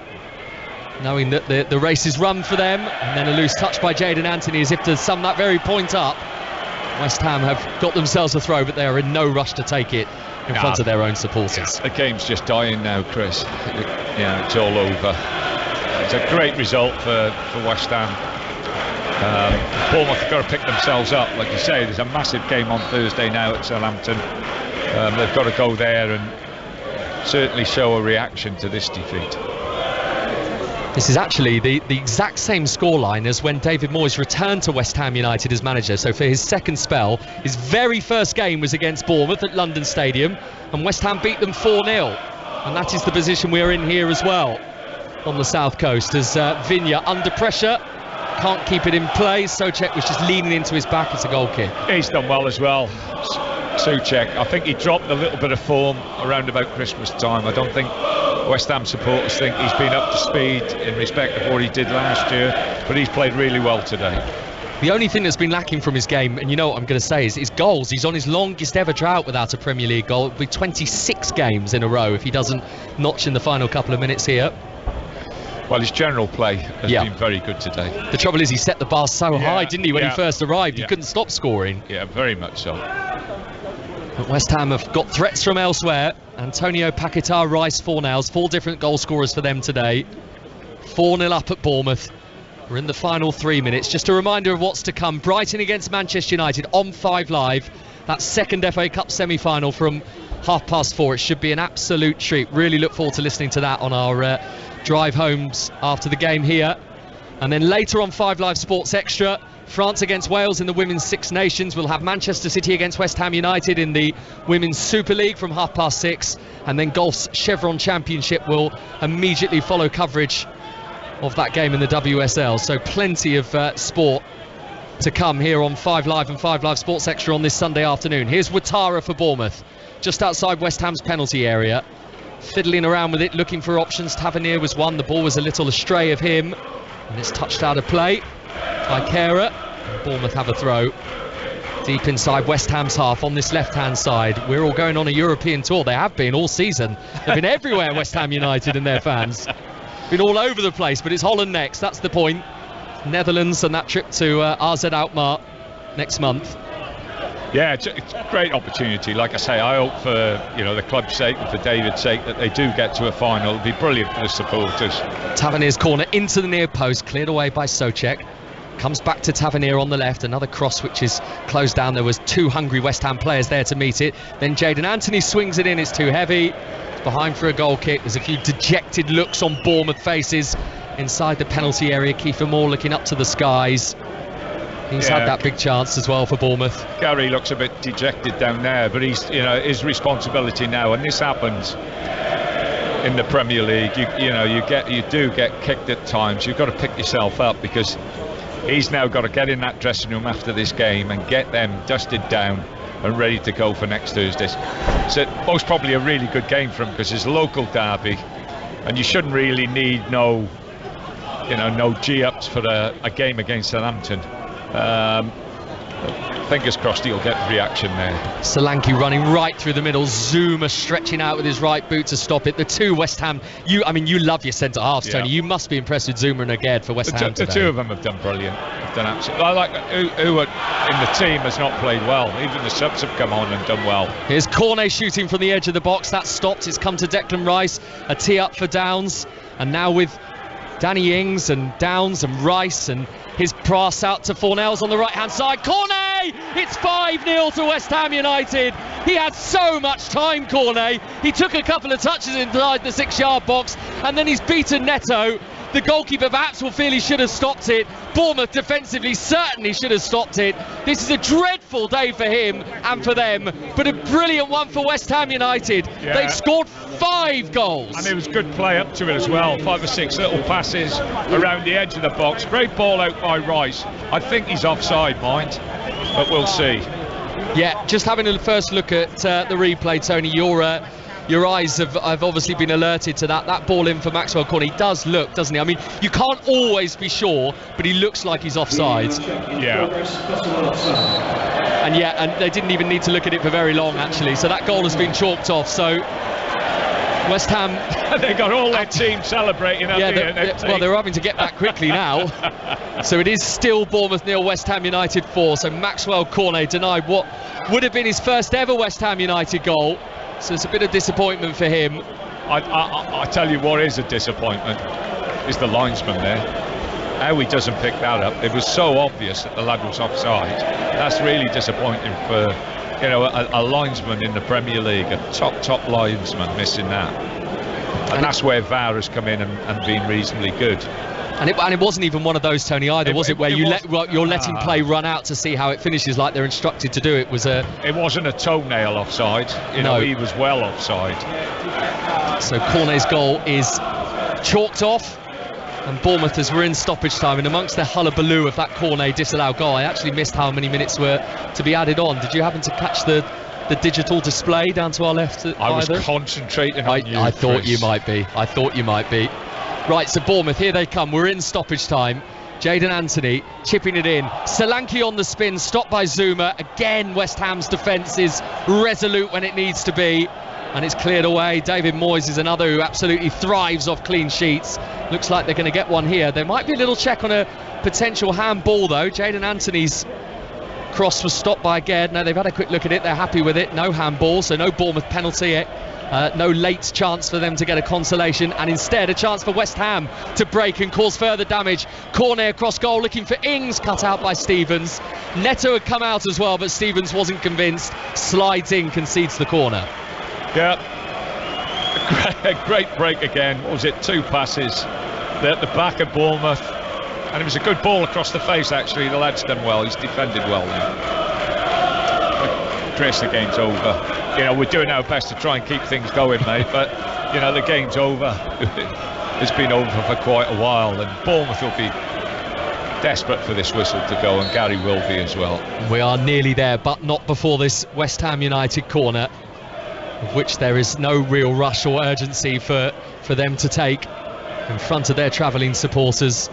[SPEAKER 2] knowing that the race is run for them. And then a loose touch by Jayden Anthony, as if to sum that very point up. West Ham have got themselves a throw, but they are in no rush to take it in front of their own supporters.
[SPEAKER 3] The game's just dying now, Chris. Yeah, it's all over. It's a great result for West Ham. Bournemouth have got to pick themselves up. Like you say, there's a massive game on Thursday now at Southampton. They've got to go there and certainly show a reaction to this defeat.
[SPEAKER 2] This is actually the exact same scoreline as when David Moyes returned to West Ham United as manager. So for his second spell, his very first game was against Bournemouth at London Stadium, and West Ham beat them 4-0. And that is the position we're in here as well on the south coast, as Vigna under pressure, can't keep it in play. Souček was just leaning into his back. It's a goal kick.
[SPEAKER 3] He's done well as well, Souček. I think he dropped a little bit of form around about Christmas time. I don't think West Ham supporters think he's been up to speed in respect of what he did last year, but he's played really well today.
[SPEAKER 2] The only thing that's been lacking from his game, and you know what I'm going to say, is his goals. He's on his longest ever drought without a Premier League goal. It'll be 26 games in a row if he doesn't notch in the final couple of minutes here.
[SPEAKER 3] Well, his general play has been very good today.
[SPEAKER 2] The trouble is he set the bar so high, didn't he, when he first arrived? He couldn't stop scoring.
[SPEAKER 3] Yeah, very much so.
[SPEAKER 2] But West Ham have got threats from elsewhere. Antonio, Paquetá, Rice, Fornals, 4 different goal scorers for them today. 4-0 up at Bournemouth. We're in the final 3 minutes. Just a reminder of what's to come. Brighton against Manchester United on 5 Live. That second FA Cup semi-final from 4:30. It should be an absolute treat. Really look forward to listening to that on our drive homes after the game here. And then later on 5 Live Sports Extra, France against Wales in the Women's Six Nations. We'll have Manchester City against West Ham United in the Women's Super League from 6:30. And then golf's Chevron Championship will immediately follow coverage of that game in the WSL. So plenty of sport to come here on 5 Live and 5 Live Sports Extra on this Sunday afternoon. Here's Ouattara for Bournemouth, just outside West Ham's penalty area. Fiddling around with it, looking for options. Tavernier was one. The ball was a little astray of him, and it's touched out of play by Kehrer. Bournemouth have a throw deep inside West Ham's half on this left-hand side. We're all going on a European tour. They have been all season. They've been everywhere, West Ham United and their fans. Been all over the place, but it's Holland next. That's the point. Netherlands and that trip to AZ Alkmaar next month.
[SPEAKER 3] Yeah, it's a great opportunity. Like I say, I hope for the club's sake and for David's sake that they do get to a final. It'll be brilliant for the supporters.
[SPEAKER 2] Tavernier's corner into the near post, cleared away by Souček. Comes back to Tavernier on the left, another cross which is closed down. There was 2 hungry West Ham players there to meet it. Then Jayden Anthony swings it in, it's too heavy. It's behind for a goal kick. There's a few dejected looks on Bournemouth faces inside the penalty area. Kiefer Moore looking up to the skies. He's had that big chance as well for Bournemouth.
[SPEAKER 3] Gary looks a bit dejected down there, but he's, his responsibility now, and this happens in the Premier League. You do get kicked at times. You've got to pick yourself up, because he's now got to get in that dressing room after this game and get them dusted down and ready to go for next Thursday. So most probably a really good game for him, because it's a local derby, and you shouldn't really need no G-ups for a game against Southampton. Fingers crossed he'll get reaction there.
[SPEAKER 2] Solanke running right through the middle. Zuma stretching out with his right boot to stop it. The 2 West Ham. You love your centre halves, Tony. You must be impressed with Zuma and Aged for West Ham today.
[SPEAKER 3] The 2 of them have done brilliant. Have done absolutely. I like who in the team has not played well. Even the subs have come on and done well.
[SPEAKER 2] Here's Cornet shooting from the edge of the box. That's stopped. It's come to Declan Rice. A tee up for Downs, and now with Danny Ings and Downs and Rice, and his pass out to Fornells on the right hand side. Cornet! It's 5-0 to West Ham United. He had so much time, Cornet. He took a couple of touches inside the 6-yard box, and then he's beaten Neto. The goalkeeper perhaps will feel he should have stopped it. Bournemouth defensively certainly should have stopped it. This is a dreadful day for him and for them, but a brilliant one for West Ham United. Yeah. They've scored 5 goals.
[SPEAKER 3] And it was good play up to it as well. 5 or 6 little passes around the edge of the box. Great ball out by Rice. I think he's offside, mind, but we'll see.
[SPEAKER 2] Yeah, just having a first look at the replay, Tony, your eyes have obviously been alerted to that ball in for Maxwell Cornet. He does look, doesn't he? I mean, you can't always be sure, but he looks like he's offside.
[SPEAKER 3] Yeah.
[SPEAKER 2] And they didn't even need to look at it for very long, actually. So that goal has been chalked off. So West Ham...
[SPEAKER 3] they got all their team celebrating.
[SPEAKER 2] Well, they're having to get back quickly now. So it is still Bournemouth 0, West Ham United 4. So Maxwell Cornet denied what would have been his first ever West Ham United goal. So it's a bit of disappointment for him.
[SPEAKER 3] I tell you what is a disappointment is the linesman there. How he doesn't pick that up. It was so obvious that the lad was offside. That's really disappointing for a linesman in the Premier League, a top linesman missing that. And that's where VAR has come in and been reasonably good.
[SPEAKER 2] And it wasn't even one of those, Tony, either, was it? Where you're letting play run out to see how it finishes, like they're instructed to do. It
[SPEAKER 3] wasn't a toenail offside. He was well offside.
[SPEAKER 2] So Cornet's goal is chalked off, and Bournemouth, as we're in stoppage time, and amongst the hullabaloo of that Cornet disallowed goal, I actually missed how many minutes were to be added on. Did you happen to catch the digital display down to our left?
[SPEAKER 3] I was concentrating on you.
[SPEAKER 2] I thought you might be. Right, so Bournemouth, here they come. We're in stoppage time. Jayden Anthony chipping it in. Solanke on the spin, stopped by Zuma. Again, West Ham's defence is resolute when it needs to be, and it's cleared away. David Moyes is another who absolutely thrives off clean sheets. Looks like they're going to get one here. There might be a little check on a potential handball, though. Jayden Anthony's cross was stopped by Aged. Now they've had a quick look at it. They're happy with it. No handball, so no Bournemouth penalty. No late chance for them to get a consolation, and instead a chance for West Ham to break and cause further damage. Cornet across goal looking for Ings, cut out by Stevens. Neto had come out as well, but Stevens wasn't convinced. Slides in, concedes the corner.
[SPEAKER 3] Yeah, a great break again. What was it, 2 passes at the back of Bournemouth, and it was a good ball across the face. Actually, the lad's done well. He's defended well now. Chris, the game's over. We're doing our best to try and keep things going, mate, but the game's over. It's been over for quite a while, and Bournemouth will be desperate for this whistle to go, and Gary will be as well.
[SPEAKER 2] We are nearly there, but not before this West Ham United corner, of which there is no real rush or urgency for them to take in front of their travelling supporters.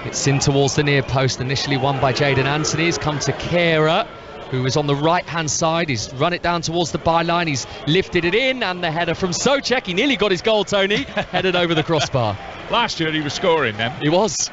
[SPEAKER 2] It's in towards the near post, initially won by Jayden Anthony. He's come to Kehrer, who is on the right-hand side. He's run it down towards the byline. He's lifted it in, and the header from Souček. He nearly got his goal, Tony. Headed over the crossbar.
[SPEAKER 3] Last year he was scoring them.
[SPEAKER 2] He was.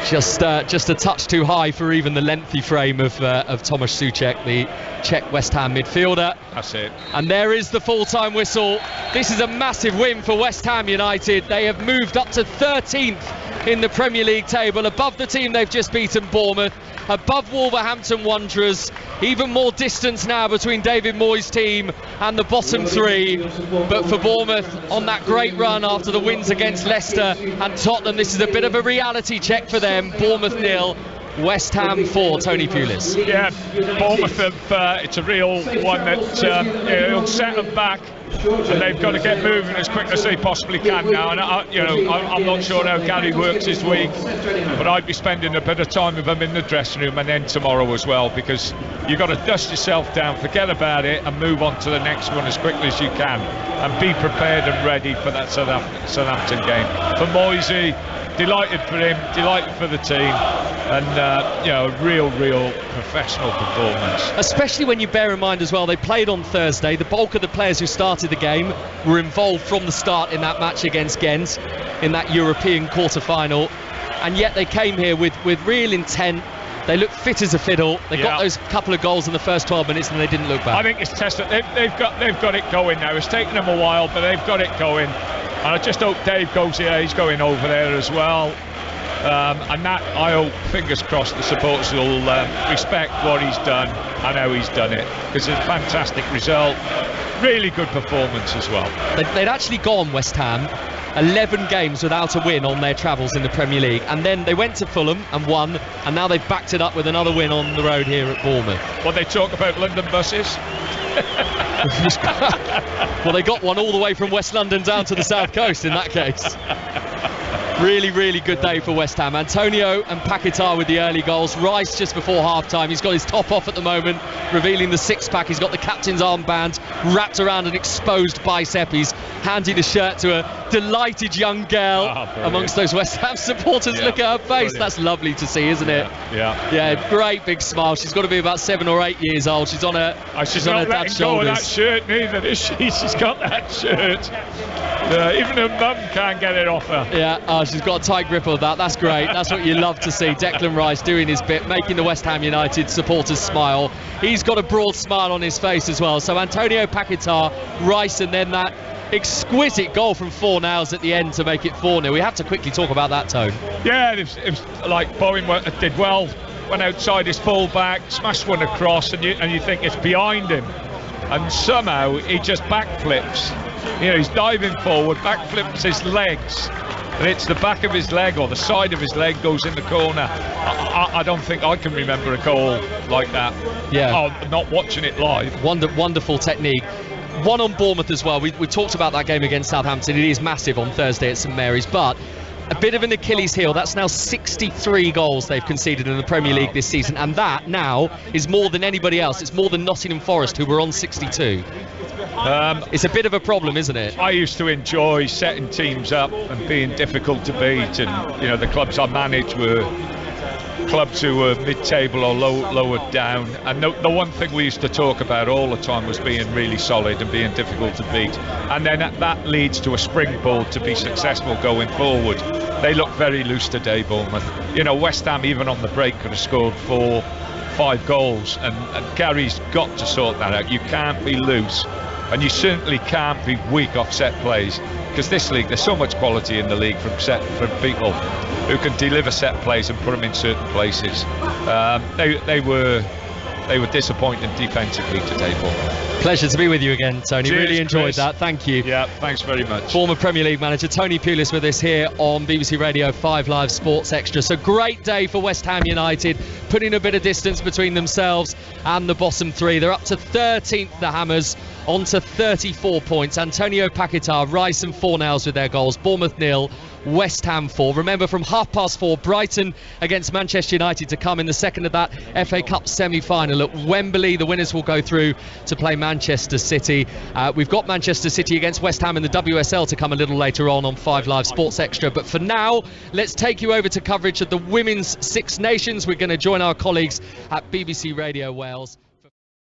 [SPEAKER 2] Just a touch too high for even the lengthy frame of Tomáš Souček, the Czech West Ham midfielder.
[SPEAKER 3] That's it.
[SPEAKER 2] And there is the full-time whistle. This is a massive win for West Ham United. They have moved up to 13th in the Premier League table, above the team they've just beaten, Bournemouth, above Wolverhampton Wanderers. Even more distance now between David Moyes' team and the bottom three. But for Bournemouth, on that great run after the wins against Leicester and Tottenham, this is a bit of a reality check for them. Bournemouth 0, West Ham 4. Tony Pulis.
[SPEAKER 3] Yeah, Bournemouth have, it's a real one that it'll set them back, and they've got to get moving as quick as they possibly can now. And I'm not sure how Gary works this week, but I'd be spending a bit of time with him in the dressing room and then tomorrow as well, because you've got to dust yourself down, forget about it, and move on to the next one as quickly as you can, and be prepared and ready for that Southampton game. For Moisey, delighted for him, delighted for the team, and real professional performance.
[SPEAKER 2] Especially when you bear in mind as well, they played on Thursday. The bulk of the players who started the game were involved from the start in that match against Ghent in that European quarter-final, and yet they came here with real intent. They look fit as a fiddle. They got those couple of goals in the first 12 minutes and they didn't look back.
[SPEAKER 3] I think it's tested. They've got it going now. It's taken them a while, but they've got it going. And I just hope Dave goes here. He's going over there as well. And that, I hope, fingers crossed, the supporters will respect what he's done and how he's done it, because it's a fantastic result. Really good performance as well.
[SPEAKER 2] They'd actually gone, West Ham, 11 games without a win on their travels in the Premier League, and then they went to Fulham and won, and now they've backed it up with another win on the road here at Bournemouth.
[SPEAKER 3] Well, they talk about London buses.
[SPEAKER 2] Well, they got one all the way from West London down to the south coast in that case. Really good day for West Ham. Antonio and Paquetá with the early goals. Rice just before half-time. He's got his top off at the moment, revealing the six-pack. He's got the captain's armband wrapped around an exposed bicep. He's handing the shirt to a delighted young girl amongst those West Ham supporters.
[SPEAKER 3] Yeah,
[SPEAKER 2] look at her face.
[SPEAKER 3] Brilliant.
[SPEAKER 2] That's lovely to see, isn't it?
[SPEAKER 3] Yeah,
[SPEAKER 2] great big smile. She's got to be about 7 or 8 years old. She's on her
[SPEAKER 3] she's
[SPEAKER 2] on
[SPEAKER 3] not
[SPEAKER 2] her dad's
[SPEAKER 3] letting go of
[SPEAKER 2] shoulders.
[SPEAKER 3] that shirt neither, is she? She's got that shirt. Even her mum can't get it off her.
[SPEAKER 2] Yeah, she's got a tight grip of that. That's great. That's what you love to see. Declan Rice doing his bit, making the West Ham United supporters smile. He's got a broad smile on his face as well. So Antonio Paquetá, Rice, and then that exquisite goal from Fornals at the end to make it 4-0. We have to quickly talk about that, Tone.
[SPEAKER 3] Yeah, it was like Bowen did well. Went outside his full-back, smashed one across, and you think it's behind him. And somehow he just backflips. He's diving forward, backflips his legs, and it's the back of his leg or the side of his leg goes in the corner. I don't think I can remember a goal like that.
[SPEAKER 2] Yeah.
[SPEAKER 3] Not watching it live.
[SPEAKER 2] Wonderful technique. One on Bournemouth as well. We talked about that game against Southampton. It is massive on Thursday at St Mary's, but a bit of an Achilles heel. That's now 63 goals they've conceded in the Premier League this season, and that now is more than anybody else. It's more than Nottingham Forest, who were on 62. It's a bit of a problem, isn't it?
[SPEAKER 3] I used to enjoy setting teams up and being difficult to beat, and the clubs I managed were clubs who were mid-table or lower down, and the one thing we used to talk about all the time was being really solid and being difficult to beat, and then that leads to a springboard to be successful going forward. They look very loose today, Bournemouth. West Ham, even on the break, could have scored 4-5 goals, and Gary's got to sort that out. You can't be loose, and you certainly can't be weak off set plays, because this league, there's so much quality in the league from people who can deliver set plays and put them in certain places. They were disappointing defensively today, Paul.
[SPEAKER 2] Pleasure to be with you again, Tony.
[SPEAKER 3] Cheers,
[SPEAKER 2] really enjoyed
[SPEAKER 3] Chris.
[SPEAKER 2] that. Thank you.
[SPEAKER 3] Yeah, thanks very much.
[SPEAKER 2] Former Premier League manager Tony Pulis with us here on BBC Radio 5 Live Sports Extra. So great day for West Ham United, putting a bit of distance between themselves and the bottom three. They're up to 13th, the Hammers, on to 34 points. Antonio Paquetá, Rice and Fornals with their goals. Bournemouth 0, West Ham 4. Remember, from 4:30, Brighton against Manchester United to come in the second of that FA Cup semi-final at Wembley. The winners will go through to play Manchester City. We've got Manchester City against West Ham in the WSL to come a little later on 5 Live Sports Extra. But for now, let's take you over to coverage of the Women's Six Nations. We're going to join our colleagues at BBC Radio Wales.